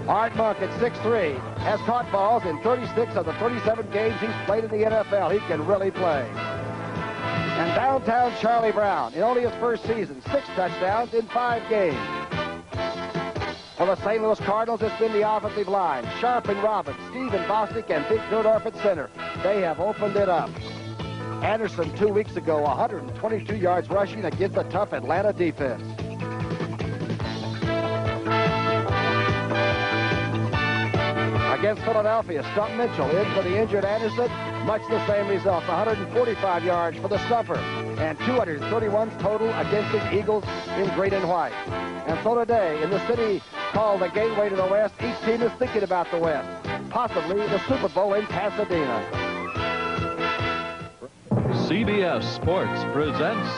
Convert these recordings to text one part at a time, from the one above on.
Art Monk at 6'3", has caught balls in 36 of the 37 games he's played in the NFL. He can really play. And downtown Charlie Brown, in only his first season, 6 touchdowns in 5 games. For the St. Louis Cardinals, it's been the offensive line. Sharp and Robbins, Steven Bostic, and Dick Gerdorf at center. They have opened it up. Anderson 2 weeks ago, 122 yards rushing against a tough Atlanta defense. Against Philadelphia, Stump Mitchell in for the injured Anderson. Much the same result, 145 yards for the Stumper and 231 total against the Eagles in green and white. And so today, in the city called the Gateway to the West, each team is thinking about the West, possibly the Super Bowl in Pasadena. CBS Sports presents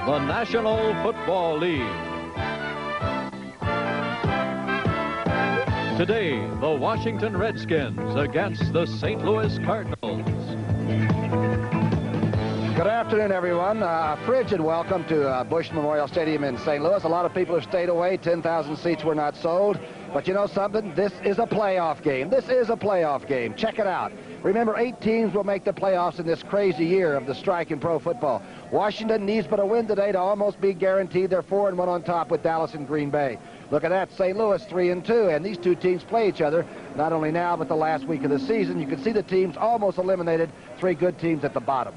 the National Football League. Today, the Washington Redskins against the St. Louis Cardinals. Good afternoon, everyone. A frigid welcome to Bush Memorial Stadium in St. Louis. A lot of people have stayed away. 10,000 seats were not sold. But you know something? This is a playoff game. This is a playoff game. Check it out. Remember, 8 teams will make the playoffs in this crazy year of the strike in pro football. Washington needs but a win today to almost be guaranteed. They're 4-1 on top with Dallas and Green Bay. Look at that, St. Louis 3-2, and these two teams play each other not only now but the last week of the season. You can see the teams almost eliminated, 3 good teams at the bottom.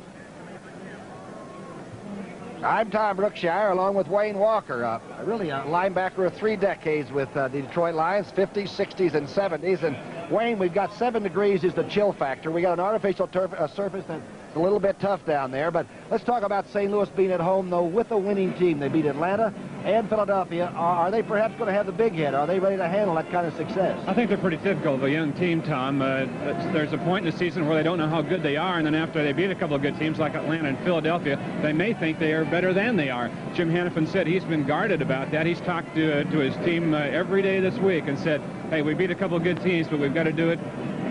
I'm Tom Brookshire along with Wayne Walker, really a linebacker of 3 decades with the Detroit Lions, 50s, 60s, and 70s. And Wayne, we've got 7 degrees is the chill factor. We got an artificial surface that's a little bit tough down there. But let's talk about St. Louis being at home, though, with a winning team. They beat Atlanta and Philadelphia. Are they perhaps going to have the big hit? Are they ready to handle that kind of success? I think they're pretty typical of a young team, Tom. There's a point in the season where they don't know how good they are, and then after they beat a couple of good teams like Atlanta and Philadelphia, they may think they are better than they are. Jim Hannafin said he's been guarded about that. He's talked to his team every day this week and said, hey, we beat a couple of good teams, but we've got to do it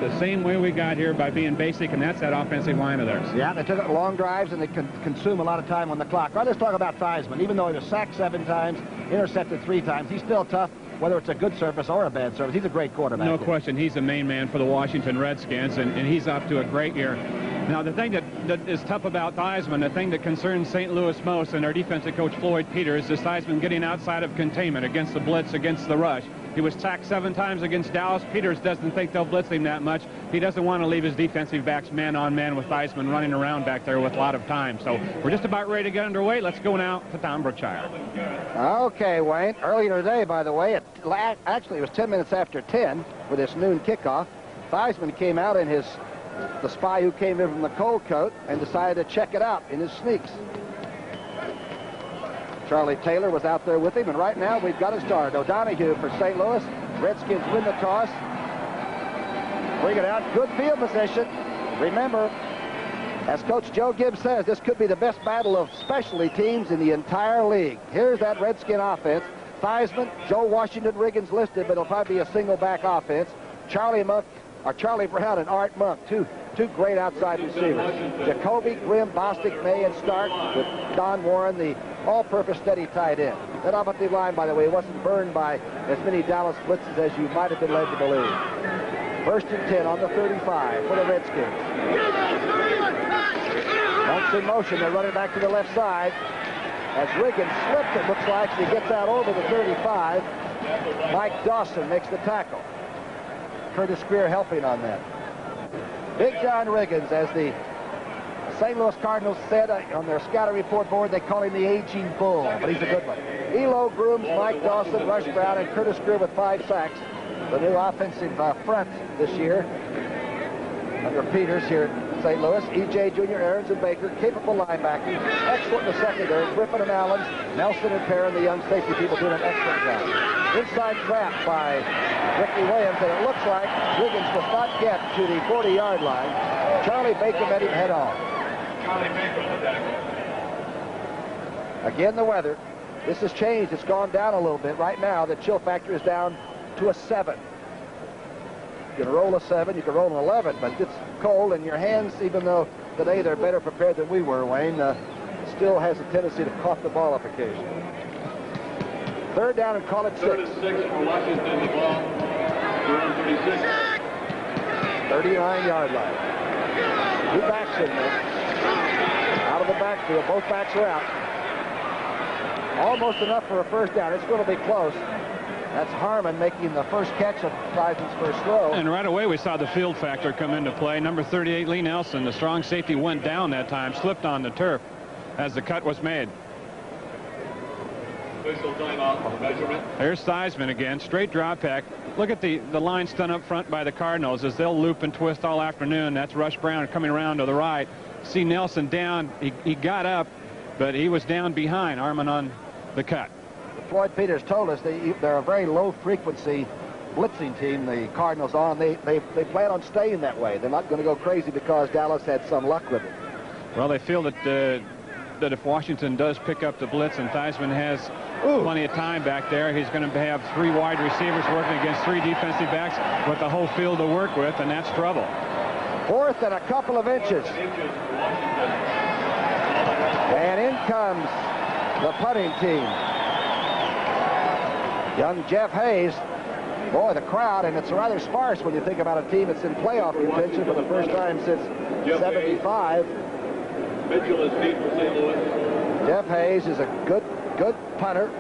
the same way we got here, by being basic, and that's that offensive line of theirs. Yeah, they took it long drives, and they consume a lot of time on the clock. All right, let's talk about Theismann. Even though he was sacked 7 times, intercepted 3 times, he's still tough, whether it's a good surface or a bad surface. He's a great quarterback. No question. He's the main man for the Washington Redskins, and he's off to a great year. Now, the thing that is tough about Theismann, the thing that concerns St. Louis most, and our defensive coach Floyd Peters, is Theismann getting outside of containment against the blitz, against the rush. He was sacked 7 times against Dallas. Peters doesn't think they'll blitz him that much. He doesn't want to leave his defensive backs man-on-man with Theismann running around back there with a lot of time. So we're just about ready to get underway. Let's go now to Tom Brookshire. Okay, Wayne. Earlier today, by the way, actually it was 10 minutes after 10 for this noon kickoff. Theismann came out in the spy who came in from the cold coat and decided to check it out in his sneaks. Charlie Taylor was out there with him, and right now we've got a start. O'Donoghue for St. Louis. Redskins win the toss. Bring it out. Good field position. Remember, as Coach Joe Gibbs says, this could be the best battle of specialty teams in the entire league. Here's that Redskin offense. Theismann, Joe Washington, Riggins listed, but it'll probably be a single back offense. Charlie Brown and Art Monk, two great outside receivers. Jacoby, Grimm, Bostic, May, and Stark with Don Warren, the all-purpose steady tight end. That offensive line, by the way, wasn't burned by as many Dallas blitzes as you might have been led to believe. 1st and 10 on the 35 for the Redskins. Monks in motion. They're running back to the left side. As Riggins slipped, it looks like, he gets out over the 35. Mike Dawson makes the tackle. Curtis Greer helping on that. Big John Riggins, as the St. Louis Cardinals said on their scouting report board, they call him the aging bull, but he's a good one. Elo Grooms, Mike Dawson, Rush Brown, and Curtis Greer with 5 sacks. The new offensive front this year under Peters here at St. Louis. E.J. Jr., Aarons, and Baker, capable linebackers. Excellent in the secondary. Griffin and Allen, Nelson and Perrin, the young safety people, doing an excellent job. Inside trap by Ricky Williams, and it looks like Riggins will not get to the 40-yard line. Charlie Baker met him head on. Again, the weather. This has changed. It's gone down a little bit. Right now, the chill factor is down to a 7. You can roll a 7, you can roll an 11, but it's cold, and your hands, even though today they're better prepared than we were, Wayne, still has a tendency to cough the ball up occasionally. Third down and call it 6. Third and 6 for Washington. The ball. 36. 39-yard line. 2 backs in there. Out of the backfield. Both backs are out. Almost enough for a first down. It's going to be close. That's Harmon making the first catch of Theismann's first throw. And right away we saw the field factor come into play. Number 38, Lee Nelson, the strong safety, went down that time, slipped on the turf as the cut was made. Official timeout measurement. There's Theismann again, straight drop back. Look at the line stun up front by the Cardinals as they'll loop and twist all afternoon. That's Rush Brown coming around to the right. See Nelson down. He got up, but he was down behind Harmon on the cut. Floyd Peters told us they're a very low-frequency blitzing team, the Cardinals are, and they plan on staying that way. They're not going to go crazy because Dallas had some luck with it. Well, they feel that if Washington does pick up the blitz and Theismann has plenty of time back there, he's going to have 3 wide receivers working against 3 defensive backs with the whole field to work with, and that's trouble. 4th and a couple of inches. And in comes the punting team. Young Jeff Hayes. Boy, the crowd, and it's rather sparse when you think about a team that's in playoff contention for the first time since '75. Mitchell is deep for St. Louis. Jeff Hayes is a good punter.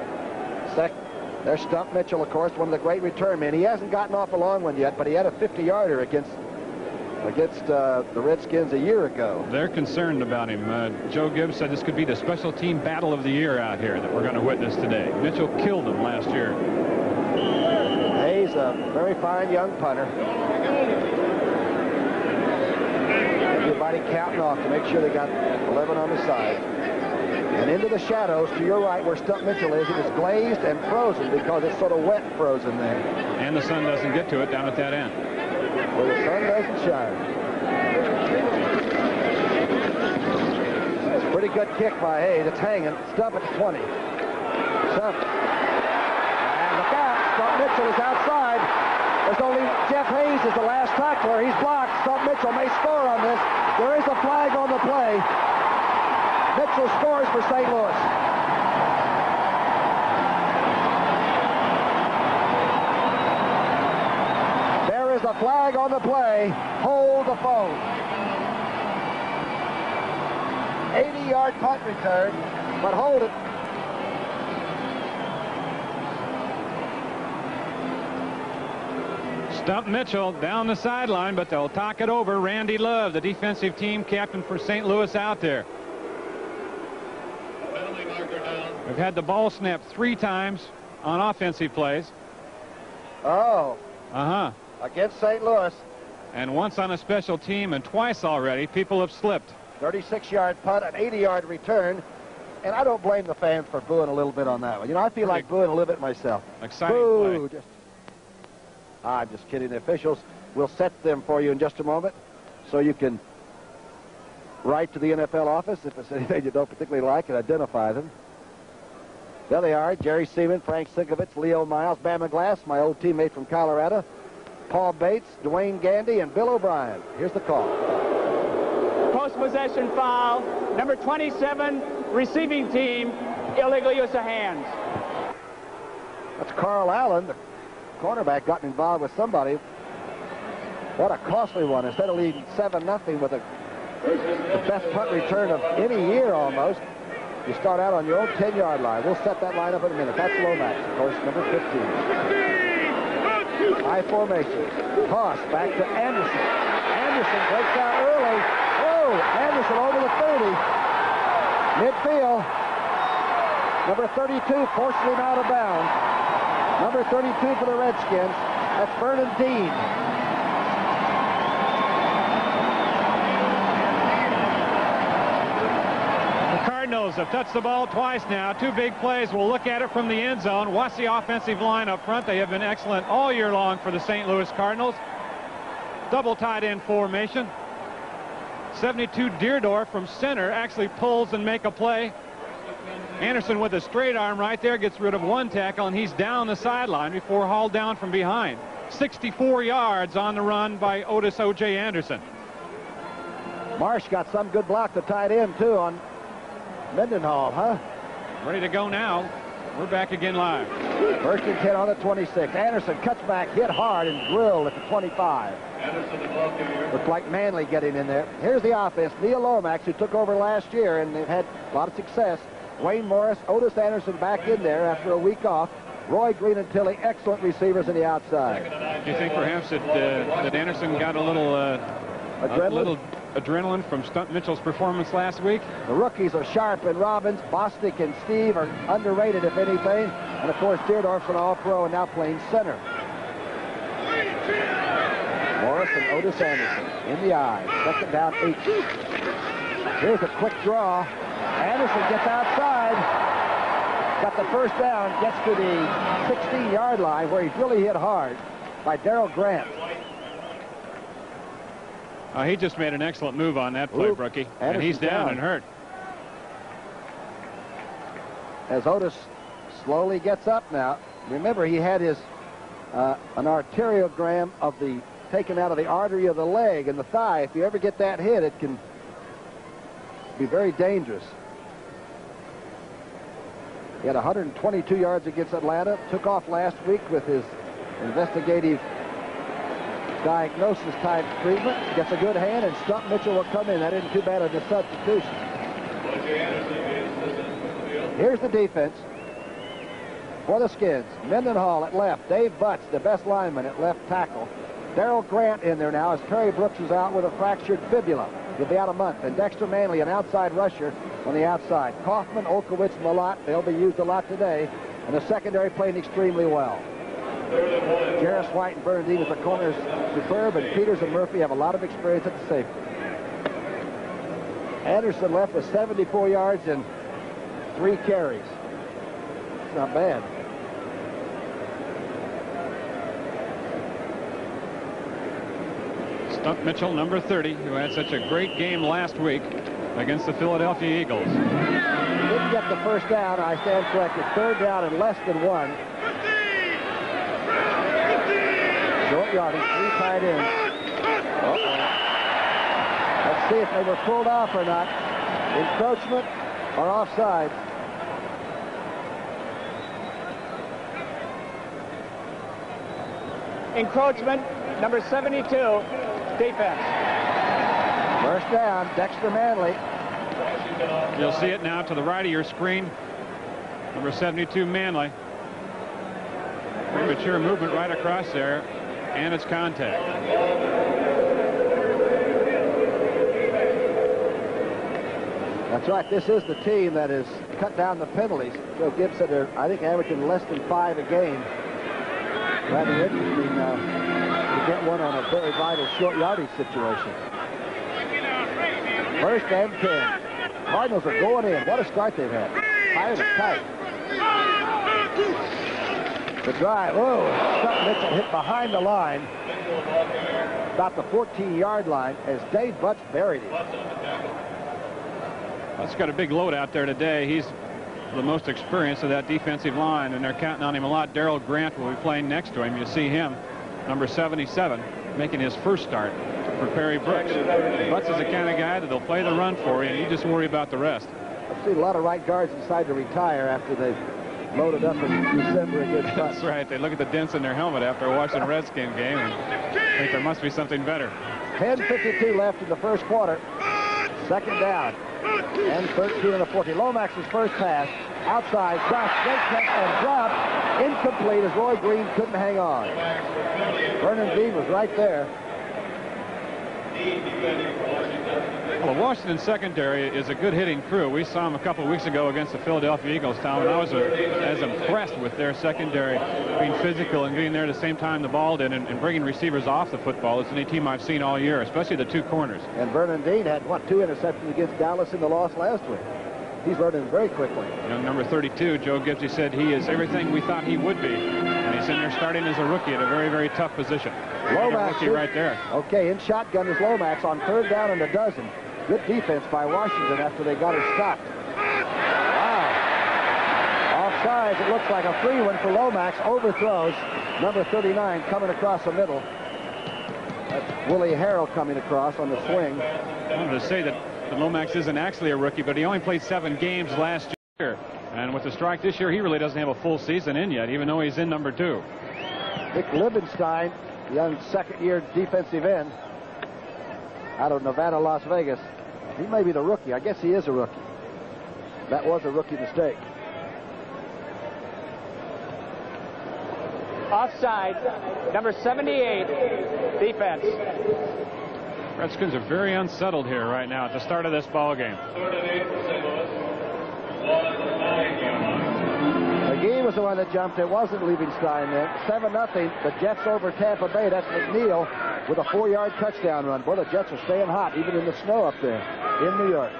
There's Stump Mitchell, of course, one of the great return men. He hasn't gotten off a long one yet, but he had a 50-yarder against the Redskins a year ago. They're concerned about him. Joe Gibbs said this could be the special team battle of the year out here that we're going to witness today. Mitchell killed him last year. Hayes, a very fine young punter. Everybody counting off to make sure they got 11 on the side. And into the shadows to your right where Stump Mitchell is, it is glazed and frozen because it's sort of wet frozen there. And the sun doesn't get to it down at that end. Where the sun doesn't shine. It's a pretty good kick by Hayes. It's hanging. Stump at the 20. Stump. And look out. Stump Mitchell is outside. There's only Jeff Hayes is the last tackler. He's blocked. Stump Mitchell may score on this. There is a flag on the play. Mitchell scores for St. Louis. There is a flag on the play. Hold the phone. 80-yard punt return, but hold it. Stump Mitchell down the sideline, but they'll talk it over. Randy Love, the defensive team captain for St. Louis, out there. We've had the ball snapped 3 times on offensive plays. Oh. Uh-huh. Against St. Louis. And once on a special team and twice already, people have slipped. 36-yard punt, an 80-yard return. And I don't blame the fans for booing a little bit on that one. You know, I feel like booing a little bit myself. Exciting Boo! play. I'm just kidding. The officials will set them for you in just a moment so you can write to the NFL office if it's anything you don't particularly like and identify them. There they are, Jerry Seaman, Frank Sinkovich, Leo Miles, Bama Glass, my old teammate from Colorado, Paul Bates, Dwayne Gandy, and Bill O'Brien. Here's the call. Post-possession foul, number 27, receiving team, illegal use of hands. That's Carl Allen, the cornerback, got involved with somebody. What a costly one. Instead of leading 7-0 with the best punt return of any year almost, you start out on your own 10-yard line. We'll set that line up in a minute. That's Lomax, of course, number 15. High formation. Toss back to Anderson. Anderson breaks out early. Oh, Anderson over the 30. Midfield. Number 32 forces him out of bounds. Number 32 for the Redskins. That's Vernon Dean. Cardinals have touched the ball twice now. 2 big plays. We'll look at it from the end zone. Watch the offensive line up front. They have been excellent all year long for the St. Louis Cardinals. Double tight end formation. 72 Deerdorf from center actually pulls and make a play. Anderson with a straight arm right there gets rid of 1 tackle, and he's down the sideline before hauled down from behind. 64 yards on the run by Otis O.J. Anderson. Marsh got some good block to tight end too on Mendenhall, huh? Ready to go now. We're back again live. 1st and 10 on the 26. Anderson cuts back, hit hard, and drilled at the 25. Looked like Manley getting in there. Here's the offense. Neil Lomax, who took over last year, and they've had a lot of success. Wayne Morris, Otis Anderson back in there after a week off. Roy Green and Tilley, excellent receivers in the outside. Do you think perhaps that Anderson got a little adrenaline from Stunt Mitchell's performance last week? The rookies are Sharp and Robbins. Bostic and Steve are underrated, if anything. And, of course, Deerdorf's an all-pro and now playing center. Morris and Otis Anderson in the eye. 2nd down, 8. Here's a quick draw. Anderson gets outside. Got the 1st down. Gets to the 16-yard line where he's really hit hard by Darrell Grant. He just made an excellent move on that play, Brookie. And he's down and hurt. As Otis slowly gets up now. Remember, he had his an arteriogram of the taken out of the artery of the leg and the thigh. If you ever get that hit, it can be very dangerous. He had 122 yards against Atlanta. Took off last week with his investigative diagnosis type treatment. Gets a good hand, and Stunt Mitchell will come in. That isn't too bad of a substitution. Here's the defense for the Skins. Mendenhall at left. Dave Butts, the best lineman, at left tackle. Darrell Grant in there now as Terry Brooks is out with a fractured fibula. He'll be out a month. And Dexter Manley, an outside rusher on the outside. Kaufman, Olkowitz, Malott, they'll be used a lot today. And the secondary playing extremely well. Jarris White and Bernadine as the corners superb, and Peters and Murphy have a lot of experience at the safety. Anderson left with 74 yards and 3 carries. It's not bad. Stunt Mitchell, number 30, who had such a great game last week against the Philadelphia Eagles. Didn't get the 1st down. I stand corrected. 3rd down and less than 1. Short yardage, 3 tight ends. Let's see if they were pulled off or not. Encroachment or offside. Encroachment, number 72, defense. 1st down, Dexter Manley. You'll see it now to the right of your screen. Number 72, Manley. Premature movement right across there, and it's contact. That's right. This is the team that has cut down the penalties. Joe Gibbs said they're, I think, averaging less than 5 a game. Rather interesting to get one on a very vital short yardage situation. 1st and 10. Cardinals are going in. What a start they've had. Higher and tight. The drive. Oh, Stunt Mitchell hit behind the line. About the 14-yard line as Dave Butts buried him. Butts got a big load out there today. He's the most experienced of that defensive line, and they're counting on him a lot. Darrell Grant will be playing next to him. You see him, number 77, making his 1st start for Perry Brooks. Butts is the kind of guy that they'll play the run for you, and you just worry about the rest. I've seen a lot of right guards decide to retire after they've loaded up in December against Butts. That's right. They look at the dents in their helmet after a Washington Redskins game and think there must be something better. 10:52 left in the 1st quarter. 2nd down. And 13 and a 40. Lomax's 1st pass. Outside. Josh straight catch and drop. Incomplete as Roy Green couldn't hang on. Vernon Dean was right there. Well, the Washington secondary is a good hitting crew. We saw them a couple of weeks ago against the Philadelphia Eagles, Tom, and I was as impressed with their secondary being physical and getting there at the same time the ball did and bringing receivers off the football as any team I've seen all year, especially the 2 corners. And Vernon Dean had, 2 interceptions against Dallas in the loss last week. He's learning very quickly. Young number 32, Joe Gibbs, said he is everything we thought he would be. And he's in there starting as a rookie at a very, very tough position. Lomax right there. Okay, in shotgun is Lomax on 3rd down and a dozen. Good defense by Washington after they got it stopped. Wow. Offsides, it looks like a free one for Lomax. Overthrows. Number 39 coming across the middle. That's Willie Harrell coming across on the swing. I wanted to say that Lomax isn't actually a rookie, but he only played 7 games last year. And with the strike this year, he really doesn't have a full season in yet, even though he's in number 2. Nick Liebenstein, young second-year defensive end out of Nevada, Las Vegas. He may be the rookie. I guess he is a rookie. That was a rookie mistake. Offside, number 78, defense. Redskins are very unsettled here right now at the start of this ball game. McGee was the one that jumped. It wasn't Liebenstein then. 7-0. The Jets over Tampa Bay. That's McNeil with a 4-yard touchdown run. Boy, the Jets are staying hot, even in the snow up there in New York.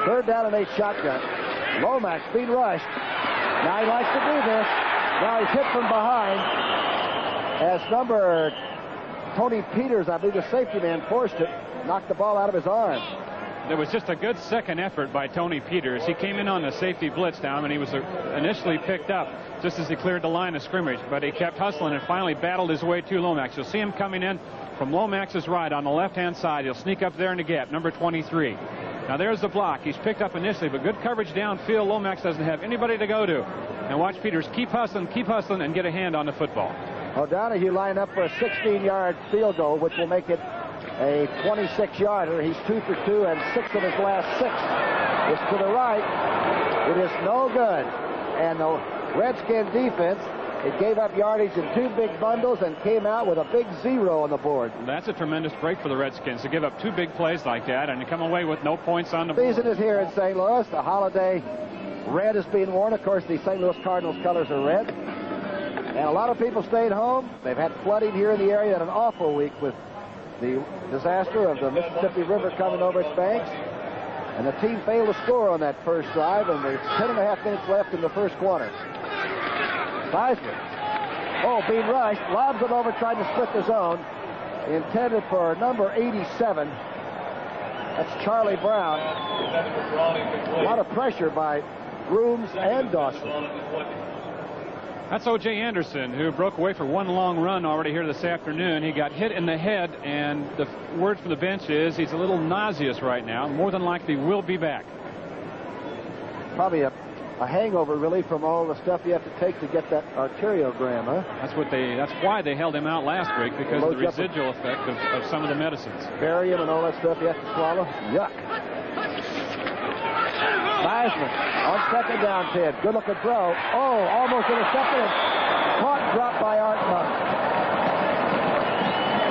3rd down and 8 shotgun. Lomax being rushed. Now he likes to do this. Now he's hit from behind as number Tony Peters, I believe the safety man, forced it, knocked the ball out of his arm. There was just a good second effort by Tony Peters. He came in on the safety blitz down, and he was initially picked up just as he cleared the line of scrimmage, but he kept hustling and finally battled his way to Lomax. You'll see him coming in from Lomax's right on the left-hand side. He'll sneak up there in the gap, number 23. Now there's the block. He's picked up initially, but good coverage downfield. Lomax doesn't have anybody to go to. And watch Peters keep hustling, and get a hand on the football. O'Donohue lined up for a 16-yard field goal, which will make it a 26-yarder. He's 2 for 2, and 6 of his last 6 is to the right. It is no good. And the Redskin defense, it gave up yardage in 2 big bundles and came out with a big 0 on the board. That's a tremendous break for the Redskins to give up 2 big plays like that and to come away with no points on the board. The season is here in St. Louis. The holiday red is being worn. Of course, the St. Louis Cardinals colors are red. And a lot of people stayed home. They've had flooding here in the area. Had an awful week with the disaster of the Mississippi River coming over its banks. And the team failed to score on that first drive, and there's 10.5 minutes left in the first quarter. Theismann, being rushed, lobs it over, trying to split the zone. Intended for number 87. That's Charlie Brown. A lot of pressure by Grooms and Dawson. That's O.J. Anderson, who broke away for one long run already here this afternoon. He got hit in the head, and the word from the bench is he's a little nauseous right now. More than likely will be back. Probably a hangover, really, from all the stuff you have to take to get that arteriogram, huh? That's why they held him out last week, because of the residual effect of some of the medicines. Barium and all that stuff you have to swallow. Yuck. Theismann on 2nd down 10. Good looking throw. Almost intercepted. Caught, dropped by Art Monk.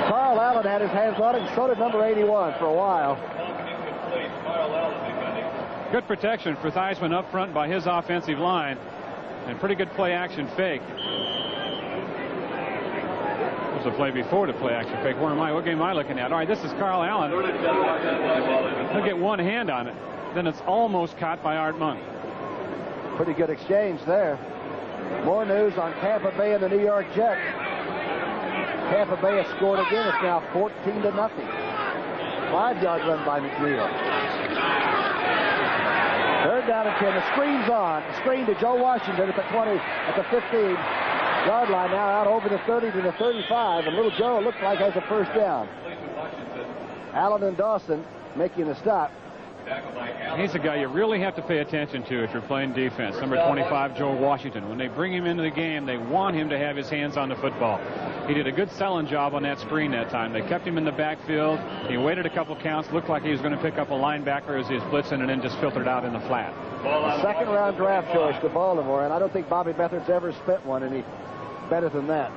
Carl Allen had his hands on it, and so did number 81 for a while. Good protection for Theismann up front by his offensive line, and pretty good play action fake. There's a play before the play action fake. What game am I looking at? All right, this is Carl Allen. He'll get one hand on it. Then it's almost caught by Art Monk. Pretty good exchange there. More news on Tampa Bay and the New York Jets. Tampa Bay has scored again. It's now 14-0. 5-yard run by McNeil. 3rd down and 10. The screen's on. Screen to Joe Washington at the 20, at the 15-yard line. Now out over the 30 to the 35. And little Joe looks like has a first down. Allen and Dawson making the stop. He's a guy you really have to pay attention to if you're playing defense. Number 25, Joe Washington. When they bring him into the game, they want him to have his hands on the football. He did a good selling job on that screen that time. They kept him in the backfield. He waited a couple counts. Looked like he was going to pick up a linebacker as he was blitzing, and then just filtered out in the flat. A 2nd-round draft choice to Baltimore, and I don't think Bobby Beathard's ever spent one any better than that.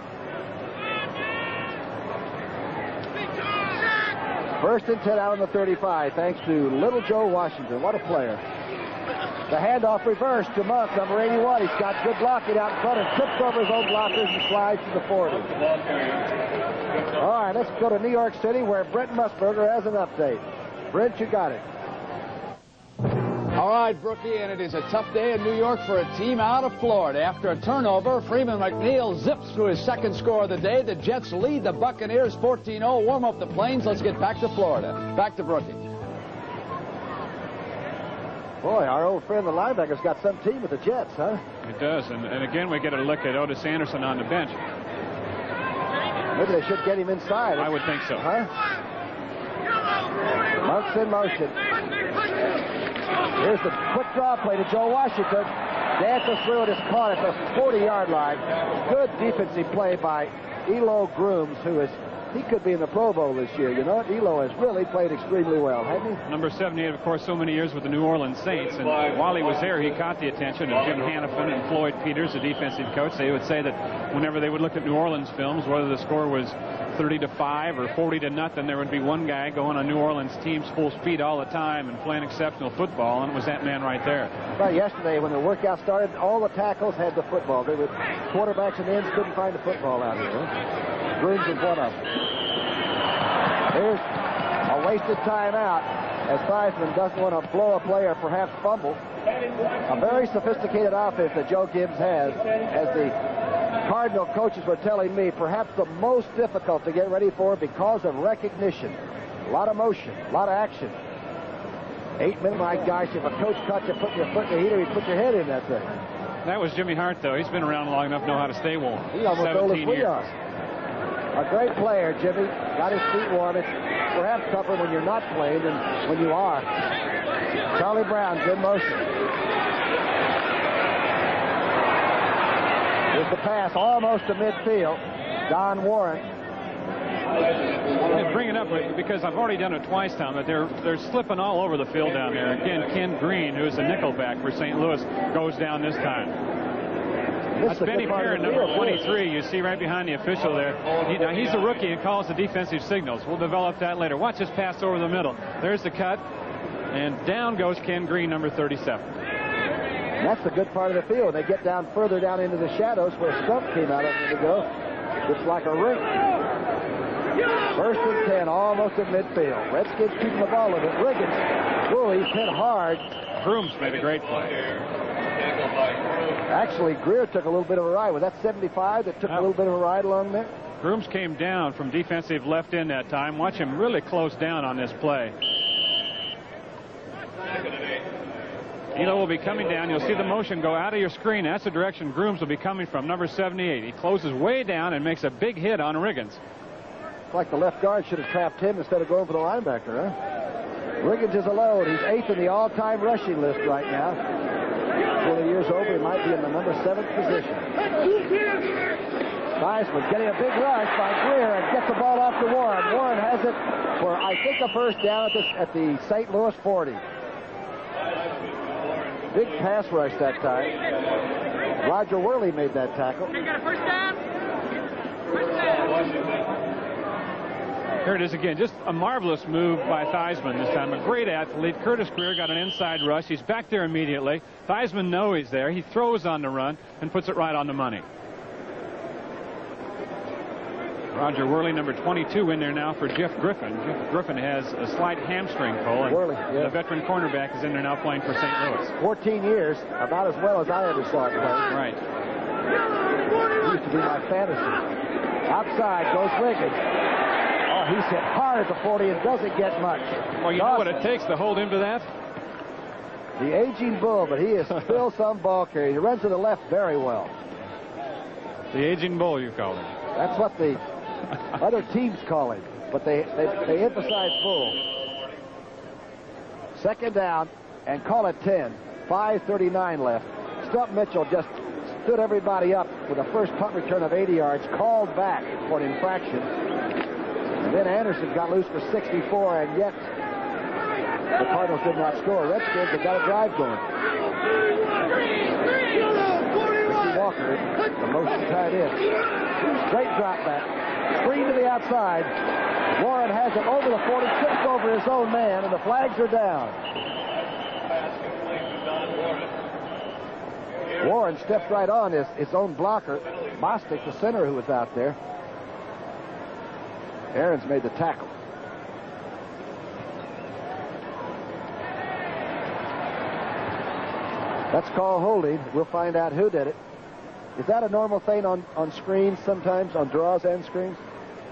1st and 10 out on the 35, thanks to little Joe Washington. What a player. The handoff reverse to Monk, number 81. He's got good blocking out in front and trips over his own blockers and slides to the 40. All right, let's go to New York City, where Brent Musburger has an update. Brent, you got it. All right, Brookie, and it is a tough day in New York for a team out of Florida. After a turnover, Freeman McNeil zips through his 2nd score of the day. The Jets lead the Buccaneers 14-0. Warm up the planes. Let's get back to Florida. Back to Brookie. Boy, our old friend the linebacker's got some team with the Jets, huh? It does, and again, we get a look at Otis Anderson on the bench. Maybe they should get him inside. I would think so. Huh? Monk's in motion. Here's the quick draw play to Joe Washington. Dances through it, is caught at the 40-yard line. Good defensive play by Elo Grooms, he could be in the Pro Bowl this year. You know what? Elo has really played extremely well, hasn't he? Number 78, of course, so many years with the New Orleans Saints. And while he was there, he caught the attention of Jim Hannafin and Floyd Peters, the defensive coach. They would say that whenever they would look at New Orleans films, whether the score was 30-5 or 40-0, there would be one guy going on New Orleans teams full speed all the time and playing exceptional football, and it was that man right there. Right, yesterday when the workout started, all the tackles had the football. They were quarterbacks and ends couldn't find the football out here. Huh? Grooms in front of them. Here's a wasted timeout as Theismann doesn't want to blow a play or perhaps fumble. A very sophisticated offense that Joe Gibbs has, as the Cardinal coaches were telling me, perhaps the most difficult to get ready for because of recognition. A lot of motion, a lot of action. 8 minutes, my gosh, if a coach caught you putting your foot in the heater, he'd put your head in that thing. That was Jimmy Hart, though. He's been around long enough to know how to stay warm. He almost 17 years. A great player, Jimmy. Got his feet warm. It's perhaps tougher when you're not playing than when you are. Charlie Brown's in motion. Here's the pass almost to midfield. Don Warren. And bring it up because I've already done it twice, Tom, that they're slipping all over the field down there. Again, Ken Green, who is a nickelback for St. Louis, goes down this time. That's Benny Perrin, number 23. You see right behind the official there. Now he's a rookie and calls the defensive signals. We'll develop that later. Watch this pass over the middle. There's the cut. And down goes Ken Green, number 37. And that's the good part of the field. They get down further down into the shadows where Stump came out a minute ago. Looks like a ring. First and 10, almost at midfield. Redskins keeping the ball with it. Riggins. Oh, he's hit hard. Grooms made a great play. Actually, Greer took a little bit of a ride. Was that 75 that took a little bit of a ride along there? Grooms came down from defensive left end that time. Watch him really close down on this play. Elo will be coming down. You'll see the motion go out of your screen. That's the direction Grooms will be coming from, number 78. He closes way down and makes a big hit on Riggins. Like the left guard should have trapped him instead of going for the linebacker, huh? Riggins is alone. He's 8th in the all-time rushing list right now. Before the year's over, he might be in the number 7th position. Theismann getting a big rush by Greer and gets the ball off to Warren. Warren has it for, I think, a first down at the St. Louis 40. Big pass rush that time. Roger Worley made that tackle. You got a first down? First down. Here it is again. Just a marvelous move by Theismann this time. A great athlete. Curtis Greer got an inside rush. He's back there immediately. Theismann knows he's there. He throws on the run and puts it right on the money. Roger Worley, number 22, in there now for Jeff Griffin. Jeff Griffin has a slight hamstring pull. And Worley, yeah. The veteran cornerback is in there now playing for St. Louis. 14 years, about as well as I ever saw it play. Right. He used to be my fantasy. Outside goes Riggins. Oh, he's hit hard at the 40 and doesn't get much. Well, you know what it takes to hold him to that? The aging bull, but he is still some ball carrier. He runs to the left very well. The aging bull, you call him. That's what the other teams call him, but they emphasize bull. Second down, and call it 10. 5:39 left. Stump Mitchell just stood everybody up with a first punt return of 80 yards, called back for an infraction. And then Anderson got loose for 64, and yet the Cardinals did not score. Redskins have got a drive going. Ricky Walker, the motion tied in. Straight drop back. Screen to the outside. Warren has it over the 40, trips over his own man, and the flags are down. Warren steps right on his own blocker, Bostic, the center, who was out there. Aaron's made the tackle. That's called holding. We'll find out who did it. Is that a normal thing on screens sometimes, on draws and screens?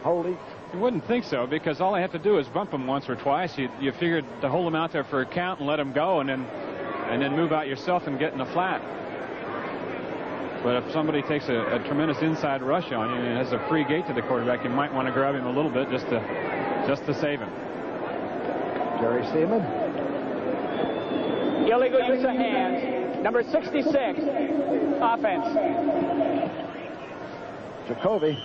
Holding? You wouldn't think so, because all I have to do is bump them once or twice. You figured to hold them out there for a count and let them go, and then move out yourself and get in the flat. But if somebody takes a tremendous inside rush on you and has a free gate to the quarterback, you might want to grab him a little bit just to save him. Jerry Seaman. Illegal use of hands. Number 66, offense. Jacoby.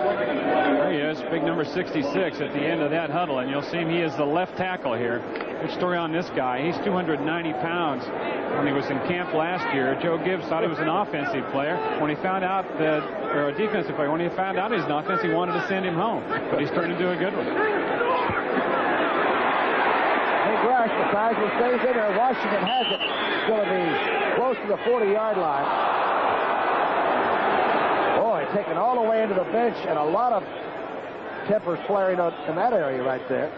There he is, big number 66 at the end of that huddle, and you'll see him. He is the left tackle here. Good story on this guy. He's 290 pounds. When he was in camp last year, Joe Gibbs thought he was an offensive player. When he found out that, or a defensive player, when he found out he's an offense, he wanted to send him home. But he's turned into a good one. Big rush. The Tigers stays in there. Washington has it. It's going to be close to the 40-yard line. Boy, taken all the way into the bench, and a lot of tempers flaring out in that area right there.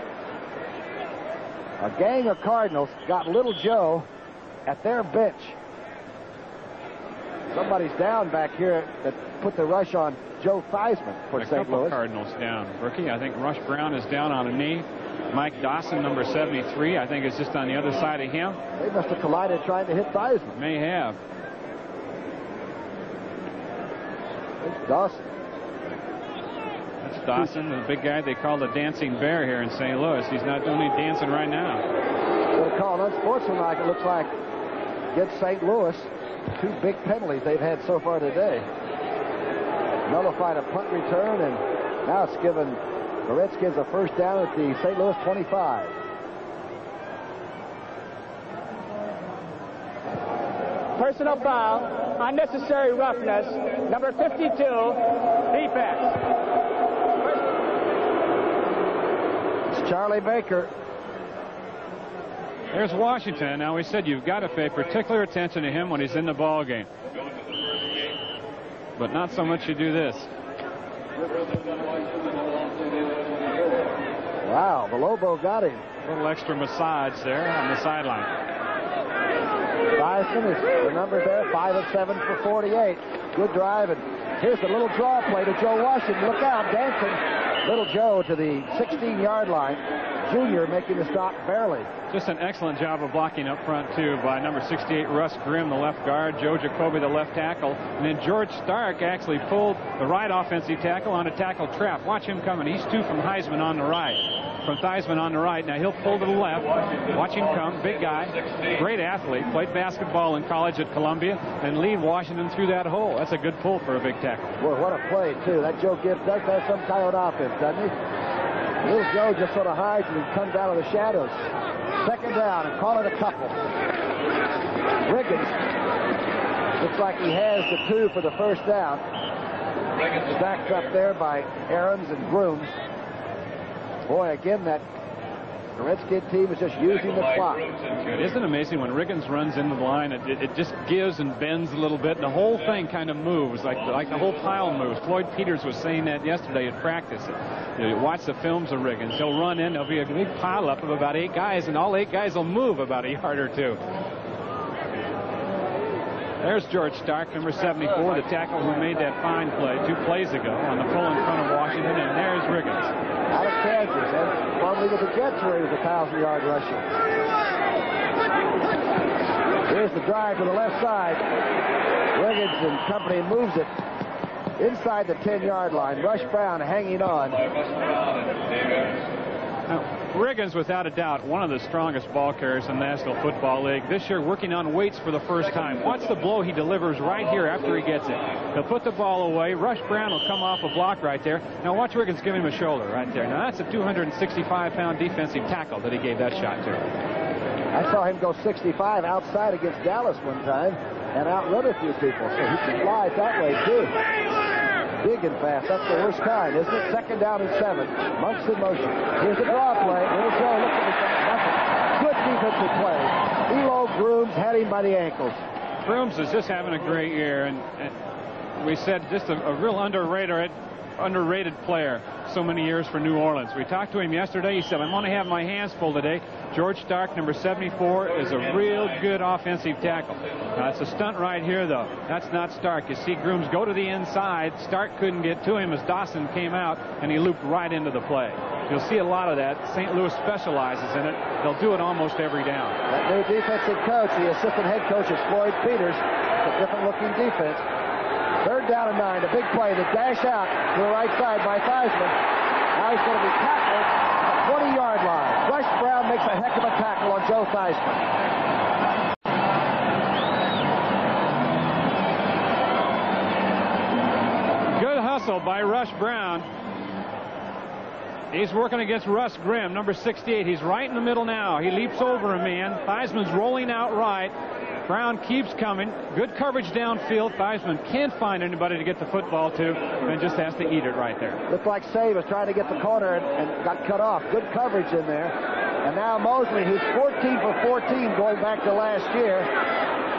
A gang of Cardinals got Little Joe at their bench. Somebody's down back here that put the rush on Joe Theismann for St. Louis. Cardinals down, Rookie. I think Rush Brown is down on a knee. Mike Dawson, number 73, I think is just on the other side of him. They must have collided trying to hit Theismann. May have. It's Dawson. That's Dawson, the big guy they call the dancing bear here in St. Louis. He's not only dancing right now. They'll call it unsportsmanlike, it looks like, against St. Louis. 2 big penalties they've had so far today. Nullified a punt return, and now it's given the Redskins a first down at the St. Louis 25. Personal foul, unnecessary roughness, number 52, defense. It's Charlie Baker. There's Washington. Now, we said you've got to pay particular attention to him when he's in the ball game. But not so much you do this. Wow, the Lobo got him. A little extra massage there on the sideline. Dyson is the numbers there, 5 of 7 for 48. Good drive, and here's the little draw play to Joe Washington. Look out, dancing. Little Joe to the 16-yard line. Junior making the stop barely. Just an excellent job of blocking up front, too, by number 68, Russ Grimm, the left guard, Joe Jacoby, the left tackle, and then George Stark actually pulled the right offensive tackle on a tackle trap. Watch him coming. He's 2 from Heisman on the right. From Theismann on the right. Now he'll pull to the left. Watch him come. Big guy. Great athlete. Played basketball in college at Columbia and lead Washington through that hole. That's a good pull for a big tackle. Boy, what a play, too. That Joe Gibbs does have some kind of offense, doesn't he? Little Joe just sort of hides and comes out of the shadows. Second down, and call it a couple. Riggins looks like he has the 2 for the first down. Stacked up there by Aarons and Grooms. Boy, again, the Redskin team is just using the clock. It isn't amazing when Riggins runs into the line. It just gives and bends a little bit, and the whole thing kind of moves, like the whole pile moves. Floyd Peters was saying that yesterday at practice. You watch the films of Riggins. He'll run in. There'll be a big pile up of about 8 guys, and all 8 guys will move about a yard or 2. There's George Stark, number 74, the tackle who made that fine play 2 plays ago on the pull in front of Washington, and there's Riggins. Out of Kansas, and formerly with the Jets, where he was a 1,000-yard rusher. Here's the drive to the left side. Riggins and company moves it inside the 10-yard line. Rush Brown hanging on. Now, Riggins, without a doubt, one of the strongest ball carriers in the National Football League. This year, working on weights for the first time. Watch the blow he delivers right here after he gets it. He'll put the ball away. Rush Brown will come off a block right there. Now, watch Riggins give him a shoulder right there. Now, that's a 265-pound defensive tackle that he gave that shot to. I saw him go 65 outside against Dallas one time and outrun a few people, so he can fly it that way, too. Big and fast. That's the worst kind, isn't it? Second down and 7. Monks in motion. Here's the draw play. Little Joe looking at nothing. Good defensive play. Elo Grooms had him by the ankles. Grooms is just having a great year, and we said just a real underrated player so many years for New Orleans. We talked to him yesterday. He said, I'm going to have my hands full today. George Stark, number 74, is a real good offensive tackle. Now, it's a stunt right here, though. That's not Stark. You see Grooms go to the inside. Stark couldn't get to him as Dawson came out, and he looped right into the play. You'll see a lot of that. St. Louis specializes in it. They'll do it almost every down. That new defensive coach, the assistant head coach, is Floyd Peters. It's a different-looking defense. Third down and 9. A big play. The dash out to the right side by Theismann. Now he's going to be tackled at the 20-yard line. Rush Brown makes a heck of a tackle on Joe Theismann. whistle by Russ Brown. He's working against Russ Grimm, number 68. He's right in the middle now. He leaps over a man. Theismann's rolling out right. Brown keeps coming. Good coverage downfield. Theismann can't find anybody to get the football to and just has to eat it right there. Looked like Save was trying to get the corner and got cut off. Good coverage in there. And now Mosley, who's 14 for 14 going back to last year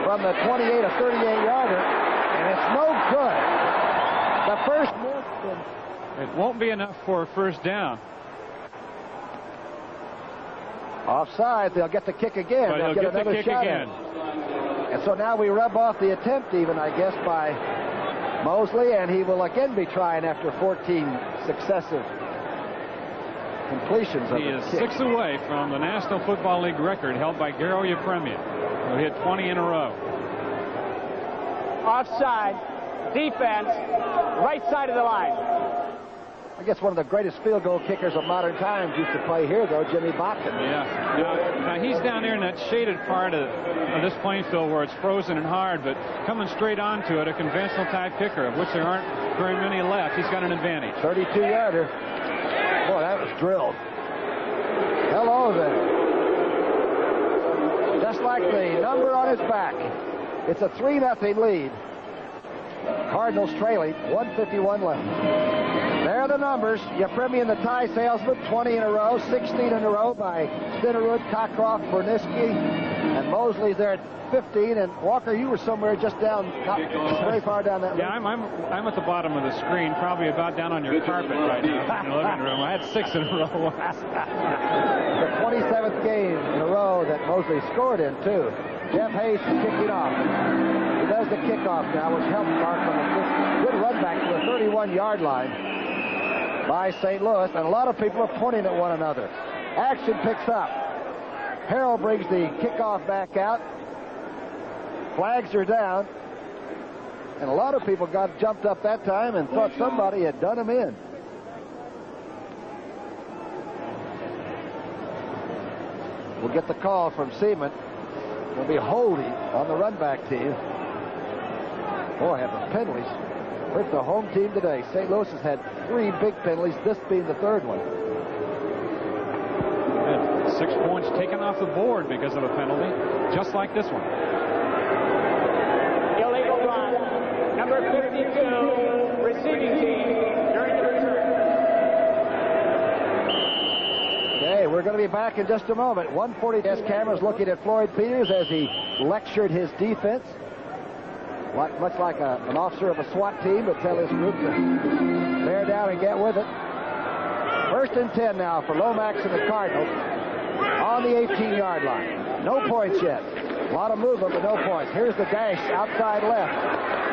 from the 28 or 38-yarder, and it's no good. The first miss. It won't be enough for a first down. Offside, they'll get the kick again. But they'll get the another kick shot again. And so now we rub off the attempt even, I guess, by Mosley, and he will again be trying after 14 successive completions of He the is kick. 6 away from the National Football League record held by Garo Yepremian, who hit 20 in a row. Offside. Defense. Right side of the line. I guess one of the greatest field goal kickers of modern times used to play here, though, Jimmy Botkin. Yeah. Now he's down there in that shaded part of this playing field where it's frozen and hard, but coming straight onto it, a conventional type kicker, of which there aren't very many left. He's got an advantage. 32-yarder. Boy, that was drilled. Hello there. Just like the number on his back. It's a 3-0 lead. Cardinals trailing, 1:51 left. There are the numbers. Yepremian, the tie salesman, 20 in a row, 16 in a row by Stenerud, Cockcroft, Berniski, and Mosley's there at 15. And Walker, you were somewhere just down, not very far down that. Yeah, I'm at the bottom of the screen, probably about down on your carpet right now in the living room. I had 6 in a row. The 27th game in a row that Mosley scored in, too. Jeff Hayes is kicking off. He does the kickoff now, which helps Mark on the good run back to the 31-yard line by St. Louis, and a lot of people are pointing at one another. Action picks up. Harrell brings the kickoff back out. Flags are down, and a lot of people got jumped up that time and thought somebody had done him in. We'll get the call from Seaman. It'll be holding on the run-back team. Boy, have the penalties hurt the home team today. St. Louis has had 3 big penalties, this being the 3rd one. And 6 points taken off the board because of a penalty, just like this one. Illegal run. Number 52, receiving team during the return. Okay, we're going to be back in just a moment. 140. Yes, cameras looking at Floyd Peters as he lectured his defense. Much like an officer of a SWAT team would tell his group to bear down and get with it. 1st and 10 now for Lomax and the Cardinals on the 18-yard line. No points yet. A lot of movement, but no points. Here's the dash outside left.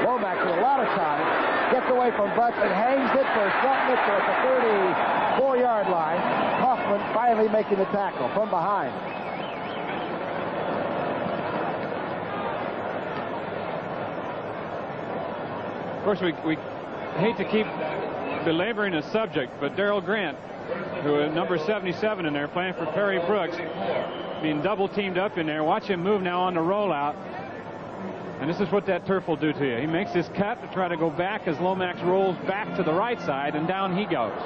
Lomax with a lot of time. Gets away from Butts and hangs it for Scott Mitchell at the 34-yard line. Hoffman finally making the tackle from behind. Of course, we hate to keep belaboring the subject, but Darrell Grant, who is number 77 in there, playing for Perry Brooks, being double teamed up in there. Watch him move now on the rollout. And this is what that turf will do to you. He makes his cut to try to go back as Lomax rolls back to the right side, and down he goes.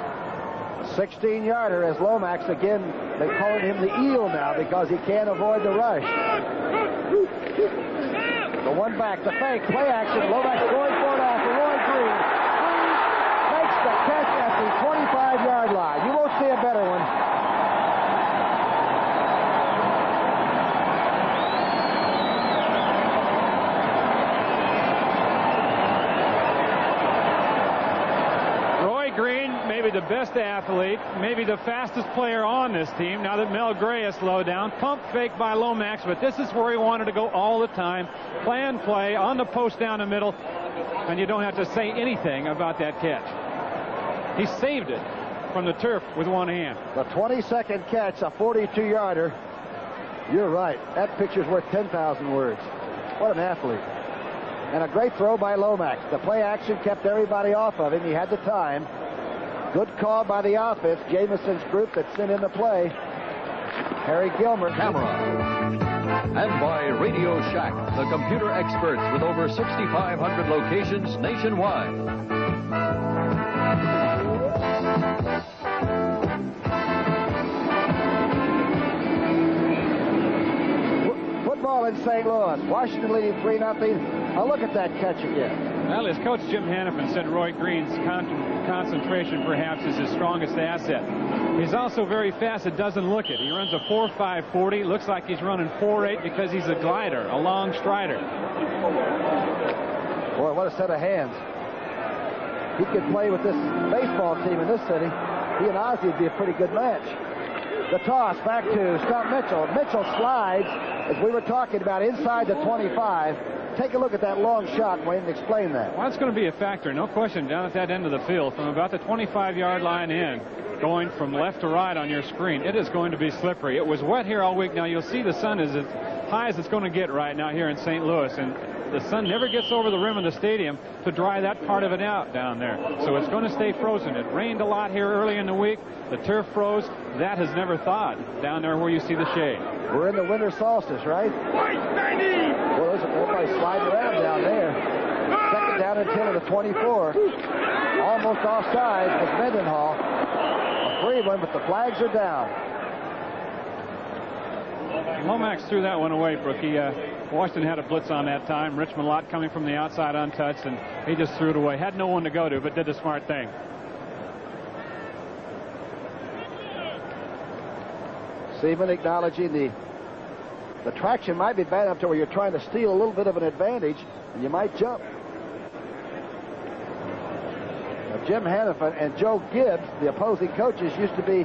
16-yarder as Lomax, again, they call him the eel now because he can't avoid the rush. The one back, the fake, play action. Lomax going for it off. Roy Green makes the catch at the 25-yard line. You won't see a better one. Roy Green, maybe the best athlete, maybe the fastest player on this team now that Mel Gray is slowed down. Pump fake by Lomax, but this is where he wanted to go all the time. Plan play on the post down the middle, and you don't have to say anything about that catch. He saved it from the turf with one hand. The 22nd catch, a 42-yarder. You're right. That picture's worth 10,000 words. What an athlete. And a great throw by Lomax. The play action kept everybody off of him. He had the time. Good call by the offense. Jameson's group that sent in the play. Harry Gilmer. Camera. And by Radio Shack, the computer experts with over 6,500 locations nationwide. Football in St. Louis. Washington leading 3-0. Now look at that catch again. Well, his coach Jim Hannafin said Roy Green's concentration perhaps is his strongest asset. He's also very fast. It doesn't look it. He runs a 4.5 40. Looks like he's running 4.8 because he's a glider, a long strider. Boy, what a set of hands. He could play with this baseball team in this city. He and Ozzie would be a pretty good match. The toss back to Stump Mitchell. Mitchell slides, as we were talking about, inside the 25. Take a look at that long shot, Wayne, and explain that. Well, that's going to be a factor, no question, down at that end of the field, from about the 25-yard line in, going from left to right on your screen. It is going to be slippery. It was wet here all week. Now, you'll see the sun is as high as it's going to get right now here in St. Louis, and the sun never gets over the rim of the stadium to dry that part of it out down there. So it's going to stay frozen. It rained a lot here early in the week. The turf froze. That has never thawed down there where you see the shade. We're in the winter solstice, right? Well, there's everybody sliding around down there. Second down and 10 of the 24. Almost offside was Mendenhall. A free one, but the flags are down. Lomax threw that one away, Brookie. Washington had a blitz on that time. Richmond Lott coming from the outside untouched, and he just threw it away. Had no one to go to, but did the smart thing. Seaman acknowledging the traction might be bad enough to where you're trying to steal a little bit of an advantage, and you might jump. Now, Jim Hannafin and Joe Gibbs, the opposing coaches, used to be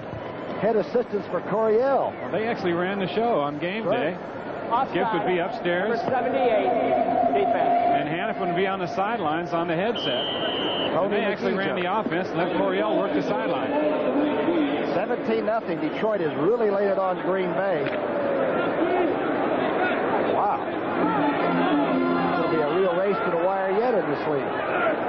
head assistants for Coryell. Well, they actually ran the show on game day. Offside. Gibbs would be upstairs. Number 78, defense. And Hannafin would be on the sidelines on the headset. And they actually ran the offense and let Coryell work the sideline. 17-0. Detroit has really laid it on Green Bay. Wow. It's going to be a real race to the wire yet in this league.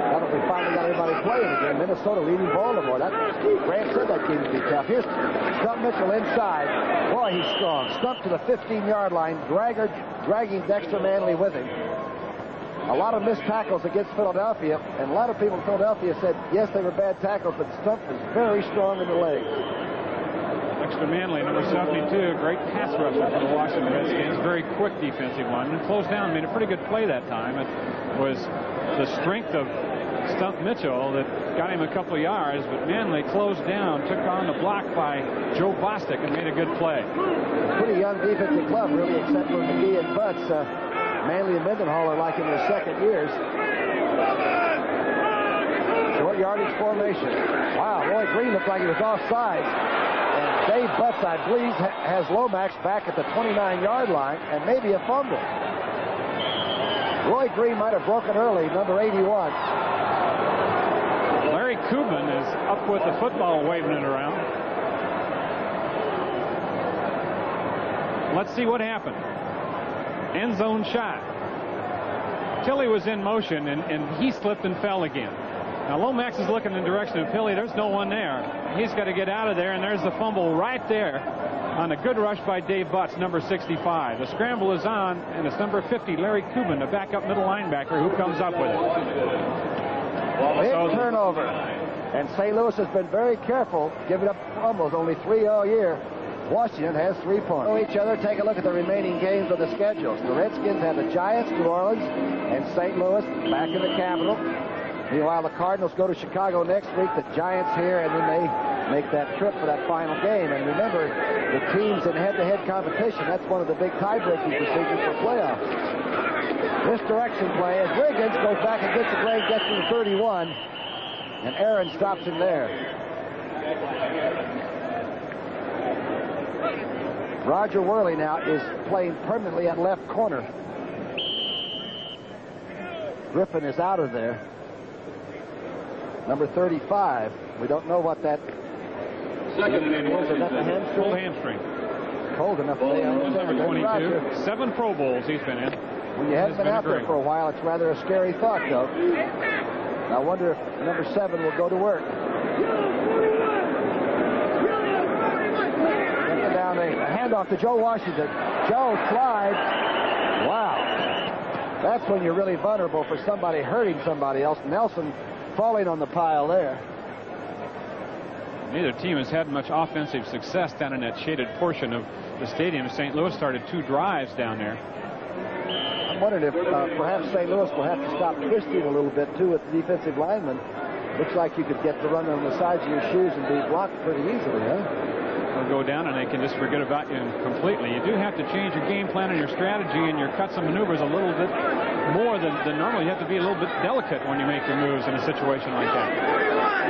Now that we finally got everybody playing again. Minnesota leading Baltimore. Grant said that game would be tough. Here's Stump Mitchell inside. Boy, he's strong. Stump to the 15-yard line. Dragging Dexter Manley with him. A lot of missed tackles against Philadelphia, and a lot of people in Philadelphia said, yes, they were bad tackles, but Stump is very strong in the legs. Dexter Manley, number 72, great pass rusher for the Washington Redskins. Very quick defensive one. And closed down, made a pretty good play that time. It was the strength of Stump Mitchell that got him a couple of yards, but Manley closed down, took on the block by Joe Bostic, and made a good play. Pretty young defensive club, really, except for McGee and Butts. Manley and Mendenhall are like in their second years. Short yardage formation. Wow, Roy Green looked like he was offside. And Dave Butts, I believe, has Lomax back at the 29-yard line, and maybe a fumble. Roy Green might have broken early, number 81. Larry Kubin is up with the football, waving it around. Let's see what happened. End zone shot. Tilly was in motion, and he slipped and fell again. Now Lomax is looking in the direction of Tilly. There's no one there. He's got to get out of there, and there's the fumble right there on a good rush by Dave Butts, number 65. The scramble is on, and it's number 50, Larry Kubin, the backup middle linebacker, who comes up with it. Big turnover. And St. Louis has been very careful, giving up fumbles, only 3 all year. Washington has 3 points. Know each other. Take a look at the remaining games of the schedules. The Redskins have the Giants, New Orleans, and St. Louis back in the capital. Meanwhile, the Cardinals go to Chicago next week. The Giants here, and then they make that trip for that final game. And remember, the teams in head-to-head competition, that's one of the big tie-breaking procedures for playoffs. Misdirection play as Riggins goes back and gets the grade, gets to the 31, and Aaron stops him there. Roger Worley now is playing permanently at left corner. Griffin is out of there. Number 35. We don't know what that Second and is. Is that the hamstring? Full hamstring. Cold enough to lay on the Number 22. 7 Pro Bowls he's been in. When you haven't been out there for a while, it's rather a scary thought, though. I wonder if number 7 will go to work. Down a handoff to Joe Washington. Joe slides. Wow. That's when you're really vulnerable for somebody hurting somebody else. Nelson falling on the pile there. Neither team has had much offensive success down in that shaded portion of the stadium. St. Louis started 2 drives down there. I'm wondering if perhaps St. Louis will have to stop twisting a little bit, too, with the defensive linemen. Looks like you could get the run on the sides of your shoes and be blocked pretty easily, huh? They'll go down and they can just forget about you completely. You do have to change your game plan and your strategy and your cuts and maneuvers a little bit more than normal. You have to be a little bit delicate when you make your moves in a situation like that.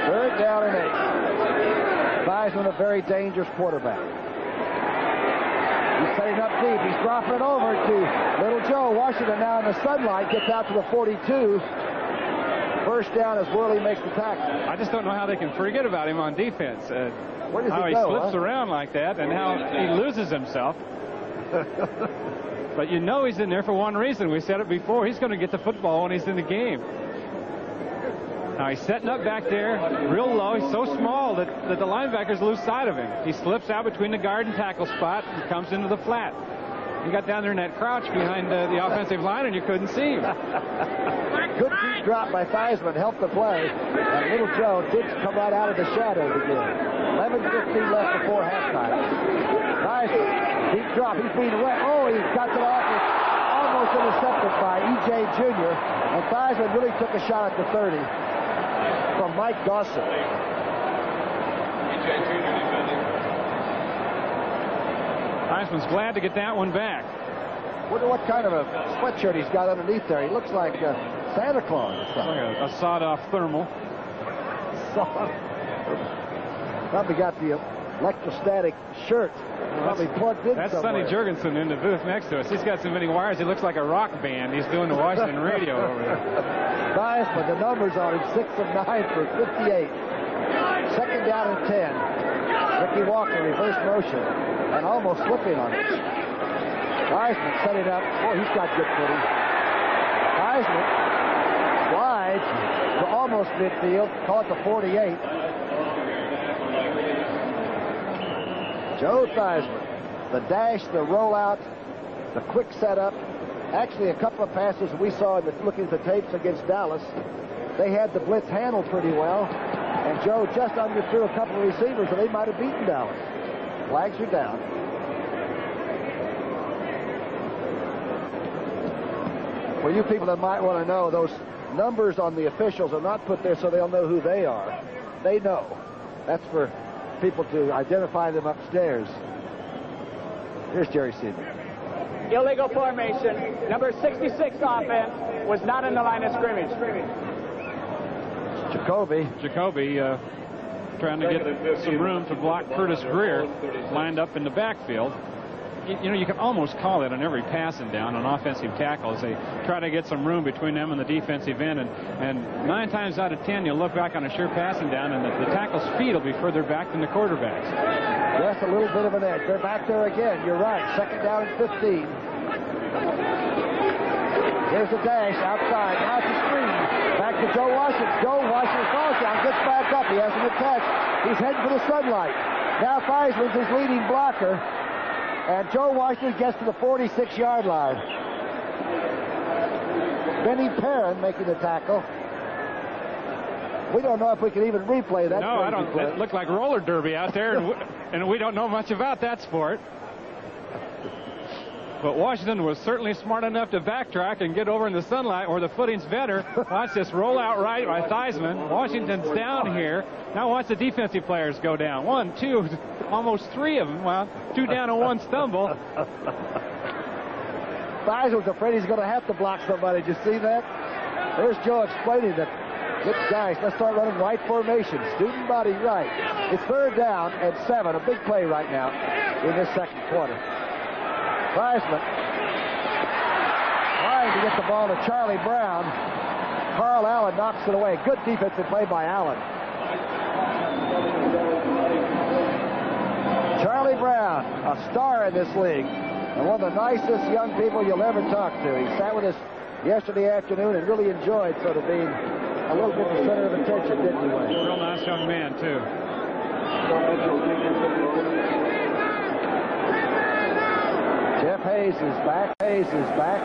3rd down and 8. Theismann, a very dangerous quarterback. He's setting up deep. He's dropping it over to Little Joe. Washington now in the sunlight gets out to the 42. 1st down as Worley makes the tackle. I just don't know how they can forget about him on defense. Where does how he go, slips around like that and how he loses himself. But you know he's in there for one reason. We said it before. He's going to get the football when he's in the game. Now he's setting up back there real low. He's so small that the linebackers lose sight of him. He slips out between the guard and tackle spot and comes into the flat. He got down there in that crouch behind the offensive line, and you couldn't see him. Good deep drop by Theismann helped the play. And Little Joe did come right out of the shadows again. 11:15 left before halftime. Theismann, deep drop. He's being wet. Oh, he got it off. It's almost intercepted by E.J. Jr. And Theismann really took a shot at the 30 from Mike Dawson. E.J. Jr. defending. Theismann's glad to get that one back. Wonder what kind of a sweatshirt he's got underneath there. He looks like Santa Claus or something. Like a sawed-off thermal. Probably got the electrostatic shirt. Probably plugged in That's somewhere. Sonny Jurgensen in the booth next to us. He's got so many wires, he looks like a rock band. He's doing the Washington radio over there. Theismann, the numbers on him, 6 of 9 for 58. 2nd down and 10. Ricky Walker, reverse motion, and almost slipping on it. Theismann setting up. Boy, he's got good footing. Theismann slides to almost midfield, call it the 48. Joe Theismann, the dash, the rollout, the quick setup. Actually, a couple of passes we saw in looking at the tapes against Dallas, they had the blitz handled pretty well, and Joe just underthrew a couple of receivers, and they might have beaten Dallas. Flags are down. For you people that might want to know, those numbers on the officials are not put there so they'll know who they are. They know. That's for people to identify them upstairs. Here's Jerry Seaman. Illegal formation. Number 66 offense was not in the line of scrimmage. Jacoby trying to get some room to block Curtis Greer, lined up in the backfield. You know, you can almost call it on every passing down on offensive tackles. They try to get some room between them and the defensive end, and 9 times out of 10 you'll look back on a sure passing down and the tackle's feet will be further back than the quarterback's. Just a little bit of an edge. They're back there again. You're right. 2nd down and 15. Here's the dash outside. Now it's a screen. Back to Joe Washington. Joe Washington falls down, gets back up. He hasn't been touched. He's heading for the sunlight. Now Theismann's his leading blocker. And Joe Washington gets to the 46-yard line. Benny Perrin making the tackle. We don't know if we can even replay that. No, I don't. It looked like roller derby out there, and we don't know much about that sport. But Washington was certainly smart enough to backtrack and get over in the sunlight where the footing's better. Watch this rollout right by Theismann. Washington's down here. Now watch the defensive players go down. 1, 2, almost 3 of them. Well, 2 down and 1 stumble. Theismann was afraid he's going to have to block somebody. Did you see that? There's Joe explaining that. Good guys, let's start running right formation. Student body right. It's 3rd down and 7. A big play right now in this 2nd quarter. Theismann trying to get the ball to Charlie Brown. Carl Allen knocks it away. Good defensive play by Allen. Charlie Brown, a star in this league, and one of the nicest young people you'll ever talk to. He sat with us yesterday afternoon and really enjoyed sort of being a little bit the center of attention, didn't he, Wayne? Real nice young man, too. Jeff Hayes is back.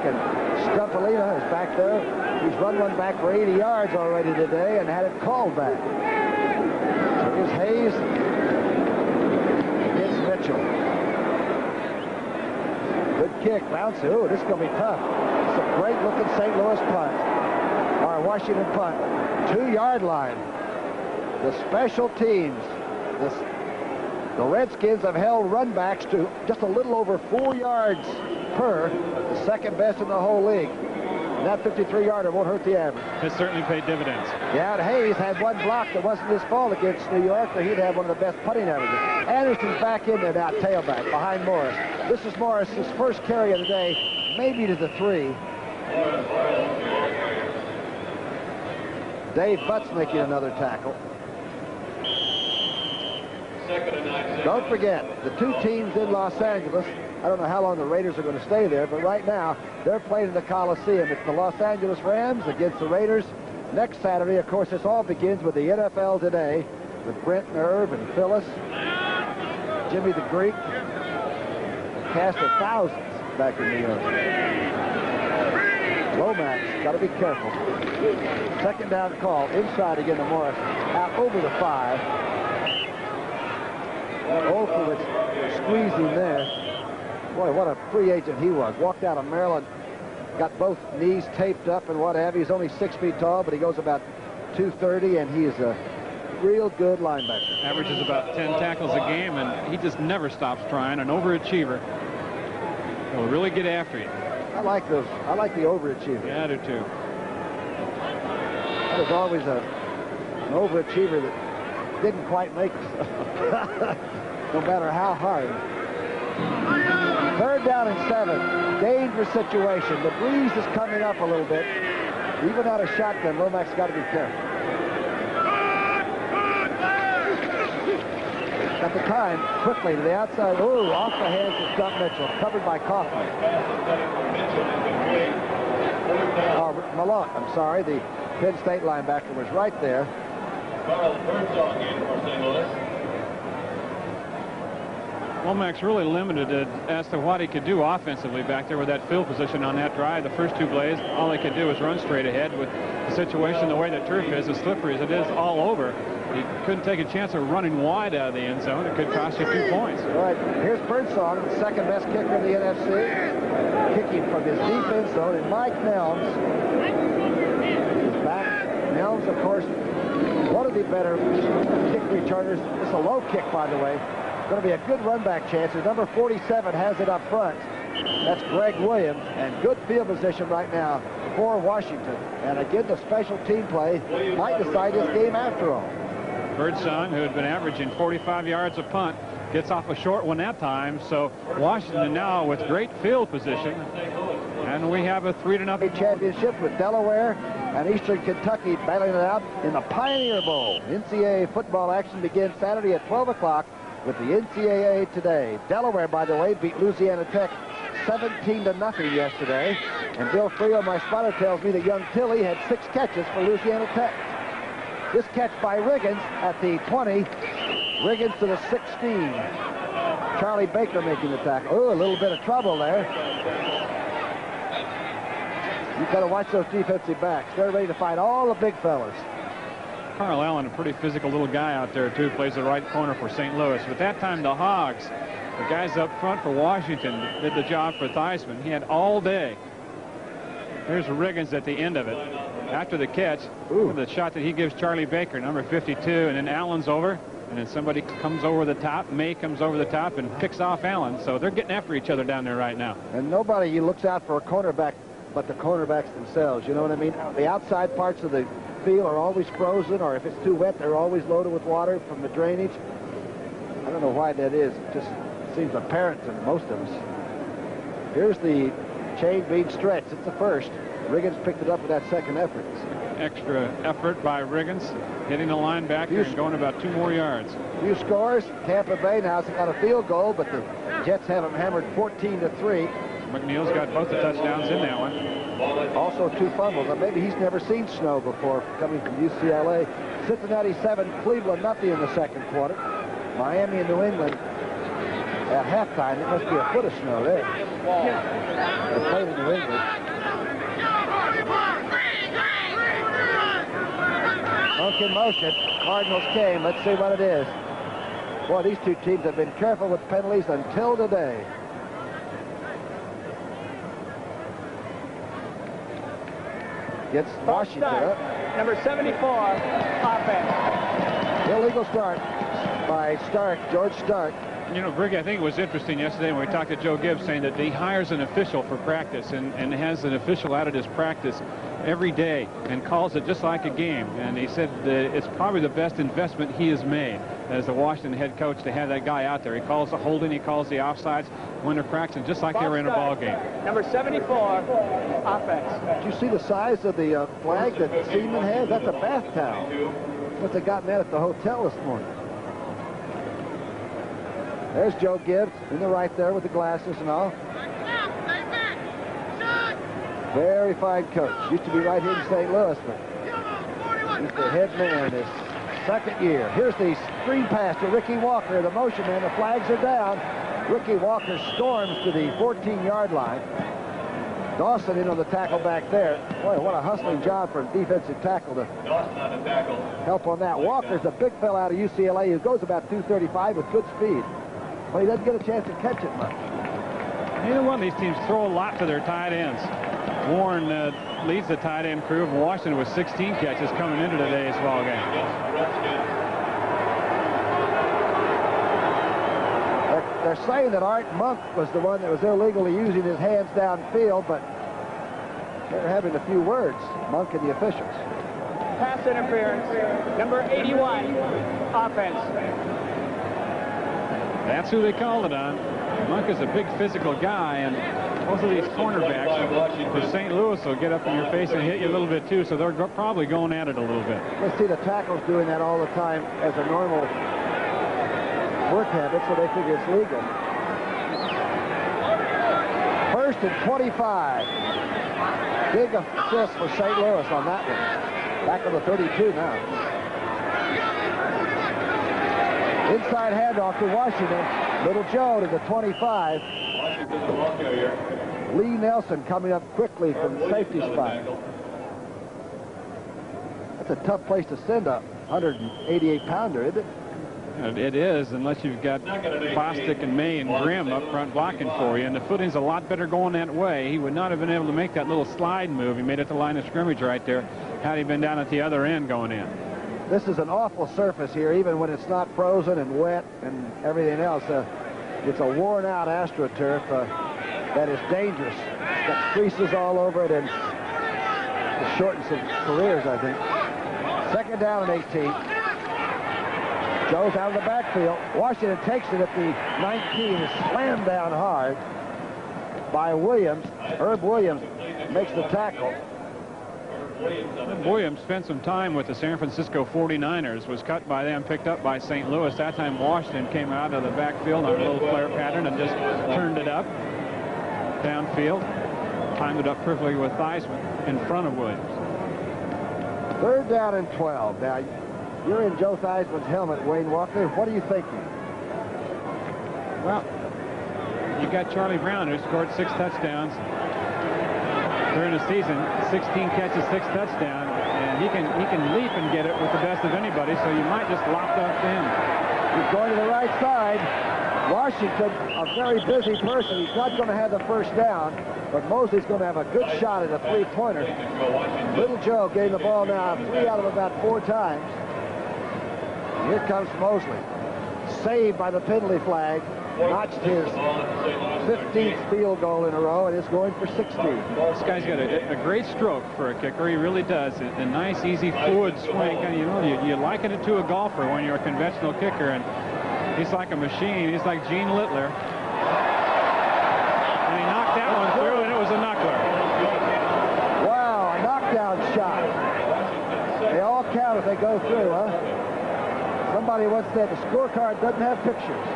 And Stumpalina is back there. He's run one back for 80 yards already today and had it called back. So Here's Hayes against Mitchell. Good kick, bounce. Ooh, this is going to be tough. It's a great-looking St. Louis punt. Or Washington punt. 2-yard line. The special teams. The Redskins have held run backs to just a little over 4 yards per, the second best in the whole league. And that 53-yarder won't hurt the average. It certainly paid dividends. Yeah, and Hayes had one block that wasn't his fault against New York, but he'd have one of the best punting averages. Anderson's back in there now, tailback, behind Morris. This is Morris's first carry of the day, maybe to the 3. Dave Butts making another tackle. Don't forget, the two teams in Los Angeles, I don't know how long the Raiders are going to stay there, but right now, they're playing in the Coliseum. It's the Los Angeles Rams against the Raiders. Next Saturday, of course, this all begins with the NFL Today, with Brent and Irv and Phyllis, Jimmy the Greek, a cast of thousands back in New York. Lomax, got to be careful. Second down call, inside again to Morris, out over the 5. Olkowitz squeezing there. Boy, what a free agent he was. Walked out of Maryland, got both knees taped up and what have you. He's only 6 feet tall, but he goes about 230, and he is a real good linebacker. Averages about 10 tackles a game, and he just never stops trying. An overachiever. He'll really get after you. I like those. I like the overachiever. Yeah, I do too. That was always an overachiever that didn't quite make it. No matter how hard. 3rd down and 7. Dangerous situation. The breeze is coming up a little bit. Even out of shotgun, Lomax got to be careful. At the time, quickly to the outside. Ooh, off the hands of Scott Mitchell. Covered by Kaufman. Malone, I'm sorry. The Penn State linebacker was right there. Lomax really limited as to what he could do offensively back there with that field position on that drive. The first 2 plays, all he could do was run straight ahead. With the situation the way that turf is, as slippery as it is all over, he couldn't take a chance of running wide out of the end zone. It could cost you 2 points. All right, here's Birdsong, the second best kicker in the NFC, kicking from his deep end zone, and Mike Nelms is back. Nelms, of course, one of the better kick returners. It's a low kick, by the way. Going to be a good run back chance. Number 47 has it up front. That's Greg Williams, and good field position right now for Washington. And again, the special team play might decide this game after all. Birdsong, who had been averaging 45 yards a punt, gets off a short one that time. So Washington now with great field position. And we have a 3-0 championship with Delaware and Eastern Kentucky battling it out in the Pioneer Bowl. NCAA football action begins Saturday at 12 o'clock with the NCAA Today. Delaware, by the way, beat Louisiana Tech 17-0 yesterday. And Bill Frio, my spotter, tells me that young Tilley had 6 catches for Louisiana Tech. This catch by Riggins at the 20. Riggins to the 16. Charlie Baker making the tackle. Oh, a little bit of trouble there. You got to watch those defensive backs. They're ready to fight all the big fellas. Carl Allen, a pretty physical little guy out there, too, plays the right corner for St. Louis. But that time, the Hogs, the guys up front for Washington, did the job for Theismann. He had all day. Here's Riggins at the end of it. After the catch, the shot that he gives Charlie Baker, number 52, and then Allen's over, and then somebody comes over the top. May comes over the top and picks off Allen. So they're getting after each other down there right now. And nobody looks out for a cornerback but the cornerbacks themselves. You know what I mean? The outside parts of the field are always frozen, or if it's too wet, they're always loaded with water from the drainage. I don't know why that is. It just seems apparent to most of us. Here's the chain being stretched. It's the first. Riggins picked it up with that second effort. Extra effort by Riggins, hitting the linebacker and going about 2 more yards. Few scores. Tampa Bay now has got a field goal, but the Jets have them hammered 14-3. McNeil's got both the touchdowns in that one. Also 2 fumbles. Maybe he's never seen snow before coming from UCLA. Cincinnati 7, Cleveland nothing in the second quarter. Miami and New England at halftime. It must be a foot of snow there. They played in New England. back in motion. Cardinals came. Let's see what it is. Boy, these two teams have been careful with penalties until today. Gets Washington up. Number 74, offense. Illegal start by Stark, George Stark. You know, Briggy, I think it was interesting yesterday when we talked to Joe Gibbs saying that he hires an official for practice and has an official out at his practice every day and calls it just like a game. And he said that it's probably the best investment he has made as the Washington head coach to have that guy out there. He calls the holding, he calls the offsides when they're practicing just like they were in a ball game. Number 74, offense. Did you see the size of the flag that Seaman has? That's a bath towel. Must have gotten that at the hotel this morning. There's Joe Gibbs in the right there with the glasses and all. Very fine coach. Used to be right here in St. Louis, but he's the head man this second year. Here's the screen pass to Ricky Walker, the motion man. The flags are down. Ricky Walker storms to the 14-yard line. Dawson in on the tackle back there. Boy, what a hustling job for a defensive tackle to help on that. Walker's a big fella out of UCLA who goes about 235 with good speed. But he doesn't get a chance to catch it much. Neither one of these teams throw a lot to their tight ends. Warren leads the tight end crew of Washington with 16 catches coming into today's ball game. They're saying that Art Monk was the one that was illegally using his hands downfield, but they're having a few words, Monk and the officials. Pass interference. Number 81, offense. That's who they called it on. Monk is a big physical guy, and most of these cornerbacks for St. Louis will get up in your face and hit you a little bit too, so they're probably going at it a little bit. Let's see the tackles doing that all the time as a normal work habit, so they figure it's legal. First and 25. Big assist for St. Louis on that one. Back on the 32 now. Inside handoff to Washington. Little Joe to the 25. Lee Nelson coming up quickly from the safety spot. That's a tough place to send a 188-pounder, isn't it? It is, unless you've got Bostic and May and Grimm up front blocking for you. And the footing's a lot better going that way. He would not have been able to make that little slide move he made at the line of scrimmage right there had he been down at the other end going in. This is an awful surface here, even when it's not frozen and wet and everything else. It's a worn-out AstroTurf that is dangerous. It's got creases all over it, and it shortens some careers, I think. Second down and 18. Joe's out of the backfield. Washington takes it at the 19. Is slammed down hard by Williams. Herb Williams makes the tackle. Williams spent some time with the San Francisco 49ers, was cut by them, picked up by St. Louis. That time Washington came out of the backfield on a little flare pattern and just turned it up downfield. Timed it up perfectly with Theismann in front of Williams. Third down and 12. Now, you're in Joe Theismann's helmet, Wayne Walker. What are you thinking? Well, you got Charlie Brown, who scored 6 touchdowns during the season, 16 catches, 6 touchdowns, and he can leap and get it with the best of anybody, so you might just lock up to him. He's going to the right side. Washington, a very busy person. He's not going to have the first down, but Mosley's going to have a good shot at a three-pointer. Little Joe getting the ball now 3 out of about 4 times. Here comes Mosley. Saved by the penalty flag. Notched his 15th field goal in a row, and is going for 16. This guy's got a great stroke for a kicker. He really does. A nice, easy, fluid swing. And you liken it to a golfer when you're a conventional kicker, and he's like a machine. He's like Gene Littler. And he knocked that one through, and it was a knuckler. Wow, a knockdown shot. They all count if they go through, huh? Somebody once said the scorecard doesn't have pictures.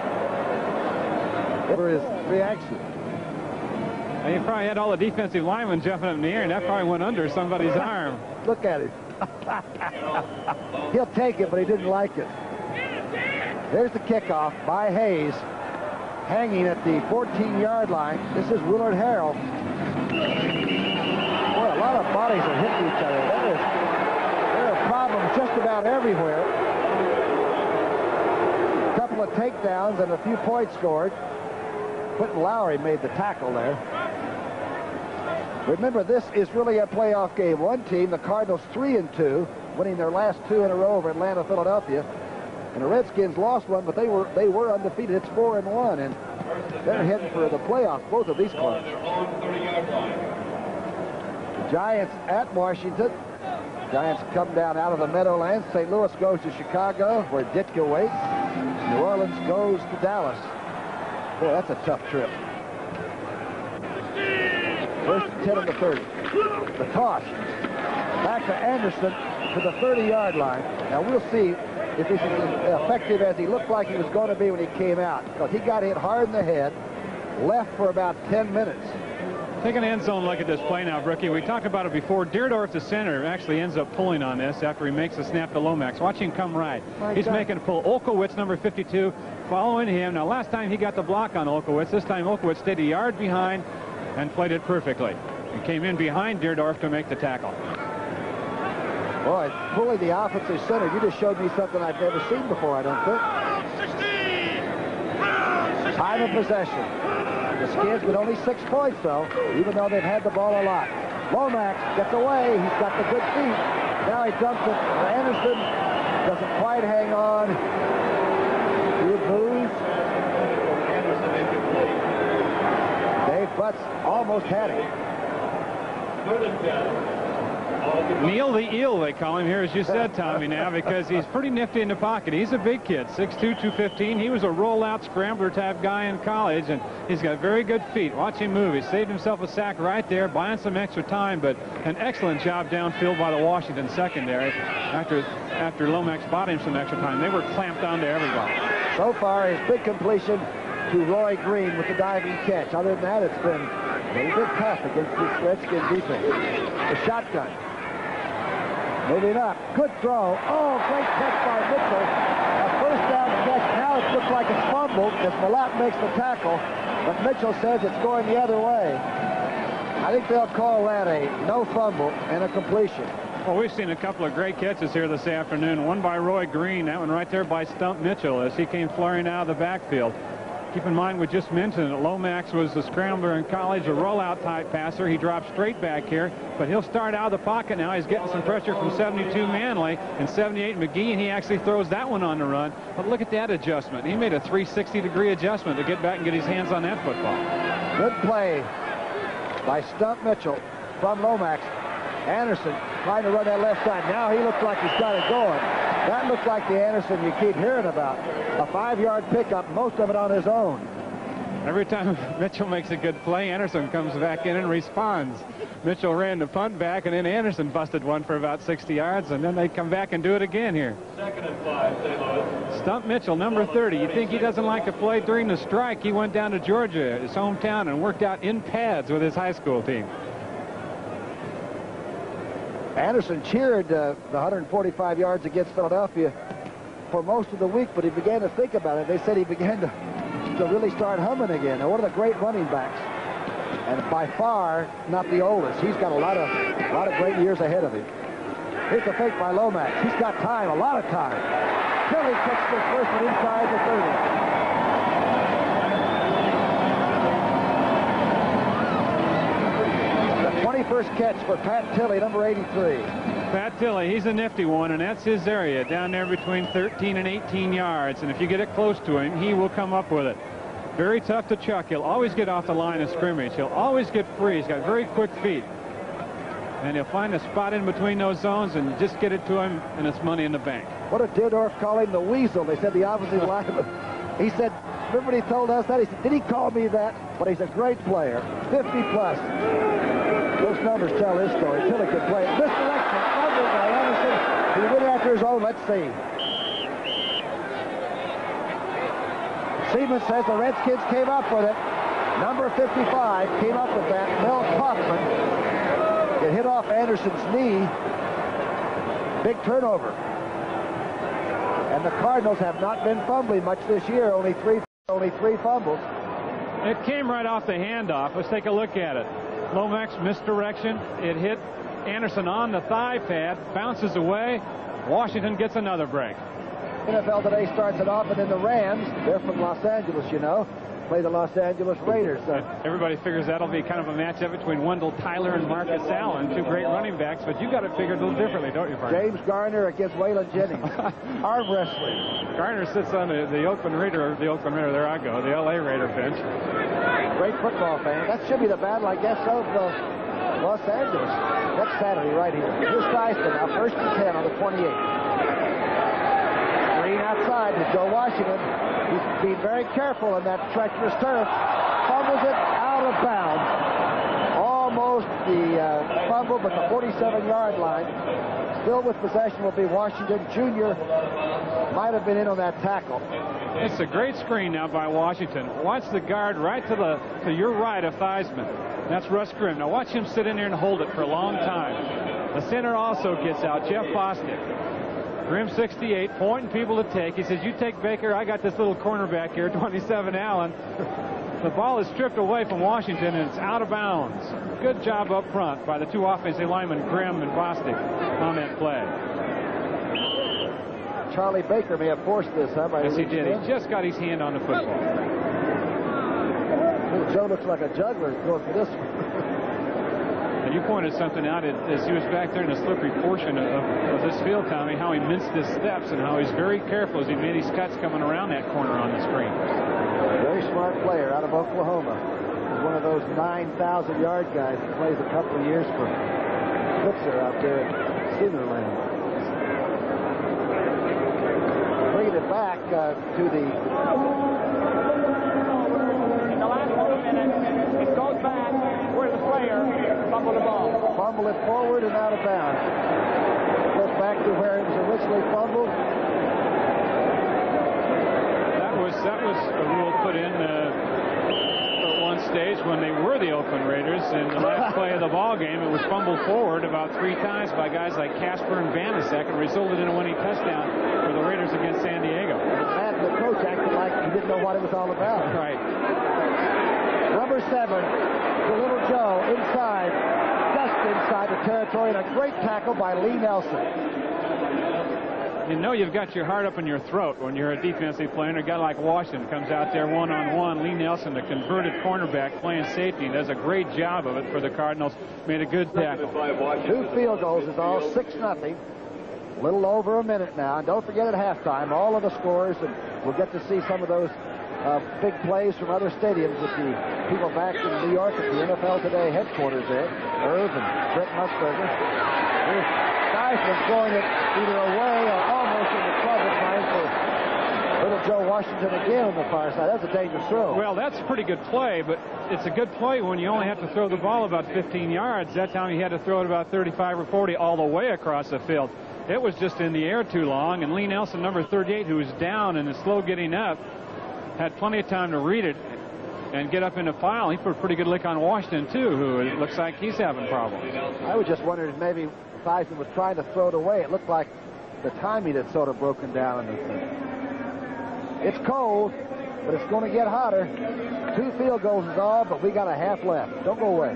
For his reaction. And he probably had all the defensive linemen jumping up in the air, and that probably went under somebody's arm. Look at him. He'll take it, but he didn't like it. There's the kickoff by Hayes, hanging at the 14-yard line. This is Willard Harrell. Boy, a lot of bodies are hitting each other. There are problems just about everywhere. A couple of takedowns and a few points scored. Quentin Lowry made the tackle there. Remember, this is really a playoff game. One team, the Cardinals, 3-2, winning their last 2 in a row over Atlanta, Philadelphia. And the Redskins lost one, but they were undefeated. It's 4-1, and they're heading for the playoffs, both of these clubs. The Giants at Washington. Giants come down out of the Meadowlands. St. Louis goes to Chicago, where Ditka waits. New Orleans goes to Dallas. Boy, that's a tough trip. First and 10 in the 30. The toss. Back to Anderson to the 30-yard line. Now we'll see if he's as effective as he looked like he was going to be when he came out, because he got hit hard in the head, left for about 10 minutes. Take an end zone look at this play now, Brookie. We talked about it before. Deerdorf, the center, actually ends up pulling on this after he makes the snap to Lomax. Watch him come right. He's making a pull. Olkowitz, number 52, following him. Now, last time he got the block on Olkowitz. This time Olkowitz stayed a yard behind and played it perfectly. He came in behind Deerdorf to make the tackle. Boy, pulling the offensive center, you just showed me something I've never seen before, I don't think. Time of possession. The Skins with only 6 points, though, even though they've had the ball a lot. Lomax gets away. He's got the good feet. Now he dumps it. Anderson doesn't quite hang on. He moves. Dave Butts almost had it. Neil the Eel, they call him here, as you said, Tommy, now, because he's pretty nifty in the pocket. He's a big kid, 6'2", 215. He was a rollout scrambler type guy in college, and he's got very good feet. Watch him move. He saved himself a sack right there, buying some extra time, but an excellent job downfield by the Washington secondary. After Lomax bought him some extra time, they were clamped onto everybody. So far, his big completion to Roy Green with the diving catch. Other than that, it's been a little bit tough against this Redskins defense. The shotgun. Moving up. Good throw. Oh, great catch by Mitchell. A first down catch. Now it looks like it's fumbled as Malat makes the tackle, but Mitchell says it's going the other way. I think they'll call that a no fumble and a completion. Well, we've seen a couple of great catches here this afternoon. One by Roy Green, that one right there by Stump Mitchell as he came flaring out of the backfield. Keep in mind, we just mentioned that Lomax was a scrambler in college, a rollout type passer. He dropped straight back here, but he'll start out of the pocket now. He's getting some pressure from 72 Manley and 78 McGee, and he actually throws that one on the run. But look at that adjustment. He made a 360-degree adjustment to get back and get his hands on that football. Good play by Stump Mitchell from Lomax. Anderson trying to run that left side. Now he looks like he's got it going. That looks like the Anderson you keep hearing about. A 5-yard pickup, most of it on his own. Every time Mitchell makes a good play, Anderson comes back in and responds. Mitchell ran the punt back, and then Anderson busted one for about 60 yards, and then they come back and do it again here. 2nd and 5, St. Louis. Stump Mitchell, number 30. You think he doesn't like to play during the strike? He went down to Georgia, his hometown, and worked out in pads with his high school team. Anderson cheered the 145 yards against Philadelphia for most of the week, but he began to think about it. They said he began to really start humming again. Now, one of the great running backs, and by far not the oldest. He's got a lot of great years ahead of him. Here's the fake by Lomax. He's got time, a lot of time. Tilly kicks the first one inside the 30. 21st catch for Pat Tilley, number 83. Pat Tilley, he's a nifty one, and that's his area, down there between 13 and 18 yards. And if you get it close to him, he will come up with it. Very tough to chuck. He'll always get off the line of scrimmage. He'll always get free. He's got very quick feet. And he'll find a spot in between those zones and just get it to him, and it's money in the bank. What did Dierdorf call him? The Weasel. They said the offensive lineman. He said, remember when he told us that? He said, did he call me that? But he's a great player. 50-plus. Those numbers tell his story. Tilly can play it. Misdirection. Fumble by Anderson. He went after his own. Let's see. Seaman says the Redskins came up with it. Number 55 came up with that. Mel Kaufman. It hit off Anderson's knee. Big turnover. And the Cardinals have not been fumbling much this year. Only three fumbles. It came right off the handoff. Let's take a look at it. Lomax misdirection. It hit Anderson on the thigh pad, bounces away. Washington gets another break. NFL Today starts it off, and then the Rams, they're from Los Angeles, you know, play the Los Angeles Raiders. Everybody figures that'll be kind of a matchup between Wendell Tyler and Marcus Allen, two great running backs, but you got to figure it a little differently, don't you, Frank? James Garner against Waylon Jennings. Arm wrestling. Garner sits on the Oakland Raider, there I go, the LA Raider bench. Great football fan. That should be the battle, I guess, of Los Angeles. Next Saturday right here. Here's Theismann now, 1st and 10 on the 28. Green outside to Joe Washington. He's being very careful in that treacherous turf. Fumbles it out of bounds. Almost the fumble, but the 47-yard line. Still with possession will be Washington. Jr. might have been in on that tackle. It's a great screen now by Washington. Watch the guard right to your right of Theismann. That's Russ Grimm. Now watch him sit in there and hold it for a long time. The center also gets out, Jeff Bostic. Grimm 68, pointing people to take. He says, you take Baker, I got this little cornerback here, 27 Allen. The ball is stripped away from Washington, and it's out of bounds. Good job up front by the two offensive linemen, Grimm and Bostic, on that play. Charlie Baker may have forced this, huh? Yes, he did. He just got his hand on the football. Joe looks like a juggler going for this one. And you pointed something out as he was back there in the slippery portion of this field, Tommy, how he minced his steps and how he's very careful as he made his cuts coming around that corner on the screen. Very smart player out of Oklahoma. He's one of those 9,000-yard guys that plays a couple of years for Blitzer out there at Sinnerland. Bringing it back to the... In the last 2 minutes, it goes back where the player fumbled the ball. Fumble it forward and out of bounds. Goes back to where it was originally fumbled. That was a rule put in at one stage when they were the Oakland Raiders. In the last play of the ball game, it was fumbled forward about 3 times by guys like Casper and Vanasek and resulted in a winning touchdown for the Raiders against San Diego. And the coach acted like he didn't know what it was all about. Right. Number 7, the little Joe, inside, just inside the territory, and a great tackle by Lee Nelson. You know you've got your heart up in your throat when you're a defensive player, and a guy like Washington comes out there one-on-one. Lee Nelson, the converted cornerback, playing safety, does a great job of it for the Cardinals. Made a good tackle. 2 field goals is all, 6-0. A little over a minute now. And don't forget at halftime, all of the scores, and we'll get to see some of those big plays from other stadiums with the people back in New York at the NFL Today headquarters there. Irv and Brett Musburger. Here's Theismann throwing it either away or almost into trouble, trying for little Joe Washington again on the far side. That's a dangerous throw. Well, that's a pretty good play, but it's a good play when you only have to throw the ball about 15 yards. That time he had to throw it about 35 or 40 all the way across the field. It was just in the air too long, and Lee Nelson, number 38, who was down and is slow getting up, had plenty of time to read it and get up in the file. He put a pretty good lick on Washington, too, who it looks like he's having problems. I was just wondering if maybe Theismann was trying to throw it away. It looked like the timing had sort of broken down in this thing. It's cold, but it's going to get hotter. 2 field goals is all, but we got a half left. Don't go away.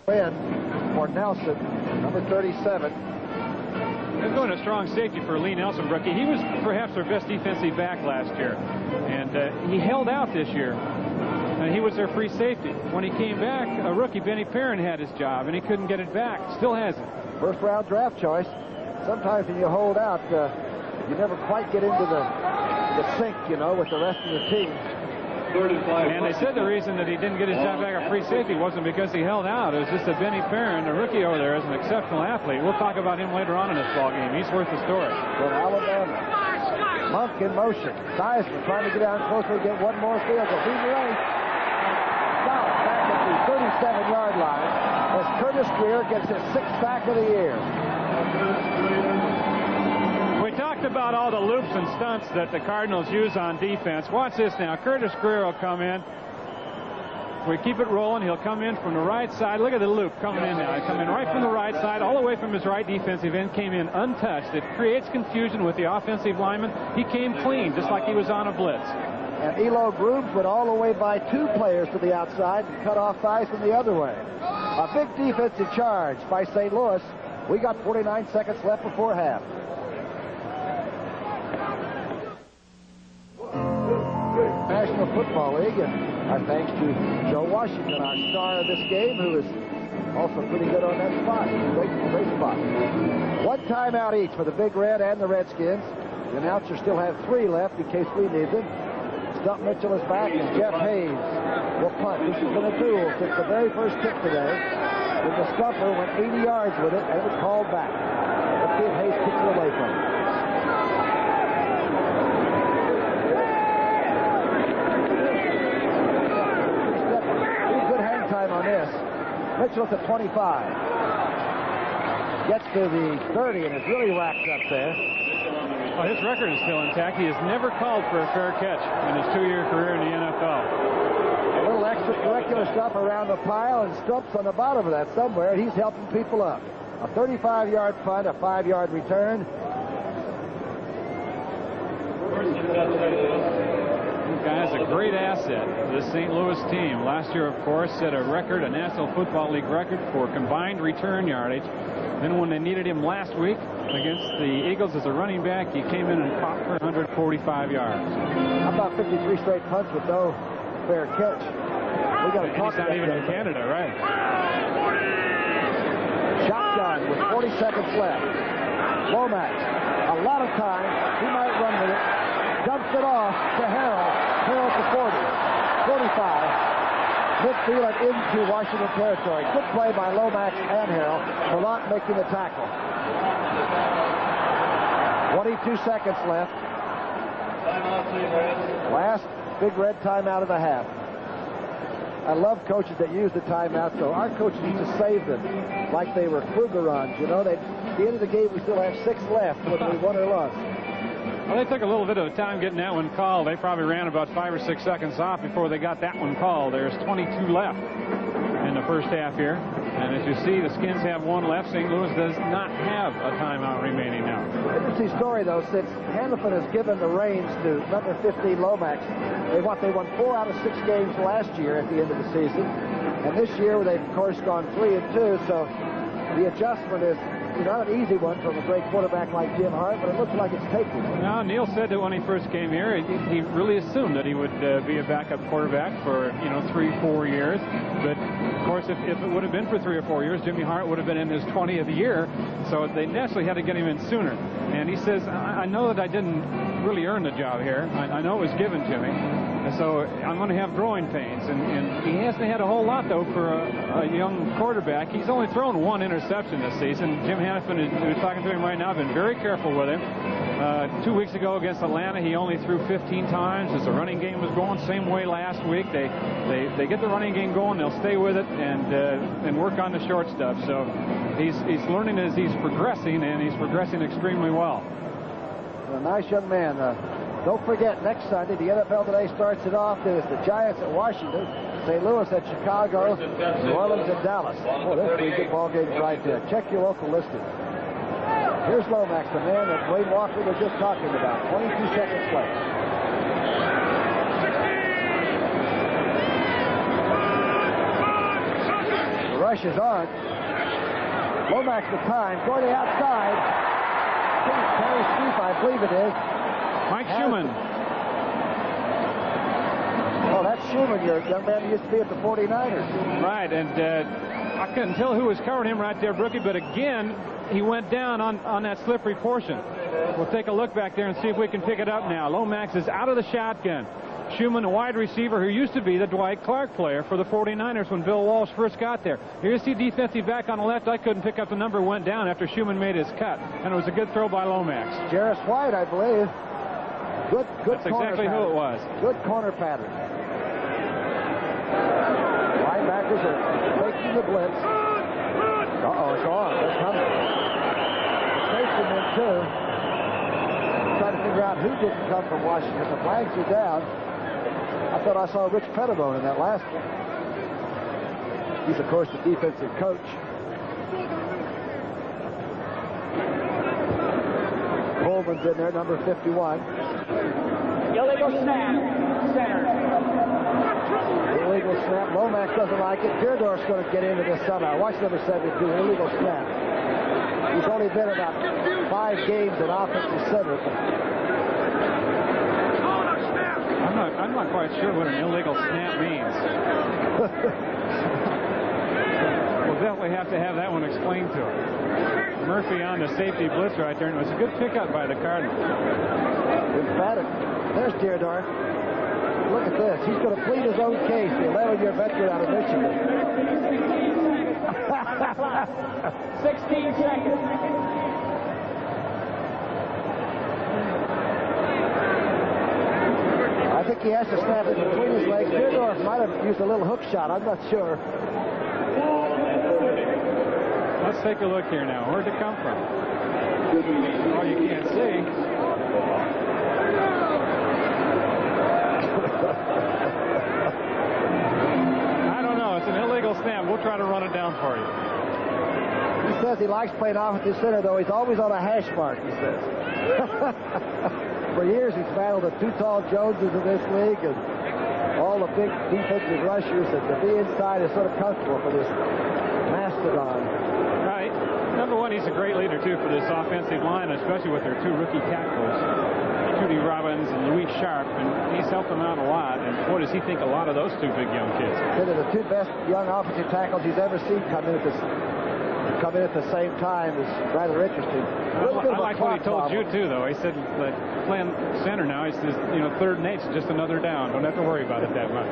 In for Nelson, number 37. They're going a strong safety for Lee Nelson, rookie. He was perhaps their best defensive back last year, and he held out this year. And he was their free safety. When he came back, a rookie, Benny Perrin, had his job, and he couldn't get it back. Still hasn't. First-round draft choice. Sometimes when you hold out, you never quite get into the sync, you know, with the rest of the team. And they said the reason that he didn't get his job back at free safety wasn't because he held out. It was just that Benny Perrin, the rookie over there, is an exceptional athlete. We'll talk about him later on in this ball game. He's worth the story. From Alabama. Monk in motion. Theismann trying to get down closer to get one more field goal. He's right. Now back at the 37-yard line as Curtis Greer gets his 6th sack of the year. We talked about all the loops and stunts that the Cardinals use on defense. Watch this now. Curtis Greer will come in. We keep it rolling. He'll come in from the right side. Look at the loop coming in now. He'll come in right from the right side, all the way from his right defensive end. Came in untouched. It creates confusion with the offensive lineman. He came clean, just like he was on a blitz. And Elo Grooms went all the way by 2 players to the outside and cut off Theismann the other way. A big defensive charge by St. Louis. We got 49 seconds left before half. National Football League, and our thanks to Joe Washington, our star of this game, who is also pretty good on that spot. Great spot. One timeout each for the Big Red and the Redskins. The announcers still have 3 left in case we need them. Stump Mitchell is back, and Jeff Hayes will punt. This has been a duel since the very first kick today. And the Stumper went 80 yards with it, and it was called back. Let's see if Hayes kicks it away from him. Pretty good hang time on this. Mitchell's at 25. Gets to the 30 and is really racked up there. Well, his record is still intact. He has never called for a fair catch in his 2-year career in the NFL. A little extracurricular stuff around the pile, and Stump's on the bottom of that somewhere, and he's helping people up. A 35-yard punt, a 5-yard return. This guy's a great asset to the St. Louis team. Last year, of course, set a record, a National Football League record for combined return yardage. Then when they needed him last week against the Eagles as a running back, he came in and caught for 145 yards. How about 53 straight punts with no fair catch? We got to talk about that. He's not even in Canada, right? Shotgun with 40 seconds left. Lomax, a lot of time. He might run with it. Dumps it off to Harrell. Harrell to 40. 45. Midfield and into Washington territory. Good play by Lomax and Harrell for not making the tackle. 22 seconds left. Last Big Red timeout of the half. I love coaches that use the timeout, so our coaches need to save them like they were Kruger runs. You know, at the end of the game, we still have 6 left whether we won or lost. Well, they took a little bit of time getting that one called. They probably ran about 5 or 6 seconds off before they got that one called. There's 22 left in the first half here. And as you see, the Skins have 1 left. St. Louis does not have a timeout remaining now. Interesting story, though, since Hanifin has given the reins to number 15 Lomax. They won 4 out of 6 games last year at the end of the season. And this year, they've, of course, gone 3-2. So the adjustment is not an easy one from a great quarterback like Jim Hart, but it looks like it's taking. Now, Neil said that when he first came here, he really assumed that he would be a backup quarterback for, 3-4 years. But, of course, if it would have been for 3 or 4 years, Jimmy Hart would have been in his 20th year. So they naturally had to get him in sooner. And he says, I know that I didn't really earn the job here. I know it was given to me. And so I'm going to have growing pains. And he hasn't had a whole lot, though, for a young quarterback. He's only thrown 1 interception this season. Jim Hanifin, who's talking to him right now, been very careful with him. 2 weeks ago against Atlanta, he only threw 15 times as the running game was going. Same way last week. They get the running game going, they'll stay with it and work on the short stuff. So he's learning as he's progressing, and he's progressing extremely well. A nice young man. Don't forget, next Sunday, the NFL Today starts it off. There's the Giants at Washington, St. Louis at Chicago, New Orleans at Dallas. Oh, there's 3 good ball games right there. Check your local listings. Here's Lomax, the man that Wayne Walker was just talking about. 22 seconds left. The rush is on. Lomax the time. Going to the outside. Terry Streep, I believe it is. Mike Schumann. Oh, that's Schumann, your young man who used to be at the 49ers. Right, and I couldn't tell who was covering him right there, Brookie, but again, he went down on that slippery portion. We'll take a look back there and see if we can pick it up now. Lomax is out of the shotgun. Schumann, a wide receiver who used to be the Dwight Clark player for the 49ers when Bill Walsh first got there. Here's the defensive back on the left. I couldn't pick up the number, went down after Schumann made his cut, and it was a good throw by Lomax. Jarris White, I believe. Good That's exactly pattern. who it was. Good corner pattern. Linebackers are taking the blitz. Uh-oh, it's on. They're coming. Chasing them, too. Trying to figure out who didn't come from Washington. The flags are down. I thought I saw Rich Pettibone in that last one. He's, of course, the defensive coach. Coleman's in there, number 51. Illegal snap. center. Illegal snap. Lomax doesn't like it. Deerdorf's going to get into this somehow. Watch number 72. Illegal snap. He's only been about 5 games in offensive center. I'm not quite sure what an illegal snap means. We'll definitely have to have that one explained to him. Murphy on the safety blitz right there, and it was a good pickup by the Cardinals. Emphatic. There's Deerdorf. Look at this. He's going to plead his own case, the 11-year veteran out of Michigan. 16 seconds. I think he has to snap it between his legs. Deerdorf might have used a little hook shot. I'm not sure. Let's take a look here now. Where'd it come from? Oh, you can't see. I don't know. It's an illegal snap. We'll try to run it down for you. He says he likes playing offensive center, though. He's always on a hash mark, he says. For years, he's battled the two tall Joneses in this league and all the big defensive rushers, and to be inside is sort of comfortable for this mastodon. Right. Number one, he's a great leader, too, for this offensive line, especially with their 2 rookie tackles, Judy Robbins and Louis Sharp, and he's helped them out a lot. And boy, does he think a lot of those 2 big young kids. They're the 2 best young offensive tackles he's ever seen come in at the same time. Is rather interesting. I like what he told you, too, though. He said, like, playing center now, he says, 3rd and 8's just another down. Don't have to worry about it that much.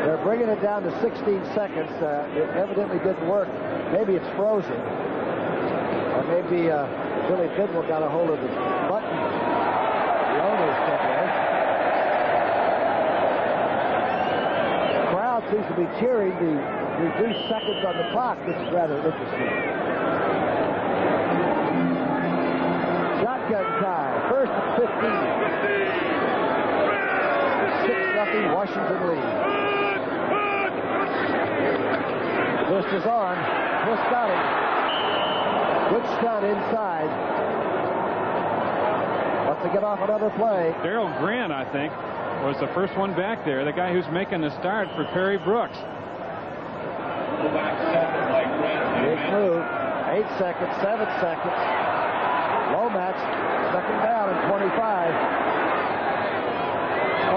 They're bringing it down to 16 seconds. It evidently didn't work. Maybe it's frozen. Or maybe Billy Bidwell got a hold of the button. The owner's there. The crowd seems to be cheering the reduced seconds on the clock, which is rather interesting. Shotgun time. First and 15. 6-0 Washington lead. Twist is on. Twist got it. Good stunt inside. Wants to get off another play. Darrell Grant, I think, was the first one back there. The guy who's making the start for Perry Brooks. Big move. 8 seconds, 7 seconds. Lomax, 2nd down and 25.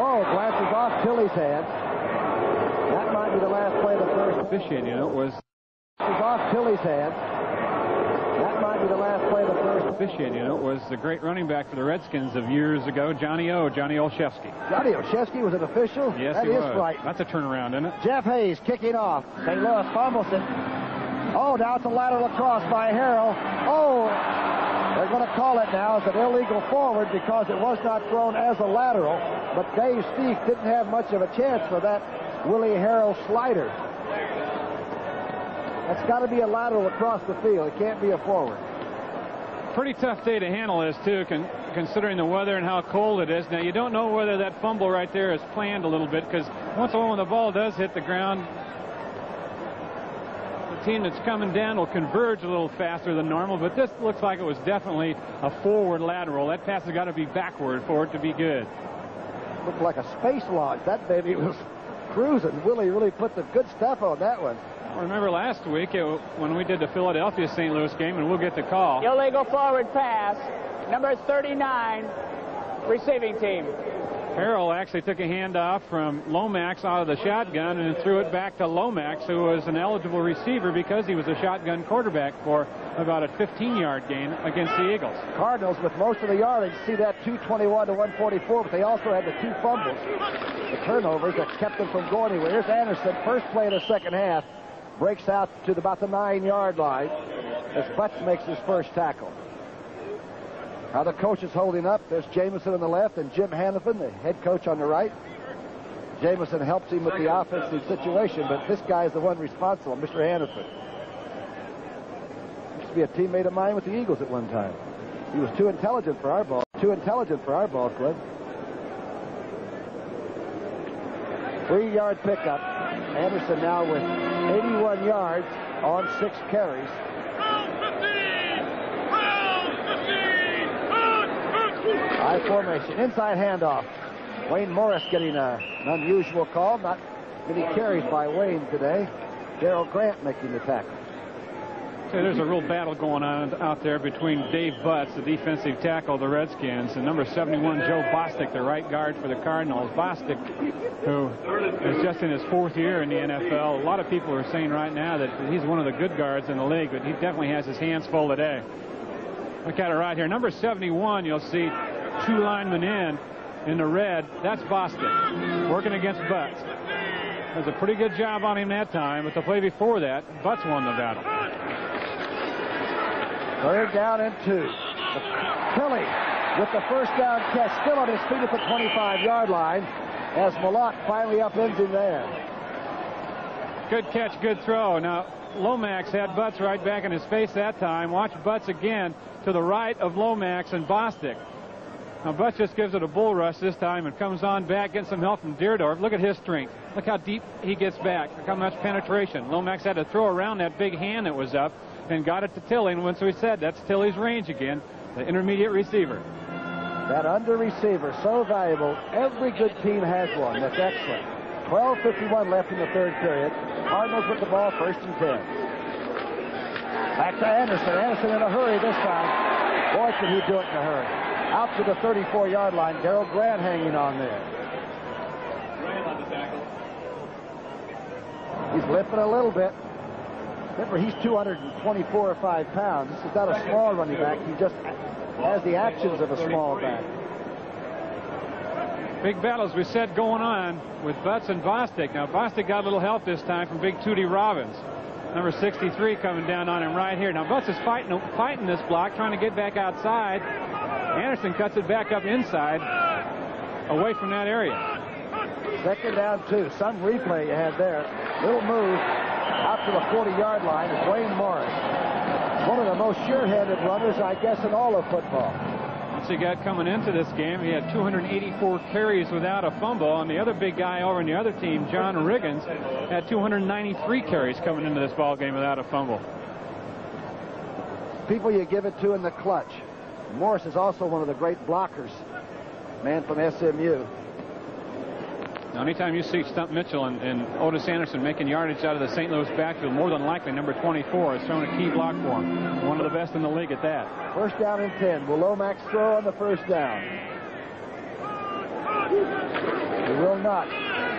Oh, glances off Tilley's hand. That might be the last play of the first. Officiating it was off Tilley's hand. That might be the last play of the first. Officiating it was the great running back for the Redskins of years ago, Johnny Olszewski. Johnny Olszewski was an official? Yes, that he is was. right. That's a turnaround, isn't it? Jeff Hayes kicking off. St. Louis fumbles it. Oh, now it's a lateral across by Harrell. Oh, they're going to call it now as an illegal forward because it was not thrown as a lateral. But Dave Steek didn't have much of a chance for that Willie Harrell slider. That's got to be a lateral across the field. It can't be a forward. Pretty tough day to handle this, too, considering the weather and how cold it is. Now, you don't know whether that fumble right there is planned a little bit, because once in a while when the ball does hit the ground, the team that's coming down will converge a little faster than normal, but this looks like it was definitely a forward lateral. That pass has got to be backward for it to be good. Looked like a space launch. That baby was cruising. Willie really put the good stuff on that one. Remember last week when we did the Philadelphia-St. Louis game, and we'll get the call. Illegal forward pass. Number 39, receiving team. Harrell actually took a handoff from Lomax out of the shotgun and threw it back to Lomax, who was an eligible receiver because he was a shotgun quarterback for about a 15-yard gain against the Eagles. Cardinals with most of the yardage. See that 221 to 144, but they also had the 2 fumbles, the turnovers that kept them from going anywhere. Here's Anderson, first play of the second half. Breaks out to about the 9-yard line as Butts makes his first tackle. Now the coach is holding up. There's Jamison on the left and Jim Hannafin, the head coach, on the right. Jamison helps him with the offensive situation, but this guy is the one responsible, Mr. Hannafin. Used to be a teammate of mine with the Eagles at one time. He was too intelligent for our ball club. 3-yard pickup. Anderson now with 81 yards on 6 carries. High formation. Inside handoff. Wayne Morris getting an unusual call. Not many carries by Wayne today. Darrell Grant making the tackle. So there's a real battle going on out there between Dave Butts, the defensive tackle of the Redskins, and number 71, Joe Bostic, the right guard for the Cardinals. Bostic, who is just in his 4th year in the NFL. A lot of people are saying right now that he's one of the good guards in the league, but he definitely has his hands full today. Look at it right here. Number 71, you'll see 2 linemen in the red. That's Bostic working against Butts. Does a pretty good job on him that time, but the play before that, Butts won the battle. 3rd down and 2. Kelly with the first down catch, still on his feet at the 25-yard line, as Malott finally upends him there. Good catch, good throw. Now, Lomax had Butts right back in his face that time. Watch Butts again to the right of Lomax and Bostic. Now, Butts just gives it a bull rush this time and comes on back, getting some help from Deerdorf. Look at his strength. Look how deep he gets back. Look how much penetration. Lomax had to throw around that big hand that was up and got it to Tilley. And once we said that's Tilley's range again, the intermediate receiver. That under receiver, so valuable. Every good team has one. That's excellent. 12:51 left in the 3rd period. Cardinals with the ball, 1st and 10. Back to Anderson. Anderson in a hurry this time. Boy, can he do it in a hurry. Out to the 34-yard line. Darrell Grant hanging on there. He's limping a little bit. Remember, he's 224 or 5 pounds. This is not a small running back. He just has the actions of a small back. Big battle, as we said, going on with Butts and Bostic. Now, Bostic got a little help this time from Big Tootie Robbins. Number 63 coming down on him right here. Now, Butts is fighting this block, trying to get back outside. Anderson cuts it back up inside, away from that area. 2nd down 2. Some replay you had there. Little move out to the 40-yard line is Wayne Morris. One of the most sure-handed runners, I guess, in all of football. Once he got coming into this game, he had 284 carries without a fumble, and the other big guy over on the other team, John Riggins, had 293 carries coming into this ball game without a fumble. People you give it to in the clutch. Morris is also one of the great blockers. Man from SMU. Now, anytime you see Stump Mitchell and Otis Anderson making yardage out of the St. Louis backfield, more than likely number 24 is throwing a key block for him. One of the best in the league at that. 1st down and 10. Will Lomax throw on the 1st down? He will not.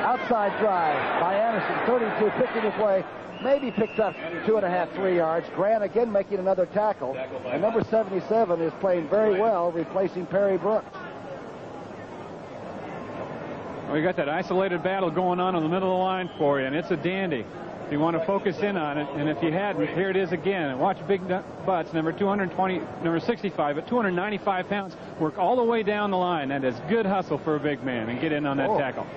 Outside drive by Anderson. 32 picking his way. Maybe picks up 2.5, 3 yards. Grant again making another tackle. And number 77 is playing very well, replacing Perry Brooks. Well, you got that isolated battle going on in the middle of the line for you, and it's a dandy. If you want to focus in on it, and if you hadn't, here it is again. And watch Big Butts, number 65, at 295 pounds, work all the way down the line. That is good hustle for a big man, and get in on that tackle.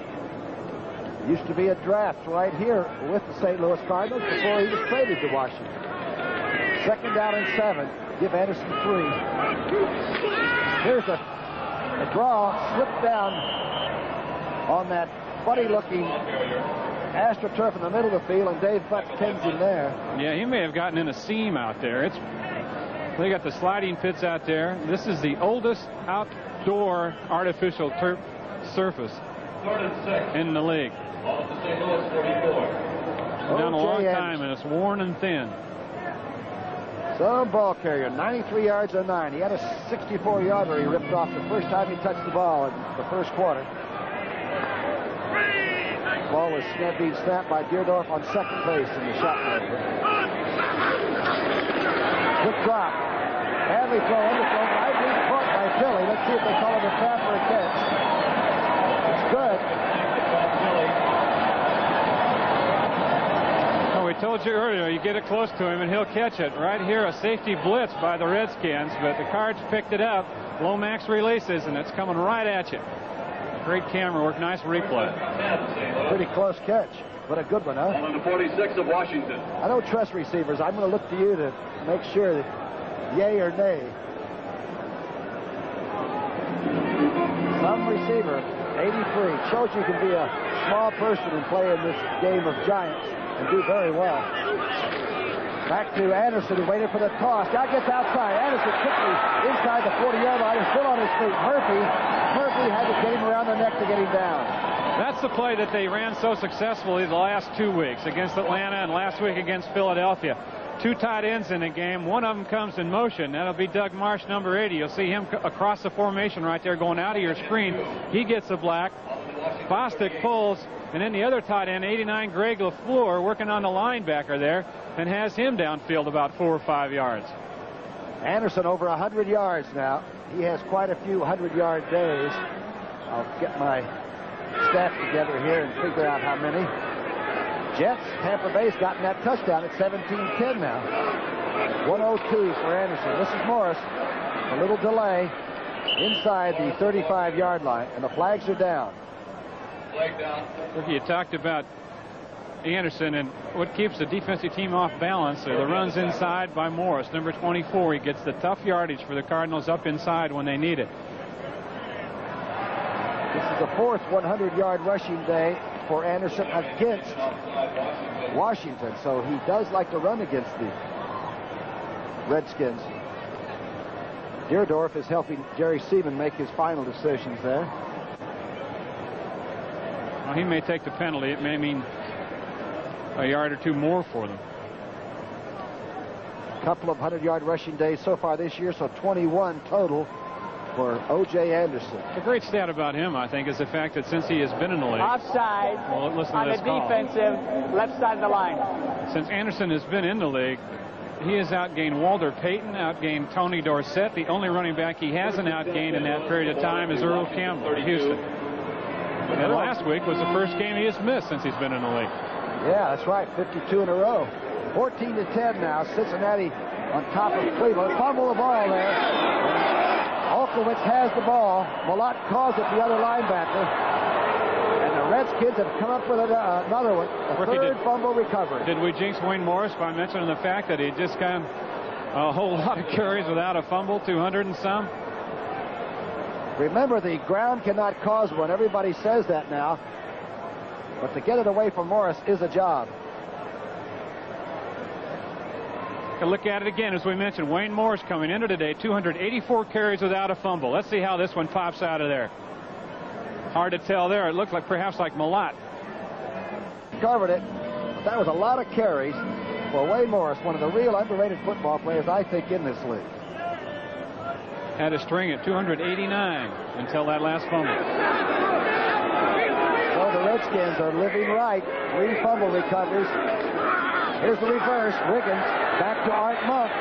Used to be a draft right here with the St. Louis Cardinals before he was traded to Washington. 2nd down and 7. Give Anderson 3. Here's a draw, slipped down on that funny-looking AstroTurf in the middle of the field, and Dave Butts tends him there. Yeah, he may have gotten in a seam out there. They got the sliding pits out there. This is the oldest outdoor artificial turf surface in the league. It's down a long time, and it's worn and thin. Some ball carrier, 93 yards or 9. He had a 64-yarder he ripped off the first time he touched the ball in the 1st quarter. The ball was being snapped by Deerdorf on 2nd base in the shotgun. Quick drop. Hadley throw, underthrow, right being caught by Philly. Let's see if they call it a trap or a catch. It's good. Oh, we told you earlier, you get it close to him and he'll catch it. Right here, a safety blitz by the Redskins, but the Cards picked it up. Lomax releases, and it's coming right at you. Great camera work, nice replay. Pretty close catch, but a good one, huh? On the 46 of Washington. I don't trust receivers. I'm going to look to you to make sure that yay or nay. Some receiver, 83, shows you can be a small person and play in this game of giants and do very well. Back to Anderson, who waited for the toss. Now gets outside. Anderson quickly inside the 40-yard line. He's still on his feet. Murphy had to get him around the neck to get him down. That's the play that they ran so successfully the last 2 weeks against Atlanta and last week against Philadelphia. 2 tight ends in the game. One of them comes in motion. That'll be Doug Marsh, number 80. You'll see him across the formation right there going out of your screen. He gets a black. Bostic pulls, and then the other tight end, 89, Greg LaFleur, working on the linebacker there, and has him downfield about 4 or 5 yards. Anderson over 100 yards now. He has quite a few 100-yard days. I'll get my stats together here and figure out how many. Jets, Tampa Bay's gotten that touchdown at 17-10 now. 102 for Anderson. This is Morris. A little delay inside the 35-yard line, and the flags are down. Look, you talked about Anderson, and what keeps the defensive team off balance are the runs inside by Morris, number 24. He gets the tough yardage for the Cardinals up inside when they need it. This is the 4th 100-yard rushing day for Anderson against Washington, so he does like to run against the Redskins. Deerdorf is helping Jerry Seaman make his final decisions there. Well, he may take the penalty. It may mean a yard or 2 more for them. A couple of 100-yard rushing days so far this year, so 21 total for O.J. Anderson. The great stat about him, I think, is the fact that since he has been in the league, offside on the defensive left side of the line. Since Anderson has been in the league, he has outgained Walter Payton, outgained Tony Dorsett. The only running back he hasn't outgained in that period of time is Earl Campbell of Houston. And last week was the first game he has missed since he's been in the league. Yeah, that's right. 52 in a row. 14-10 now. Cincinnati on top of Cleveland. Fumble the ball there. Olkowitz has the ball. Malott calls it the other linebacker. And the Redskins have come up with another one. A third fumble recovery. Did we jinx Wayne Morris by mentioning the fact that he just got a whole lot of carries without a fumble, 200 and some? Remember, the ground cannot cause one. Everybody says that now. But to get it away from Morris is a job. Look at it again, as we mentioned. Wayne Morris coming into today, 284 carries without a fumble. Let's see how this one pops out of there. Hard to tell there. It looked like perhaps like Malott. Covered it. But that was a lot of carries for Wayne Morris, one of the real underrated football players, I think, in this league. Had a string at 289 until that last fumble. So the Redskins are living right. 3 fumble recoveries. Here's the reverse. Riggins back to Art Monk.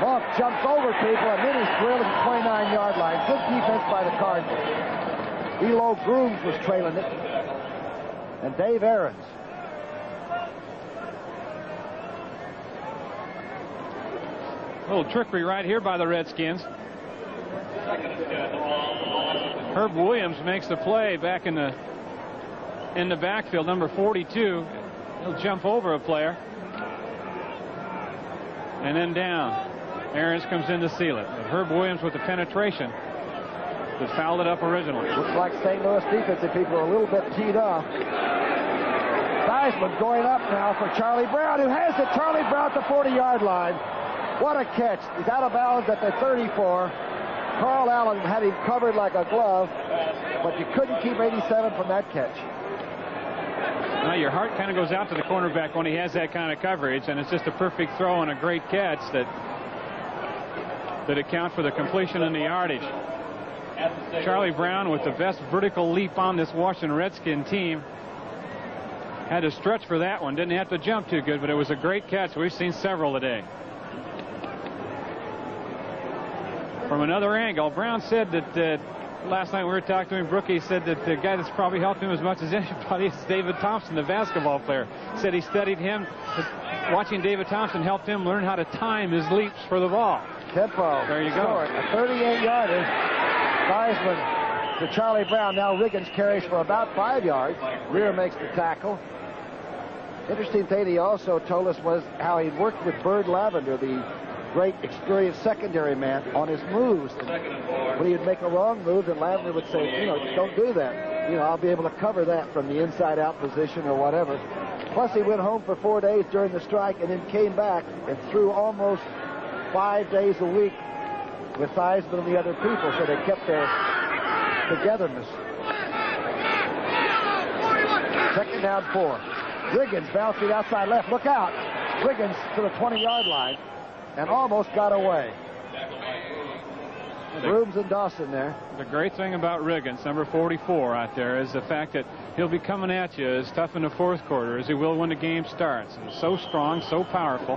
Monk jumps over people, and then he's drilled at the 29-yard line. Good defense by the Cardinals. Elo Grooms was trailing it. And Dave Aarons. A little trickery right here by the Redskins. Herb Williams makes the play back in the backfield, number 42. He'll jump over a player. And then down. Aarons comes in to seal it. But Herb Williams with the penetration that fouled it up originally. Looks like St. Louis defensive people are a little bit teed off. Theismann going up now for Charlie Brown, who has it. Charlie Brown at the 40-yard line. What a catch. He's out of bounds at the 34. Carl Allen had him covered like a glove, but you couldn't keep 87 from that catch. Now your heart kind of goes out to the cornerback when he has that kind of coverage, and it's just a perfect throw and a great catch that account for the completion and the yardage. Charlie Brown, with the best vertical leap on this Washington Redskin team, had to stretch for that one. Didn't have to jump too good, but it was a great catch. We've seen several today. From another angle, Brown said that last night we were talking to him, Brookie said that the guy that's probably helped him as much as anybody is David Thompson, the basketball player. Said he studied him. Watching David Thompson helped him learn how to time his leaps for the ball. Tempo. There you go. A 38-yarder. Theismann to Charlie Brown. Now Riggins carries for about 5 yards. Rear makes the tackle. Interesting thing he also told us was how he worked with Bird Lavender, the great experienced secondary man, on his moves. And when he would make a wrong move, then Lavender would say, don't do that. I'll be able to cover that from the inside-out position or whatever. Plus, he went home for 4 days during the strike and then came back and threw almost 5 days a week with Theismann and the other people, so they kept their togetherness. Second down 4. Riggins bouncing outside left. Look out. Riggins to the 20-yard line and almost got away. Brooms and Dawson there. The great thing about Riggins, number 44 out there, is the fact that he'll be coming at you as tough in the fourth quarter as he will when the game starts. And so strong, so powerful.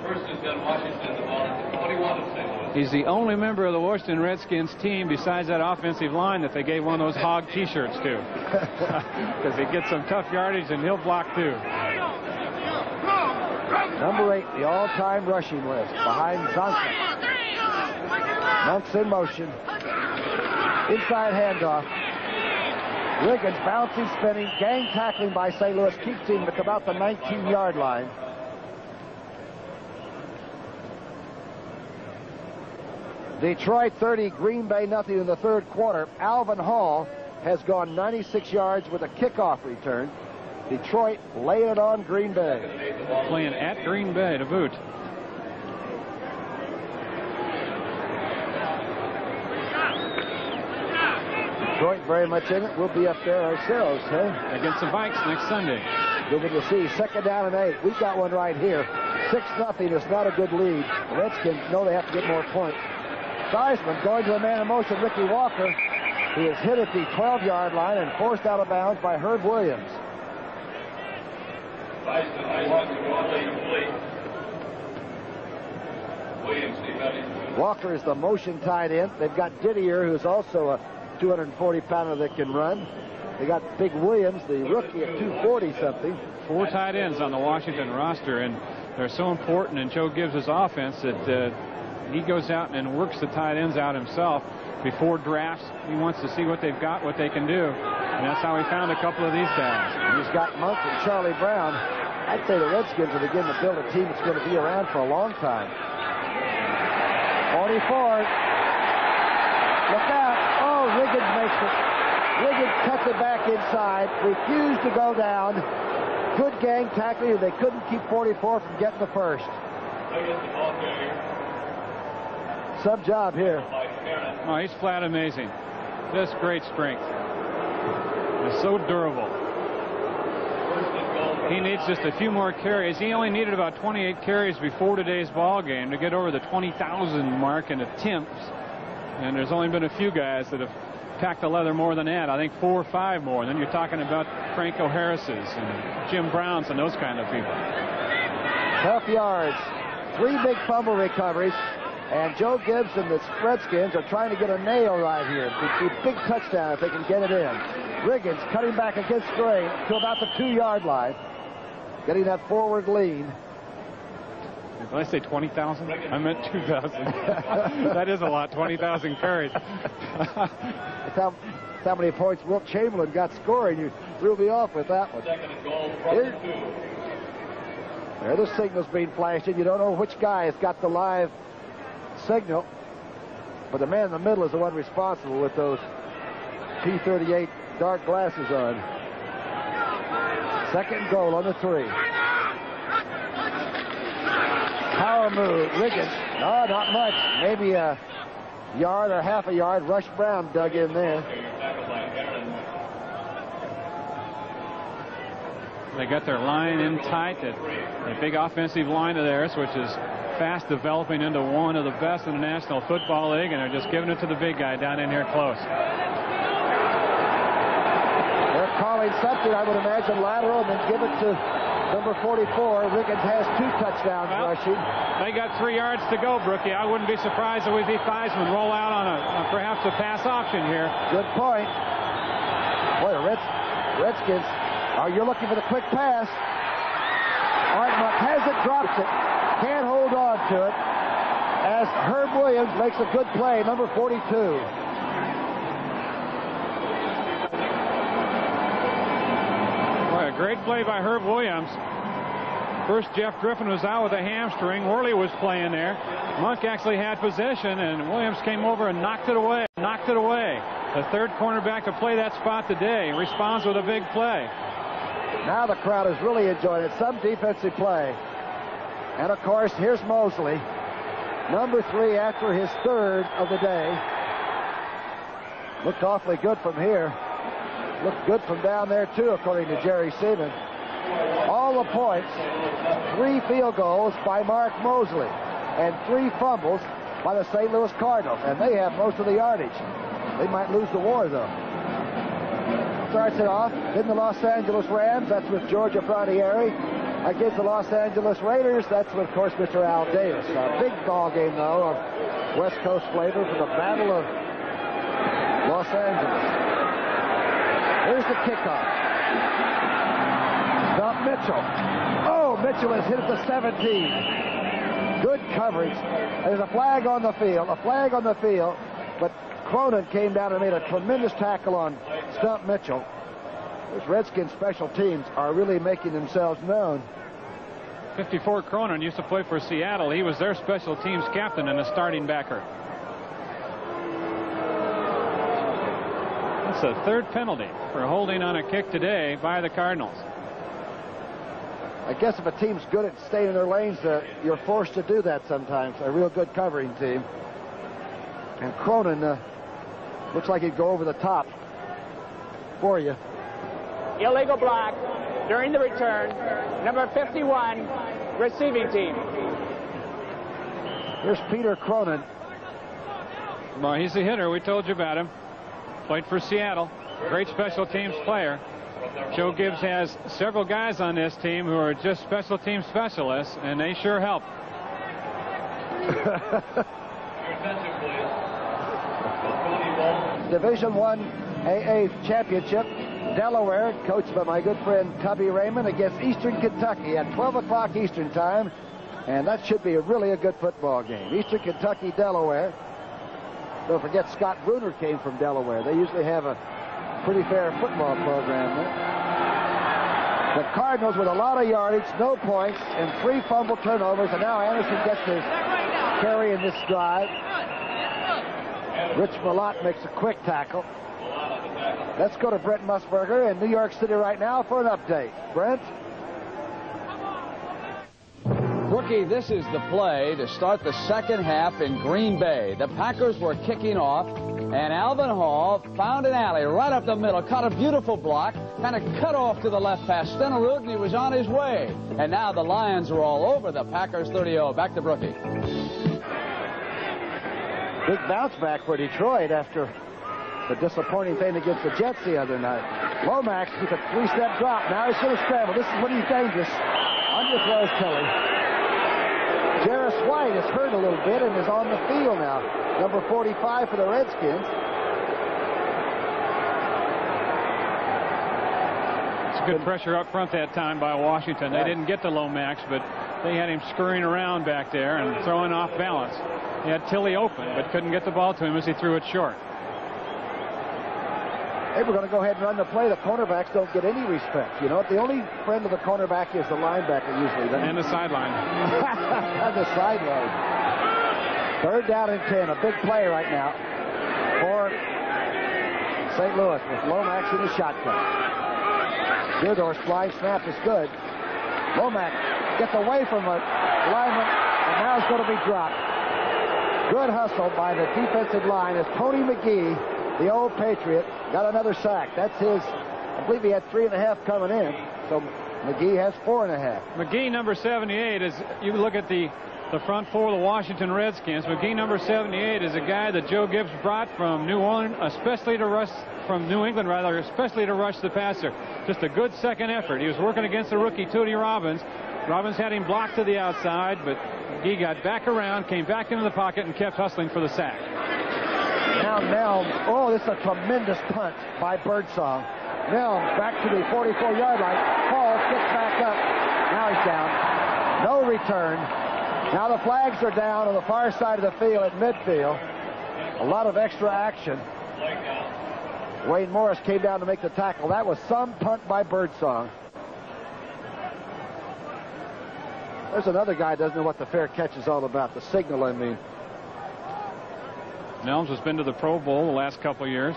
First has got Washington the ball at the 21 of St. Louis. He's the only member of the Washington Redskins team besides that offensive line that they gave one of those hog T-shirts to. Because he gets some tough yardage and he'll block too. Number 8, the all-time rushing list, behind Zonka. Monk's in motion. Inside handoff. Riggins bouncing, spinning, gang tackling by St. Louis, keeps him at about the 19-yard line. Detroit 30, Green Bay nothing in the third quarter. Alvin Hall has gone 96 yards with a kickoff return. Detroit laying it on Green Bay. Playing at Green Bay to boot. Detroit very much in it. We'll be up there ourselves, huh? Against the Vikes next Sunday. Good to see. Second down and 8. We've got one right here. 6-0 is not a good lead. The Redskins know they have to get more points. Theismann going to a man in motion. Ricky Walker. He is hit at the 12-yard line and forced out of bounds by Herb Williams. Walker is the motion tight end. They've got Didier, who's also a 240-pounder that can run. They got Big Williams, the rookie, at 240-something. 4 tight ends on the Washington roster, and they're so important in Joe Gibbs' offense that he goes out and works the tight ends out himself. Before drafts, he wants to see what they've got, what they can do. And that's how he found a couple of these guys. He's got Monk and Charlie Brown. I'd say the Redskins are beginning to build a team that's going to be around for a long time. 44. Look out. Oh, Riggins makes it. Riggins cuts it back inside. Refused to go down. Good gang tackling. They couldn't keep 44 from getting the first. Sub job here. Oh, he's flat amazing. Just great strength. He's so durable. He needs just a few more carries. He only needed about 28 carries before today's ball game to get over the 20,000 mark in attempts. And there's only been a few guys that have packed the leather more than that. I think 4 or 5 more. And then you're talking about Franco Harris's and Jim Brown's and those kind of people. Tough yards. 3 big fumble recoveries. And Joe Gibbs and the Redskins are trying to get a nail right here. A big touchdown if they can get it in. Riggins cutting back against Gray to about the 2-yard line. Getting that forward lean. Did I say 20,000? I meant 2,000. That is a lot, 20,000 carries. That's how many points Wilt Chamberlain got scoring. You threw me off with that one. There the signal's being flashed in. You don't know which guy has got the live signal, but the man in the middle is the one responsible with those P38 dark glasses on. Second goal on the 3. Power move. Riggins. No, not much. Maybe a yard or half a yard. Rush Brown dug in there. They got their line in tight. That big offensive line of theirs, which is fast developing into one of the best in the National Football League, and they're just giving it to the big guy down in here close. They're calling something, I would imagine, lateral, and then give it to number 44. Riggins has 2 touchdowns rushing. They got 3 yards to go, Brookie. I wouldn't be surprised if we see Theismann roll out on perhaps a pass option here. Good point. Boy, the Redskins, you're looking for the quick pass. Art Monk has it, drops it. Can't hold on to it as Herb Williams makes a good play, number 42. Boy, a great play by Herb Williams. First, Jeff Griffin was out with a hamstring. Worley was playing there. Monk actually had possession, and Williams came over and knocked it away. The third cornerback to play that spot today responds with a big play. Now the crowd is really enjoying it. Some defensive play. And, of course, here's Mosley, number 3 after his 3rd of the day. Looked awfully good from here. Looked good from down there, too, according to Jerry Seaman. All the points, 3 field goals by Mark Mosley, and 3 fumbles by the St. Louis Cardinals. And they have most of the yardage. They might lose the war, though. Starts it off in the Los Angeles Rams. That's with George Afranieri. Against the Los Angeles Raiders, that's with, of course, Mr. Al Davis. A big ball game, though, of West Coast flavor for the Battle of Los Angeles. Here's the kickoff. Stop Mitchell. Oh, Mitchell is hit at the 17. Good coverage. There's a flag on the field. A flag on the field. But Cronin came down and made a tremendous tackle on Stump Mitchell. Those Redskins special teams are really making themselves known. 54 Cronin used to play for Seattle. He was their special teams captain and a starting backer. That's a 3rd penalty for holding on a kick today by the Cardinals. I guess if a team's good at staying in their lanes, you're forced to do that sometimes. A real good covering team. And Cronin looks like he'd go over the top for you. Illegal block during the return. Number 51, receiving team. Here's Peter Cronin. Well, he's a hitter. We told you about him. Played for Seattle. Great special teams player. Joe Gibbs has several guys on this team who are just special team specialists, and they sure help. Division I AA Championship. Delaware, coached by my good friend Tubby Raymond, against Eastern Kentucky at 12 o'clock Eastern time. And that should be really a good football game. Eastern Kentucky, Delaware. Don't forget Scott Bruner came from Delaware. They usually have a pretty fair football program there. The Cardinals with a lot of yardage, no points, and 3 fumble turnovers. And now Anderson gets his carry in this drive. Rich Malott makes a quick tackle. Let's go to Brent Musburger in New York City right now for an update. Brent? Rookie, this is the play to start the second half in Green Bay. The Packers were kicking off, and Alvin Hall found an alley right up the middle, caught a beautiful block, kind of cut off to the left past Stenerud, and he was on his way. And now the Lions are all over the Packers 30-0. Back to Brookie. Big bounce back for Detroit after the disappointing thing against the Jets the other night. Lomax with a 3-step drop. Now he's going to scramble. This is when he's dangerous. Underthrows Kelly. Jarris White is hurt a little bit and is on the field now. Number 45 for the Redskins. It's good pressure up front that time by Washington. They didn't get to Lomax, but they had him scurrying around back there and throwing off balance. He had Tilley open, but couldn't get the ball to him as he threw it short. Hey, we're going to go ahead and run the play. The cornerbacks don't get any respect. You know what? The only friend of the cornerback is the linebacker usually. And the sideline. And the sideline. 3rd down and 10. A big play right now for St. Louis with Lomax in the shotgun. Deardorff's flying snap is good. Lomax gets away from a lineman, and now it's going to be dropped. Good hustle by the defensive line as Tony McGee, the old Patriot, got another sack. That's his. I believe he had 3.5 coming in. So McGee has 4.5. McGee, number 78, is, you look at the front four of the Washington Redskins. McGee, number 78, is a guy that Joe Gibbs brought from New Orleans, especially to rush, from New England rather, especially to rush the passer. Just a good second effort. He was working against the rookie Tootie Robbins. Robbins had him blocked to the outside, but McGee got back around, came back into the pocket, and kept hustling for the sack. Now Nelm, oh, this is a tremendous punt by Birdsong. Nelm back to the 44-yard line. Falls, gets back up. Now he's down. No return. Now the flags are down on the far side of the field at midfield. A lot of extra action. Wayne Morris came down to make the tackle. That was some punt by Birdsong. There's another guy who doesn't know what the fair catch is all about. The signal, I mean. Nelms has been to the Pro Bowl the last couple of years.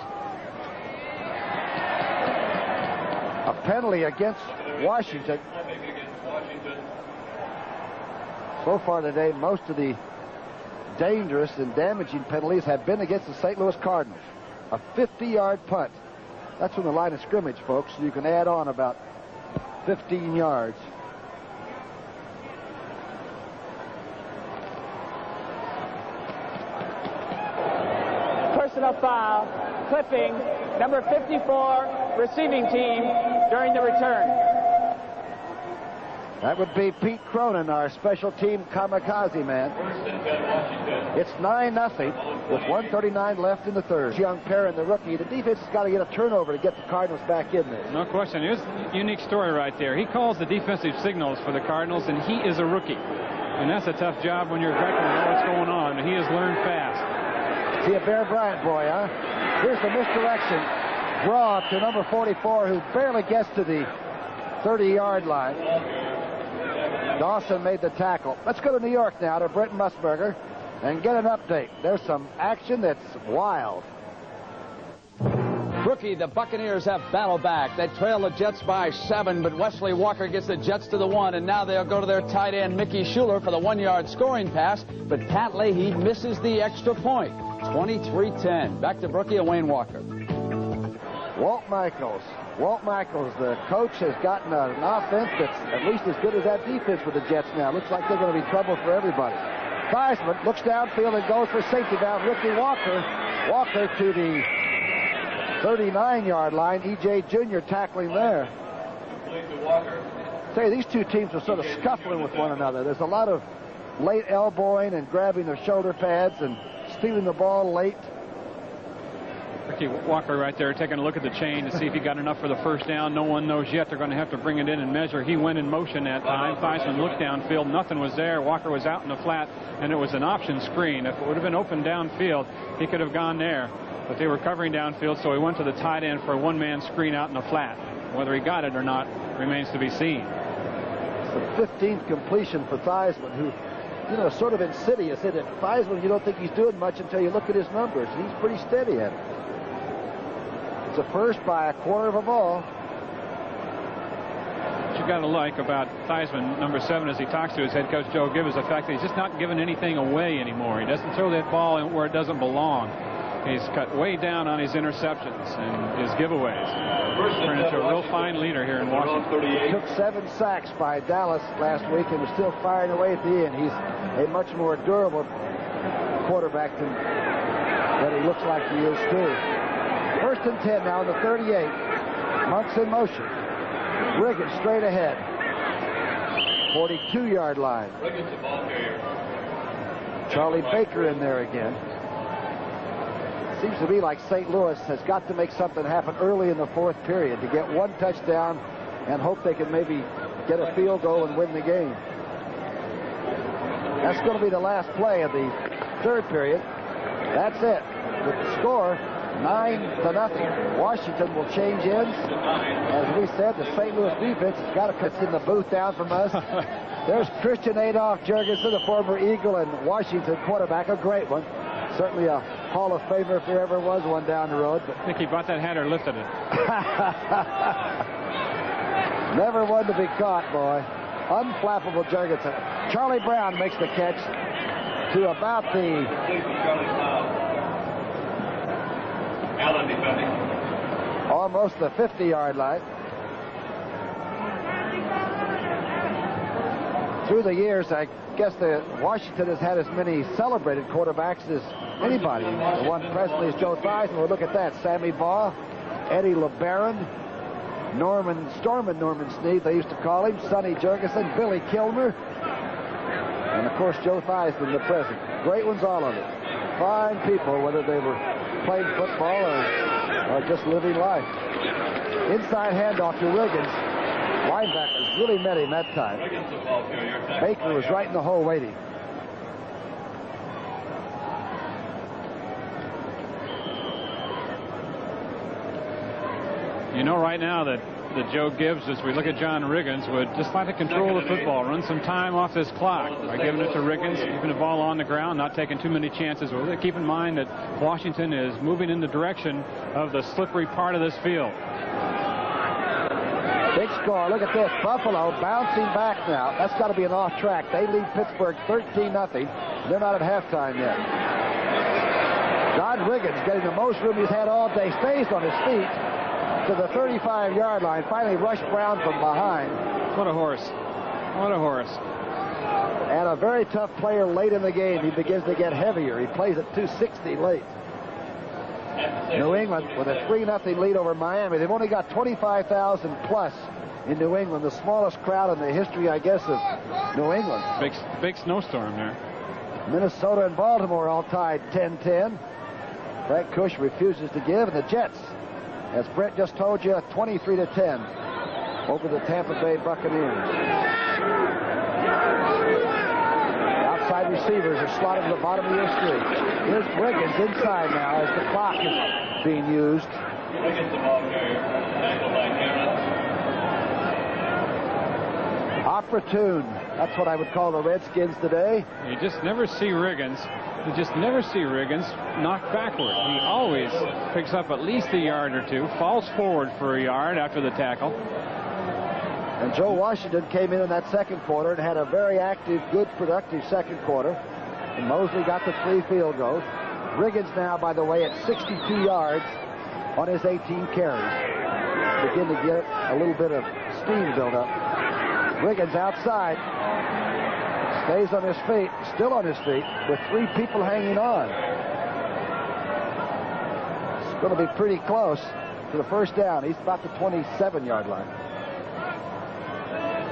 A penalty against Washington. So far today, most of the dangerous and damaging penalties have been against the St. Louis Cardinals. A 50-yard punt. That's from the line of scrimmage, folks. You can add on about 15 yards. Personal foul, clipping, number 54, receiving team during the return. That would be Pete Cronin, our special team kamikaze man. It's 9-0 with 1:39 left in the third. Young Perrin, the rookie. The defense has got to get a turnover to get the Cardinals back in there. No question. Here's a unique story right there. He calls the defensive signals for the Cardinals, and he is a rookie. And that's a tough job when you're a veteran and know what's going on. He has learned fast. See a Bear Bryant boy, huh? Here's the misdirection. Draw to number 44, who barely gets to the 30-yard line. Dawson made the tackle. Let's go to New York now to Brent Musburger and get an update. There's some action that's wild. Rookie, the Buccaneers have battled back. They trail the Jets by 7, but Wesley Walker gets the Jets to the 1, and now they'll go to their tight end, Mickey Schuler, for the 1-yard scoring pass, but Pat Leahy misses the extra point. 23-10. Back to Brookie and Wayne Walker. Walt Michaels, the coach, has gotten an offense that's at least as good as that defense for the Jets now. Looks like they're going to be trouble for everybody. Theismann looks downfield and goes for safety down. Ricky Walker to the 39-yard line. E.J. Jr. tackling there. Say, these two teams are sort of scuffling with one another. There's a lot of late elbowing and grabbing their shoulder pads and stealing the ball late. Ricky Walker right there taking a look at the chain to see if he got enough for the first down. No one knows yet. They're going to have to bring it in and measure. He went in motion that time. Theismann looked downfield. Nothing was there. Walker was out in the flat, and it was an option screen. If it would have been open downfield, he could have gone there. But they were covering downfield, so he went to the tight end for a one-man screen out in the flat. Whether he got it or not remains to be seen. It's the 15th completion for Theismann, who, you know, sort of insidious. Theismann, you don't think he's doing much until you look at his numbers. He's pretty steady at it. It's a first by a quarter of a ball. What you got to like about Theismann, number 7, as he talks to his head coach Joe Gibbs, is the fact that he's just not giving anything away anymore. He doesn't throw that ball in where it doesn't belong. He's cut way down on his interceptions and his giveaways. Turned into a real fine leader here in Washington. He took 7 sacks by Dallas last week and was still firing away at the end. He's a much more durable quarterback than he looks like he is too. First and 10 now in the 38. Monk's in motion. Riggins straight ahead. 42-yard line. Charlie Baker in there again. Seems to be like St. Louis has got to make something happen early in the fourth period to get one touchdown and hope they can maybe get a field goal and win the game. That's going to be the last play of the third period. That's it. With the score 9-0. Washington will change ends. As we said, the St. Louis defense has got to cut in the booth down from us. There's Christian Adolph Jurgensen, the former Eagle and Washington quarterback, a great one. Certainly a Hall of Famer if there ever was one down the road. But I think he brought that hat or lifted it. Never one to be caught, boy. Unflappable Jurgensen. Charlie Brown makes the catch to about the Allen defending. Almost the 50-yard line. Through the years, I guess Washington has had as many celebrated quarterbacks as anybody. The one presently is Joe Theismann. Well, look at that. Sammy Baugh, Eddie LeBaron, Norman Snead, they used to call him, Sonny Jurgensen, Billy Kilmer, and, of course, Joe Theismann, the present. Great ones, all of them. Fine people, whether they were playing football or just living life. Inside handoff to Riggins. Linebackers really met him that time. Baker was right in the hole waiting. You know right now that Joe Gibbs, as we look at John Riggins, would just like to control the football, run some time off this clock by giving it to Riggins, keeping the ball on the ground, not taking too many chances with it. Keep in mind that Washington is moving in the direction of the slippery part of this field. Big score. Look at this. Buffalo bouncing back now. That's got to be an off track. They lead Pittsburgh 13-0. They're not at halftime yet. Don Riggins getting the most room he's had all day. Stays on his feet to the 35-yard line. Finally rushed Brown from behind. What a horse. What a horse. And a very tough player late in the game. He begins to get heavier. He plays at 260 late. New England with a 3-0 lead over Miami. They've only got 25,000 plus in New England, the smallest crowd in the history, I guess, of New England. Big snowstorm there. Minnesota and Baltimore all tied 10-10. Frank Kush refuses to give, and the Jets, as Brett just told you, 23-10 over the Tampa Bay Buccaneers. Outside receivers are slotted to the bottom of your street. Here's Riggins inside now as the clock is being used. Opportune. That's what I would call the Redskins today. You just never see Riggins. You just never see Riggins knock backward. He always picks up at least a yard or two, falls forward for a yard after the tackle. And Joe Washington came in that second quarter and had a very active, good, productive second quarter. And Mosley got the 3 field goals. Riggins now, by the way, at 62 yards on his 18 carries. Begin to get a little bit of steam built up. Riggins outside. Stays on his feet, still on his feet, with 3 people hanging on. It's going to be pretty close to the first down. He's about the 27-yard line.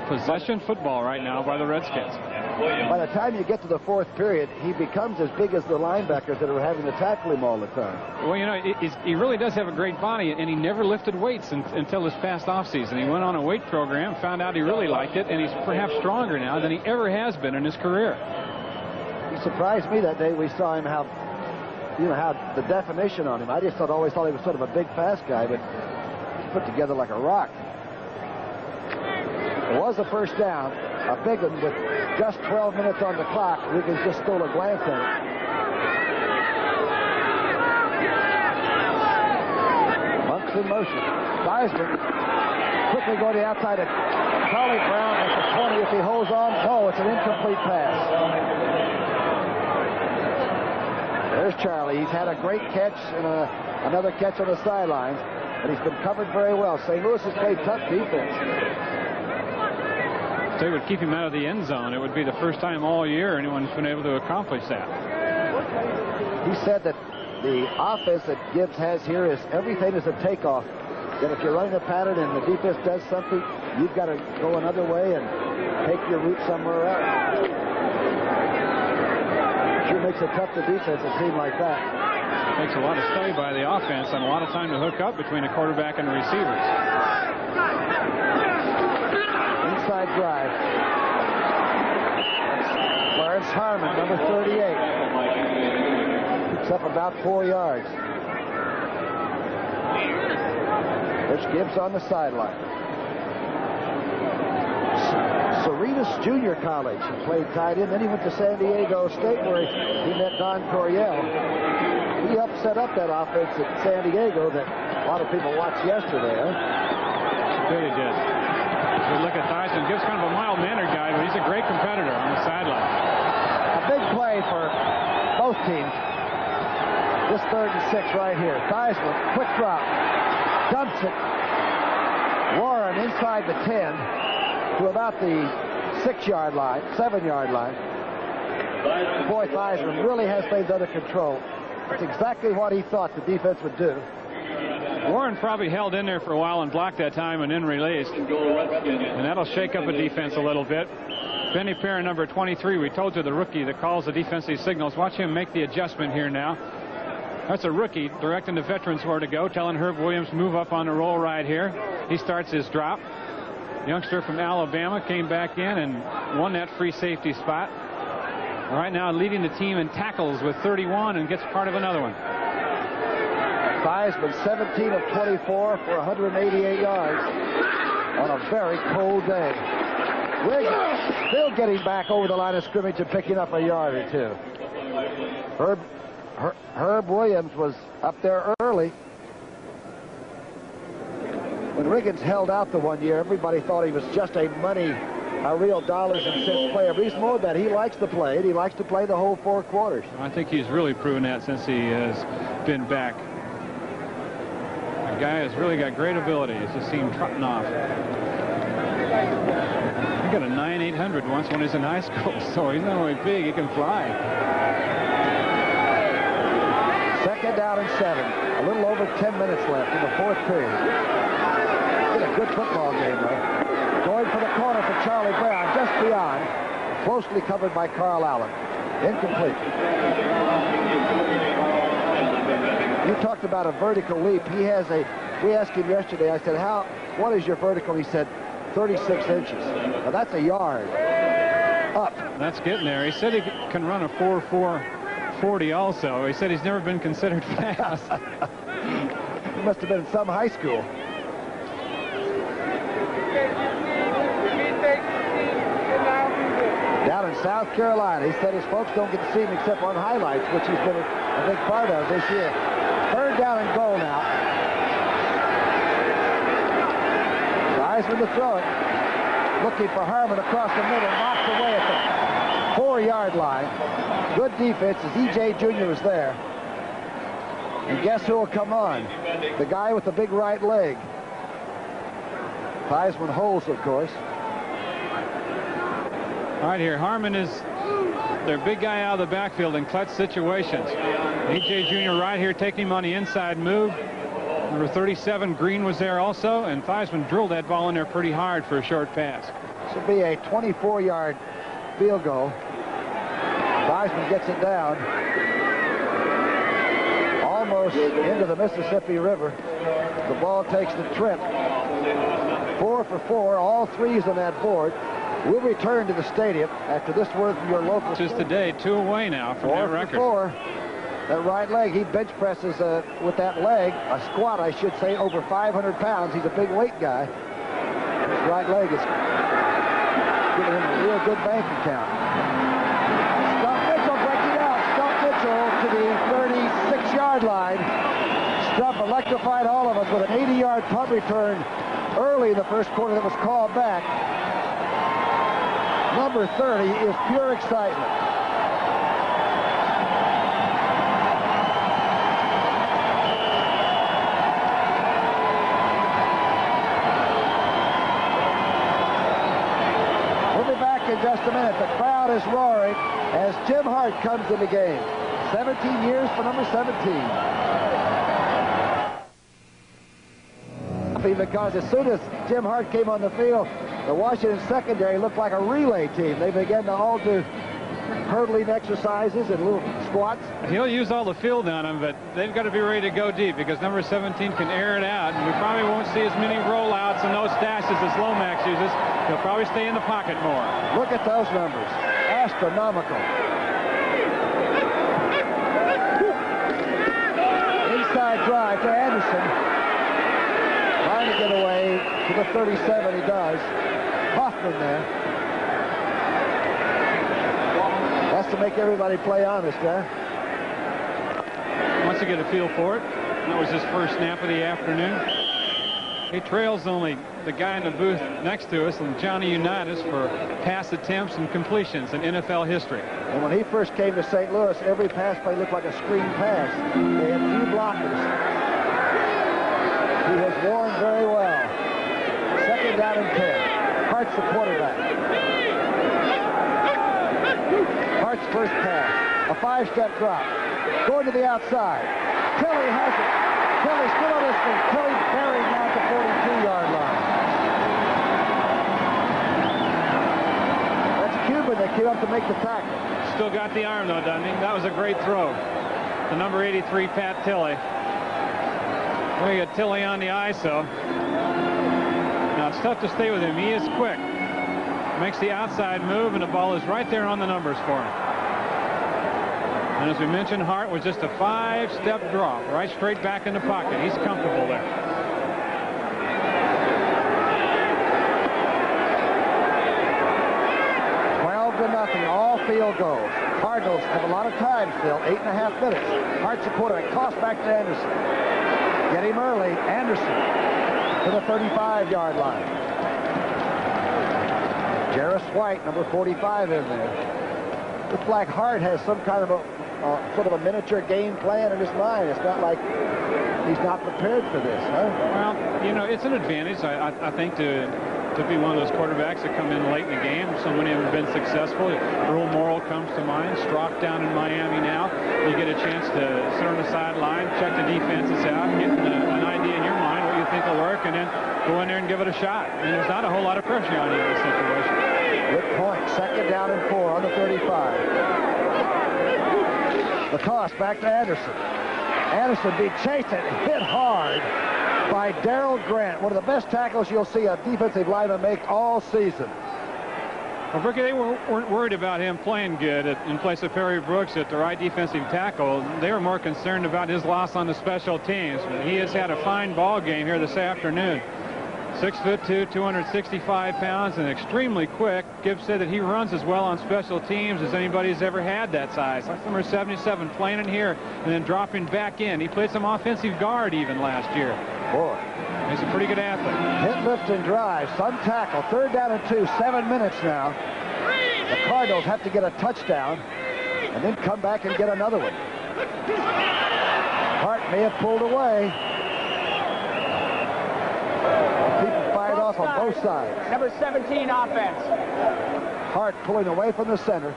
Possession football right now by the Redskins. By the time you get to the fourth period, he becomes as big as the linebackers that are having to tackle him all the time. Well, you know, he really does have a great body, and he never lifted weights until this past offseason. He went on a weight program, found out he really liked it, and he's perhaps stronger now than he ever has been in his career. He surprised me that day we saw him how the definition on him. I just always thought he was sort of a big, fast guy, but he's put together like a rock. It was a first down, a big one with just 12 minutes on the clock. Riggins just stole a glance at it. Monks in motion. Theismann quickly going to the outside of Charlie Brown at the 20 if he holds on. No, it's an incomplete pass. There's Charlie. He's had a great catch and another catch on the sidelines, but he's been covered very well. St. Louis has played tough defense. They would keep him out of the end zone. It would be the first time all year anyone's been able to accomplish that. He said that the offense that Gibbs has here is everything is a takeoff. That if you're running a pattern and the defense does something, you've got to go another way and take your route somewhere else. Sure makes it tough to defense a team like that. It takes a lot of study by the offense and a lot of time to hook up between the quarterback and the receivers. Inside drive. Clarence Harmon, number 38. Picks up about 4 yards. There's Gibbs on the sideline. Serenus Junior College. He played tight end. Then he went to San Diego State where he met Don Coryell. He helped set up that offense at San Diego that a lot of people watched yesterday. Really did. We look at Theismann. Gibbs kind of a mild-mannered guy, but he's a great competitor on the sideline. A big play for both teams. This 3rd and 6 right here. Theismann, quick drop. Dumps it. Warren inside the 10 to about the 6-yard line, 7-yard line. Boy, Theismann really has things under control. That's exactly what he thought the defense would do. Warren probably held in there for a while and blocked that time and then released. And that'll shake up a defense a little bit. Benny Perrin, number 23, we told you the rookie that calls the defensive signals. Watch him make the adjustment here now. That's a rookie directing the veterans where to go, telling Herb Williams move up on the roll right here. He starts his drop. Youngster from Alabama came back in and won that free safety spot. Right now leading the team in tackles with 31 and gets part of another one. Theismann 17 of 24 for 188 yards on a very cold day. Riggins still getting back over the line of scrimmage and picking up a yard or two. Herb Williams was up there early. When Riggins held out the one year, everybody thought he was just a real dollars and cents player. But he's more than that. He likes to play it. He likes to play the whole 4 quarters. I think he's really proven that since he has been back. The guy has really got great ability. It's just seen trotting off. He got a 9.800 once when he was in high school, so he's not only big, he can fly. Second down and 7. A little over 10 minutes left in the 4th period. It's a good football game, though. Going for the corner for Charlie Brown, just beyond. Closely covered by Carl Allen. Incomplete. You talked about a vertical leap. He has we asked him yesterday, I said, what is your vertical? He said, 36 inches. Now that's a yard up. That's getting there. He said he can run a 4.440 also. He said he's never been considered fast. He must have been in some high school. Down in South Carolina, he said his folks don't get to see him except on highlights, which he's been a big part of this year. 3rd down and goal now. Heisman to throw it. Looking for Harmon across the middle. Knocked away at the 4-yard line. Good defense as E.J. Jr. was there. And guess who will come on? The guy with the big right leg. Heisman holds, of course. All right, here, Harmon is their big guy out of the backfield in clutch situations. E.J. Jr. right here taking him on the inside move. Number 37, Green, was there also, and Theismann drilled that ball in there pretty hard for a short pass. This will be a 24-yard field goal. Theismann gets it down. Almost into the Mississippi River. The ball takes the trip. 4 for 4, all threes on that board. We'll return to the stadium after this word from your local. Just today, 2 away now from that record. 4 for 4. That right leg, he bench presses with that leg, a squat, I should say, over 500 pounds. He's a big weight guy. His right leg is giving him a real good bank account. Stump Mitchell breaking out. Stump Mitchell to the 36-yard line. Stump electrified all of us with an 80-yard punt return early in the first quarter that was called back. Number 30 is pure excitement. In just a minute. The crowd is roaring as Jim Hart comes in the game. 17 years for number 17. Because as soon as Jim Hart came on the field, the Washington secondary looked like a relay team. They began to all do hurdling exercises and little squats. He'll use all the field on them, but they've got to be ready to go deep because number 17 can air it out, and we probably won't see as many rollouts and those dashes as Lomax uses. He'll probably stay in the pocket more. Look at those numbers. Astronomical. Inside drive to Anderson. Trying to get away to the 37. He does. Hoffman there. Has to make everybody play honest, huh? Wants to get a feel for it. That was his first snap of the afternoon. He trails only the guy in the booth next to us, and Johnny Unitas, for pass attempts and completions in NFL history. And when he first came to St. Louis, every pass play looked like a screen pass. They had few blockers. He has worn very well. 2nd down and 10. Hart's the quarterback. Hart's first pass. A 5-step drop. Going to the outside. Kelly has it. Kelly still on his feet. Kelly buried now at the 42-yard line. That's Cuban that came up to make the tackle. Still got the arm, though, doesn't he? That was a great throw. The number 83, Pat Tilley. We got Tilley on the ISO. Now, it's tough to stay with him. He is quick. Makes the outside move, and the ball is right there on the numbers for him. And as we mentioned, Hart was just a 5-step drop, right straight back in the pocket. He's comfortable there. Nothing, all field goals. Cardinals have a lot of time still, 8.5 minutes. Hart's a quarterback, toss back to Anderson. Get him early. Anderson to the 35-yard line. Jarris White, number 45 in there. Looks like Hart has some kind of a sort of a miniature game plan in his mind. It's not like he's not prepared for this, huh? Well, you know, it's an advantage, I think, to be one of those quarterbacks that come in late in the game. So many have been successful. Earl Morrall comes to mind. Strock down in Miami now. You get a chance to sit on the sideline, check the defenses out, get an idea in your mind what you think will work, and then go in there and give it a shot. And there's not a whole lot of pressure on you in this situation. Good point. 2nd down and 4 on the 35. The toss back to Anderson. Anderson being chased and hit hard by Darrell Grant, one of the best tackles you'll see a defensive lineman make all season. Well, Ricky, they weren't worried about him playing good in place of Perry Brooks at the right defensive tackle. They were more concerned about his loss on the special teams. He has had a fine ball game here this afternoon. 6'2", 265 pounds, and extremely quick. Gibbs said that he runs as well on special teams as anybody's ever had that size. That's number 77 playing in here and then dropping back in. He played some offensive guard even last year. Boy, he's a pretty good athlete. Hit, lift, and drive. Sun tackle. 3rd down and 2. 7 minutes now. The Cardinals have to get a touchdown and then come back and get another one. Hart may have pulled away. People fired off on both sides. Number 17 offense. Hart pulling away from the center.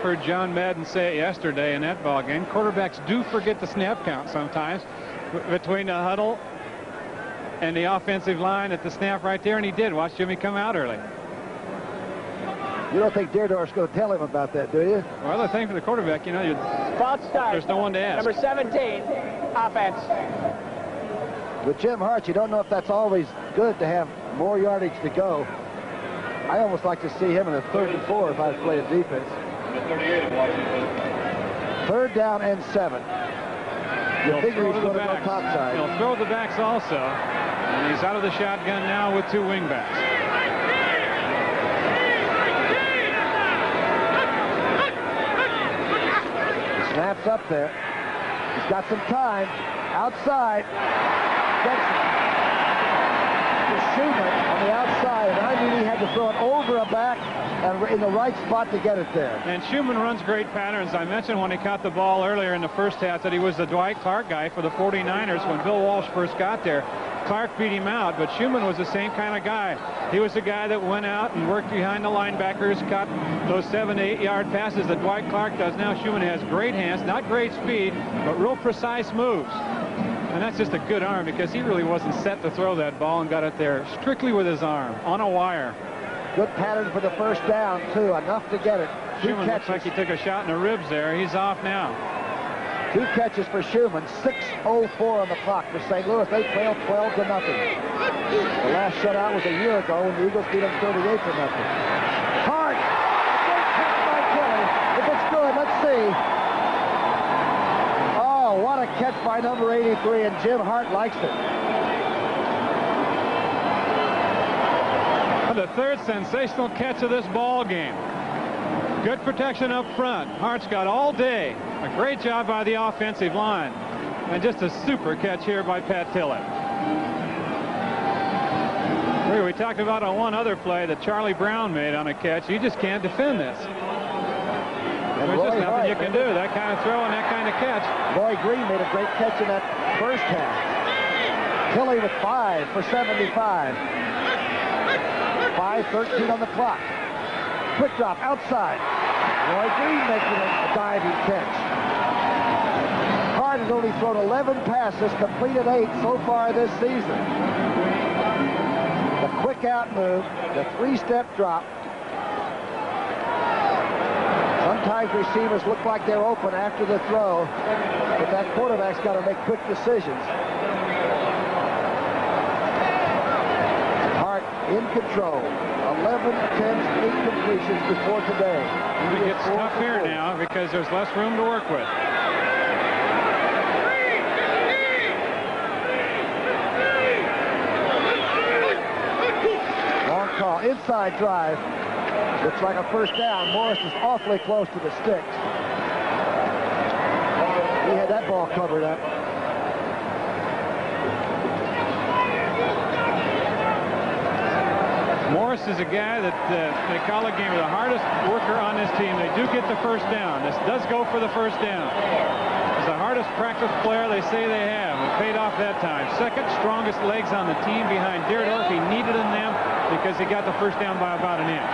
Heard John Madden say it yesterday in that ball game. Quarterbacks do forget the snap count sometimes between the huddle and the offensive line at the snap right there, and he did. Watch Jimmy come out early. You don't think Deardorff's going to tell him about that, do you? Well, the thing for the quarterback, you know, False start. there's no one to ask. Number 17 offense. With Jim Hart, you don't know if that's always good to have more yardage to go. I almost like to see him in a 3rd and 4 if I was playing defense. 3rd down and 7. You figure he's going to go topside. He'll throw the backs also. And he's out of the shotgun now with 2 wingbacks. He snaps up there. He's got some time. Outside. Gets to Schumann on the outside, and I knew he had to throw it over a back and in the right spot to get it there. And Schumann runs great patterns. I mentioned when he caught the ball earlier in the first half that he was the Dwight Clark guy for the 49ers when Bill Walsh first got there. Clark beat him out, but Schumann was the same kind of guy. He was the guy that went out and worked behind the linebackers, caught those 7 to 8 yard passes that Dwight Clark does now. Schumann has great hands, not great speed, but real precise moves. And that's just a good arm because he really wasn't set to throw that ball and got it there strictly with his arm on a wire. Good pattern for the 1st down, too. Enough to get it. 2 Schumann catches. looks like he took a shot in the ribs there. He's off now. 2 catches for Schumann. 6:04 on the clock for St. Louis. They trailed 12 to nothing. The last shutout was a year ago when the Eagles beat them 38 to nothing. Hart! Great catch by Kelly. If it's good, let's see. Oh, what a catch by number 83, and Jim Hart likes it. The 3rd sensational catch of this ball game. Good protection up front. Hart's got all day. A great job by the offensive line. And just a super catch here by Pat Tillett. We talked about on one other play that Charlie Brown made on a catch. You just can't defend this. There's just nothing you can do. That kind of throw and that kind of catch. Roy Green made a great catch in that first half. Tilley with 5 for 75. 5:13 on the clock. Quick drop outside. Roy Green making a diving catch. Hart has only thrown 11 passes, completed 8 so far this season. The quick out move, the 3-step drop. Sometimes receivers look like they're open after the throw, but that quarterback's got to make quick decisions. Hart in control. 11 attempts, 8 completions before today. It gets tough here now because there's less room to work with. Long call, inside drive. Looks like a 1st down. Morris is awfully close to the sticks. He had that ball covered up. Morris is a guy that they call a game the hardest worker on this team. They do get the first down. This does go for the first down. He's the hardest practice player they say they have. It paid off that time. Second strongest legs on the team behind Deerdorf. He needed them because he got the first down by about an inch.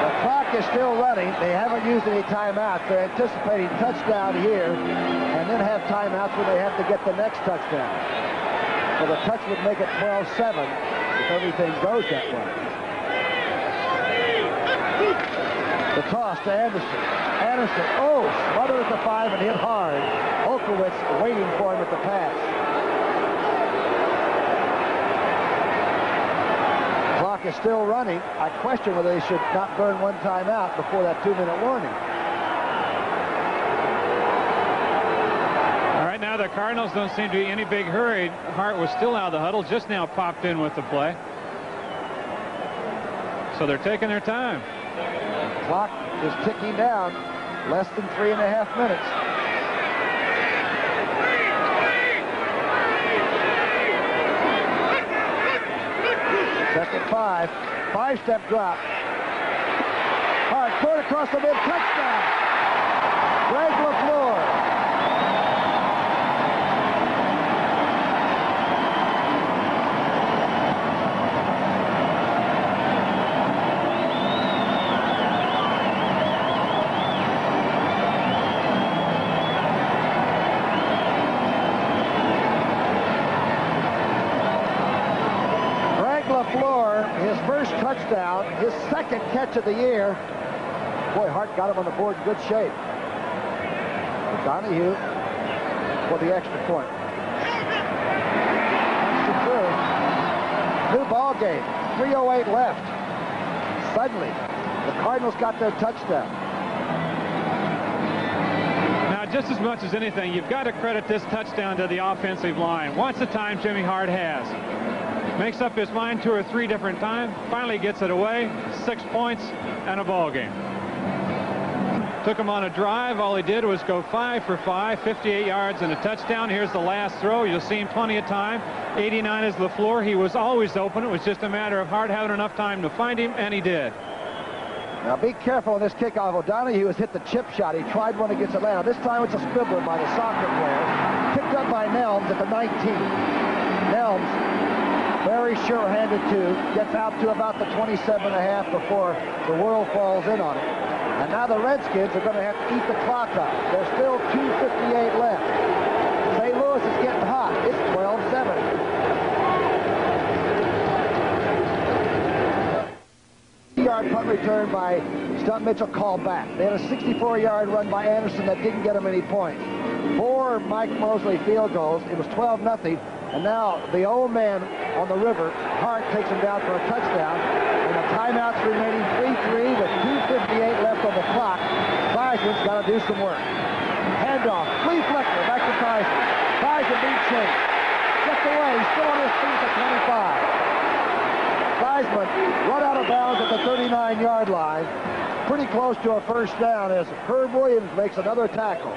The clock is still running. They haven't used any timeouts. They're anticipating touchdown here and then have timeouts where they have to get the next touchdown. So the touch would make it 12-7 if everything goes that way. The toss to Anderson. Anderson, smothered at the 5 and hit hard. Olkowitz waiting for him at the pass. Clock is still running. I question whether they should not burn one timeout before that 2-minute warning. All right, now the Cardinals don't seem to be in any big hurry. Hart was still out of the huddle, just now popped in with the play. So they're taking their time. Clock is ticking down. Less than 3.5 minutes. Second 5. 5-step drop. Hart, throw it across the mid. Touchdown. Greg LaFleur. His first touchdown, his second catch of the year. Boy, Hart got him on the board in good shape. Donahue for the extra point. New ball game. 3:08 left. Suddenly, the Cardinals got their touchdown. Now, just as much as anything, you've got to credit this touchdown to the offensive line. Once a time, Jimmy Hart has. Makes up his mind 2 or 3 different times. Finally gets it away. 6 points and a ball game. Took him on a drive. All he did was go 5 for 5, 58 yards and a touchdown. Here's the last throw. You'll see him plenty of time. 89 is LaFleur. He was always open. It was just a matter of Hart having enough time to find him, and he did. Now be careful on this kickoff. O'Donohue has hit the chip shot. He tried one against Atlanta. This time it's a scribbler by the soccer player. Picked up by Nelms at the 19. Nelms, very sure-handed too, gets out to about the 27.5 before the world falls in on it. And now the Redskins are going to have to eat the clock up. There's still 2:58 left. St. Louis is getting hot. It's 12-7. Yard punt return by Stump Mitchell called back. They had a 64-yard run by Anderson that didn't get them any points. 4 Mike Mosley field goals. It was 12-0. And now the old man on the river, Hart, takes him down for a touchdown. And the timeouts remaining 3-3 with 2:58 left on the clock. Theismann's got to do some work. Handoff. Flea Flicker back to Theismann. Theismann beat Chase. Gets away. He's still on his feet at 25. Theismann run out of bounds at the 39-yard line. Pretty close to a first down as Herb Williams makes another tackle.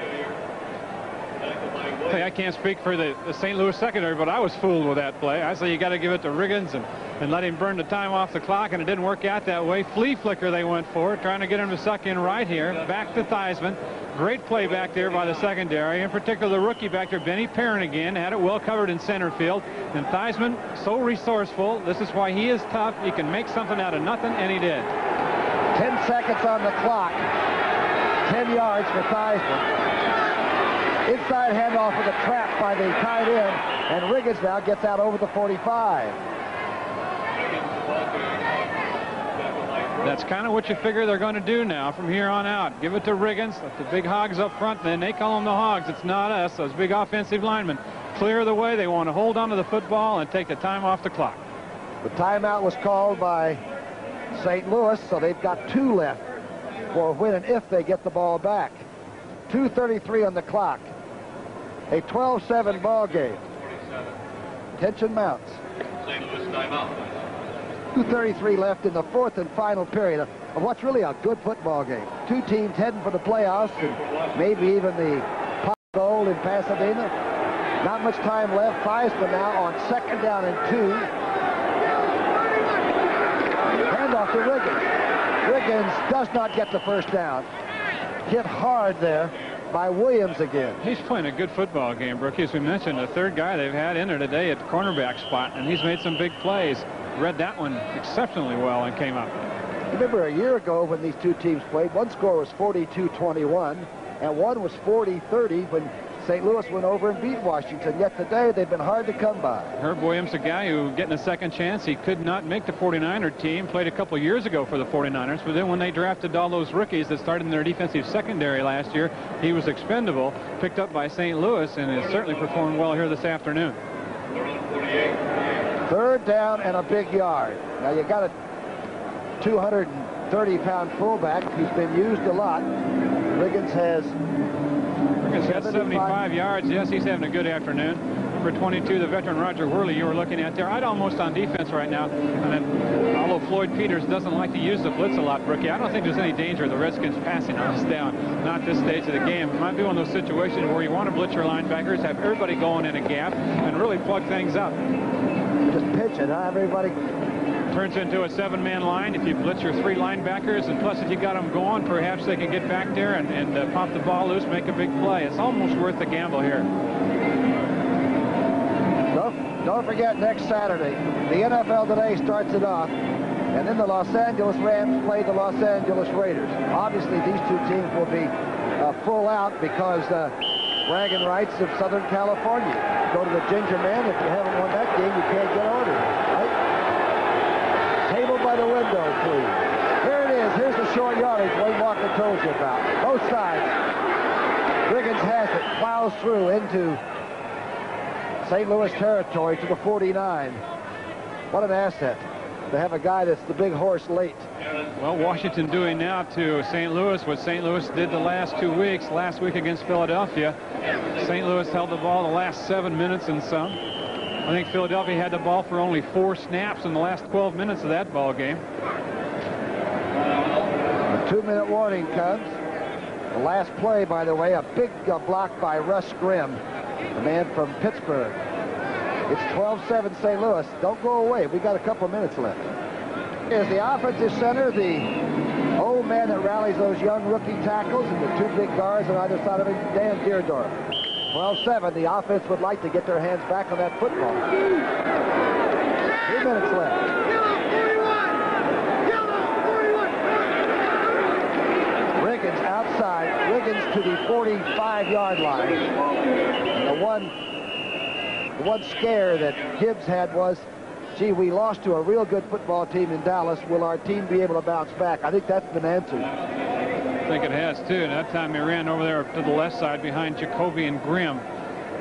Hey, I can't speak for the St. Louis secondary, but I was fooled with that play. I say you got to give it to Riggins and let him burn the time off the clock, and it didn't work out that way. Flea Flicker they went for, trying to get him to suck in right here. Back to Theismann. Great play back there by the secondary. In particular, the rookie back there, Benny Perrin again, had it well covered in center field. And Theismann, so resourceful. This is why he is tough. He can make something out of nothing, and he did. 10 seconds on the clock. 10 yards for Theismann. Inside handoff with a trap by the tight end, and Riggins now gets out over the 45. That's kind of what you figure they're going to do now from here on out. Give it to Riggins, let the big hogs up front, then they call them the hogs. It's not us. Those big offensive linemen clear the way. They want to hold on to the football and take the time off the clock. The timeout was called by St. Louis, so they've got 2 left for a win and if they get the ball back. 2:33 on the clock. A 12-7 ball game. Tension mounts. St. Louis timeout. 2:33 left in the 4th and final period of what's really a good football game. 2 teams heading for the playoffs and maybe even the pot goal in Pasadena. Not much time left. Theismann now on 2nd down and 2. off to Riggins. Riggins does not get the first down. Hit hard there by Williams again. He's playing a good football game, Brookie. As we mentioned, the third guy they've had in there today at cornerback spot, and he's made some big plays. Read that one exceptionally well and came up. Remember a year ago when these two teams played, one score was 42-21 and one was 40-30 when St. Louis went over and beat Washington. Yet today they've been hard to come by. Herb Williams, a guy who getting a second chance. He could not make the 49er team. Played a couple years ago for the 49ers, but then when they drafted all those rookies that started in their defensive secondary last year, he was expendable. Picked up by St. Louis and has certainly performed well here this afternoon. Third down and a big yard. Now you got a 230-pound fullback who's been used a lot. Riggins has 75 yards. Yes, he's having a good afternoon. Number 22, the veteran Roger Worley you were looking at there. I'd almost on defense right now. And then, although Floyd Peters doesn't like to use the blitz a lot, Brookie, I don't think there's any danger of the Redskins passing us down. Not this stage of the game. It might be one of those situations where you want to blitz your linebackers, have everybody going in a gap, and really plug things up. Just pitch it, huh? Everybody turns into a 7-man line if you blitz your 3 linebackers, and plus if you got them going, perhaps they can get back there and pop the ball loose, make a big play. It's almost worth the gamble here. Don't forget next Saturday, the NFL Today starts it off, and then the Los Angeles Rams play the Los Angeles Raiders. Obviously, these two teams will be full out because bragging rights of Southern California. Go to the Ginger Man. If you haven't won that game, you can't get ordered, right? Table by the window, please. Here it is. Here's the short yardage Wayne Walker told you about. Both sides. Riggins has it. Plows through into St. Louis territory to the 49. What an asset to have a guy that's the big horse late. Well, Washington doing now to St. Louis what St. Louis did the last 2 weeks. Last week against Philadelphia, St. Louis held the ball the last 7 minutes and some. I think Philadelphia had the ball for only 4 snaps in the last 12 minutes of that ball game. A 2-minute warning comes. The last play, by the way, a big block by Russ Grimm, the man from Pittsburgh. It's 12-7 St. Louis. Don't go away. We got a couple minutes left. Here's the offensive center, the old man that rallies those young rookie tackles, and the 2 big guards on either side of him, Dan Deerdorf. 12-7. The offense would like to get their hands back on that football. 3 minutes left. Riggins outside. Riggins to the 45-yard line. And the one scare that Gibbs had was, gee, we lost to a real good football team in Dallas. Will our team be able to bounce back? I think that's been answered. I think it has, too. And that time he ran over there to the left side behind Jacoby and Grimm.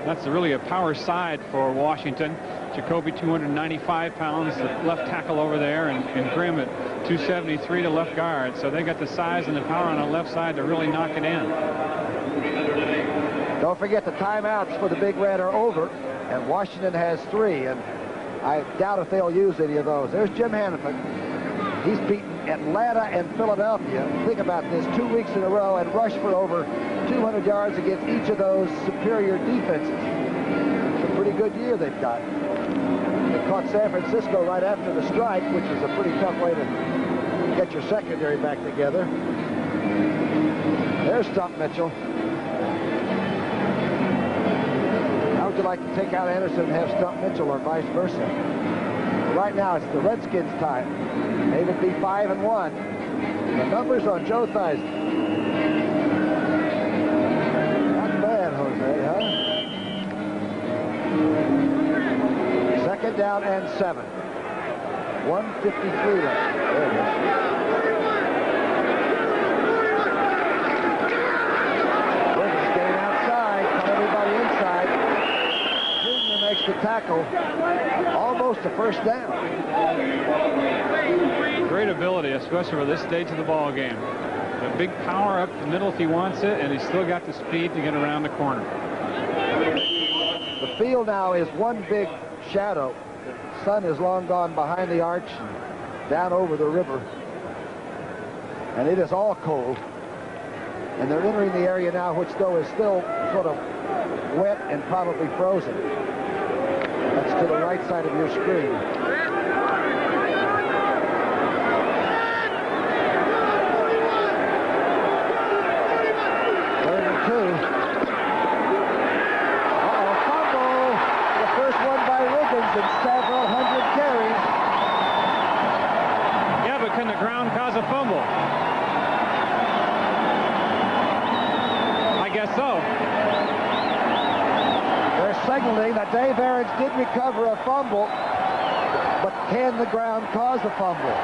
That's really a power side for Washington. Jacoby, 295 pounds, the left tackle over there, and Grimm at 273 to left guard. So they got the size and the power on the left side to really knock it in. Don't forget the timeouts for the Big Red are over, and Washington has 3, and I doubt if they'll use any of those. There's Jim Hannaford. He's beaten Atlanta and Philadelphia. Think about this, 2 weeks in a row, and rushed for over 200 yards against each of those superior defenses. It's a pretty good year they've got. They caught San Francisco right after the strike, which was a pretty tough way to get your secondary back together. There's Stump Mitchell. How would you like to take out Anderson and have Stump Mitchell, or vice versa? Right now, it's the Redskins' time. They would be 5-1. The numbers on Joe Theismann. Not bad, Jose, huh? 2nd down and 7. 1:53 left. There it is. Riggins getting outside, cut everybody inside. Junior makes the tackle. Almost a first down. Great ability, especially for this stage of the ball game. A big power up the middle if he wants it, and he's still got the speed to get around the corner. The field now is one big shadow. The sun is long gone behind the arch and down over the river. And it is all cold. And they're entering the area now, which though is still sort of wet and probably frozen. That's to the right side of your screen. Dave Aarons did recover a fumble, but can the ground cause a fumble?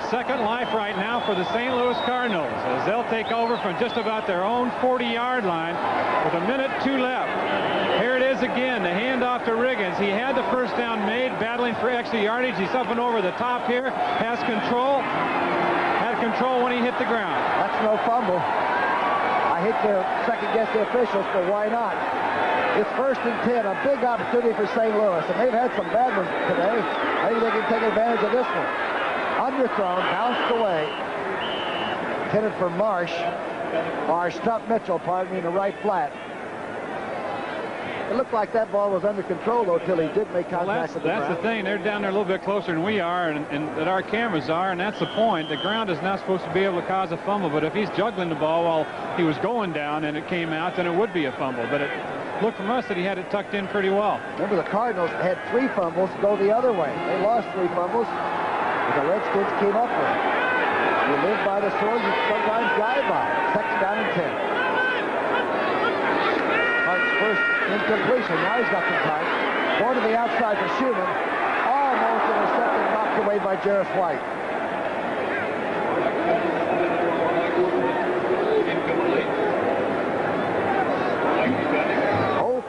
Second life right now for the St. Louis Cardinals as they'll take over from just about their own 40-yard line with 1:02 left. Here it is again, the handoff to Riggins. He had the first down made, battling for extra yardage. He's up and over the top here, has control. Had control when he hit the ground. That's no fumble. I hate to second-guess the officials, but why not? It's 1st and 10, a big opportunity for St. Louis, and they've had some bad ones today. Maybe they can take advantage of this one. Underthrown, bounced away. Intended for Marsh, or Stump Mitchell, pardon me, in the right flat. It looked like that ball was under control, though, till he did make contact with the ground. That's the thing. They're down there a little bit closer than we are, and that our cameras are, and that's the point. The ground is not supposed to be able to cause a fumble, but if he's juggling the ball while he was going down and it came out, then it would be a fumble. But it looked from us that he had it tucked in pretty well. Remember, the Cardinals had 3 fumbles go the other way. They lost 3 fumbles. The Redskins came up with it. You live by the sword, you sometimes drive by. 2nd down and 10. Hart's first incompletion. Now he's got some time. Going to the outside for Schumann. Almost intercepted, knocked away by Jarris White.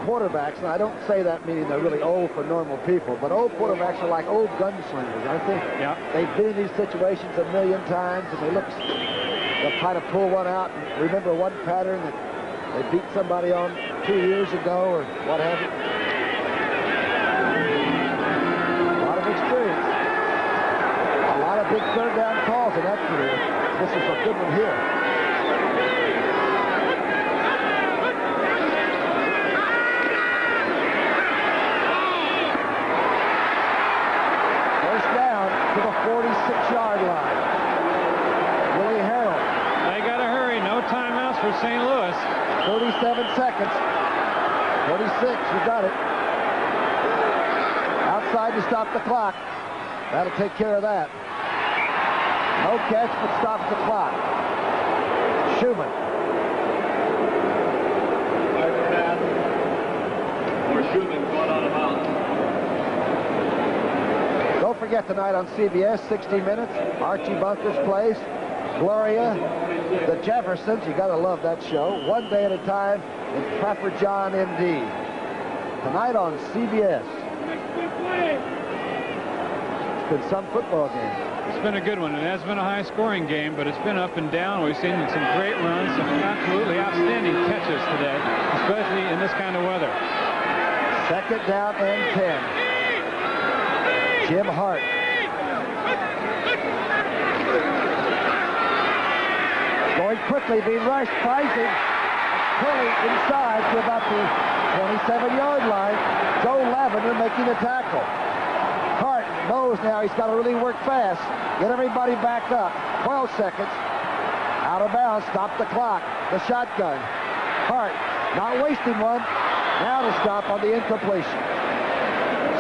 Quarterbacks, and I don't say that meaning they're really old for normal people, but old quarterbacks are like old gunslingers, aren't they? Yeah. They've been in these situations a million times, and they'll try to pull one out and remember one pattern that they beat somebody on 2 years ago or what have you. A lot of experience. A lot of big third down calls in that career. This is a good one here. To the 46-yard line. Willie Harrell. They got to hurry. No timeouts for St. Louis. 37 seconds. 46, you got it. Outside to stop the clock. That'll take care of that. No catch, but stops the clock. Schumann. Or Schumann going out of bounds. Don't forget tonight on CBS, 60 Minutes, Archie Bunker's Place, Gloria, the Jeffersons, you gotta love that show, One Day at a Time, and Trapper John M.D. Tonight on CBS. It's been some football game. It's been a good one. It has been a high-scoring game, but it's been up and down. We've seen some great runs, some absolutely outstanding catches today, especially in this kind of weather. 2nd down and 10. Jim Hart. Going quickly, being rushed, Pricing. Curly inside to about the 27-yard line. Joe Lavender making the tackle. Hart knows now he's got to really work fast. Get everybody back up. 12 seconds. Out of bounds. Stop the clock. The shotgun. Hart not wasting one. Now to stop on the incompletion.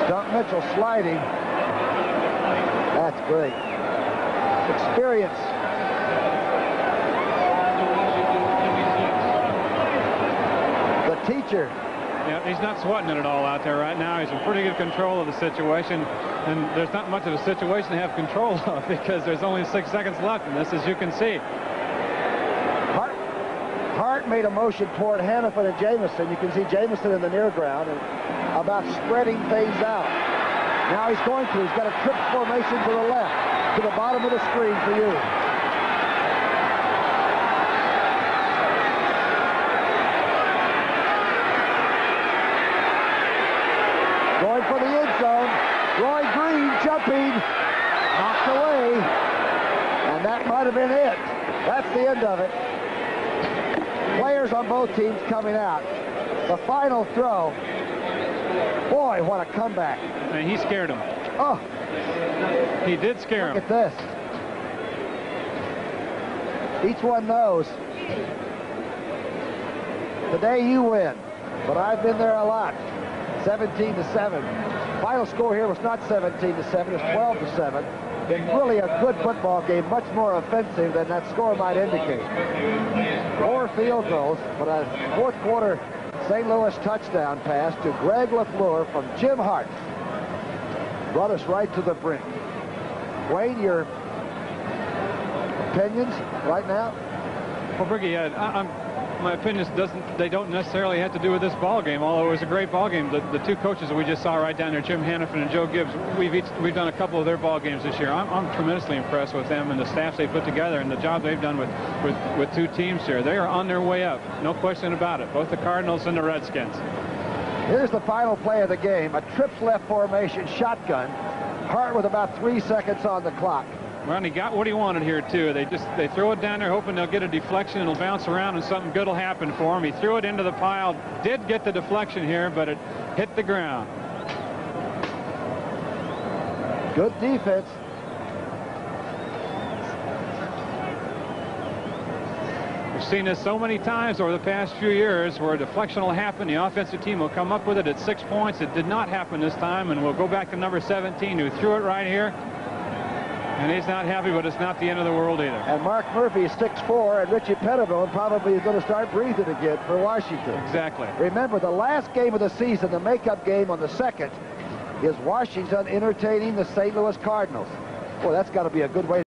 Stump Mitchell sliding. That's great. Experience. The teacher. Yeah, he's not sweating it at all out there right now. He's in pretty good control of the situation, and there's not much of a situation to have control of because there's only 6 seconds left in this, as you can see. Hart made a motion toward Hannafin and Jamison. You can see Jamison in the near ground and about spreading things out. Now he's going to. He's got a trip formation to the left, to the bottom of the screen for you. Going for the end zone. Roy Green jumping. Knocked away. And that might have been it. That's the end of it. Players on both teams coming out. The final throw. Boy, what a comeback. And he scared him. Oh. He did scare him. Look at this. Each one knows. Today you win. But I've been there a lot. 17-7. Final score here was not 17-7. It's 12-7. in really a good football game, much more offensive than that score might indicate. 4 field goals, but a fourth quarter St. Louis touchdown pass to Greg LaFleur from Jim Hart brought us right to the brink. Wayne, your opinions right now? Well, Briggy, my opinions don't necessarily have to do with this ball game, although it was a great ball game. The two coaches that we just saw right down there, Jim Hannafin and Joe Gibbs, we've done a couple of their ball games this year. I'm tremendously impressed with them and the staffs they put together and the job they've done with two teams here. They are on their way up, no question about it, both the Cardinals and the Redskins. Here's the final play of the game, a trips left formation shotgun. Hart with about 3 seconds on the clock. Well, and he got what he wanted here, too. They throw it down there hoping they'll get a deflection and it'll bounce around and something good will happen for him. He threw it into the pile, did get the deflection here, but it hit the ground. Good defense. We've seen this so many times over the past few years where a deflection will happen. The offensive team will come up with it at 6 points. It did not happen this time, and we'll go back to number 17 who threw it right here. And he's not happy, but it's not the end of the world either. And Mark Murphy is 6'4", and Richie Pettibone probably is going to start breathing again for Washington. Exactly. Remember, the last game of the season, the makeup game on the 2nd, is Washington entertaining the St. Louis Cardinals. Well, that's got to be a good way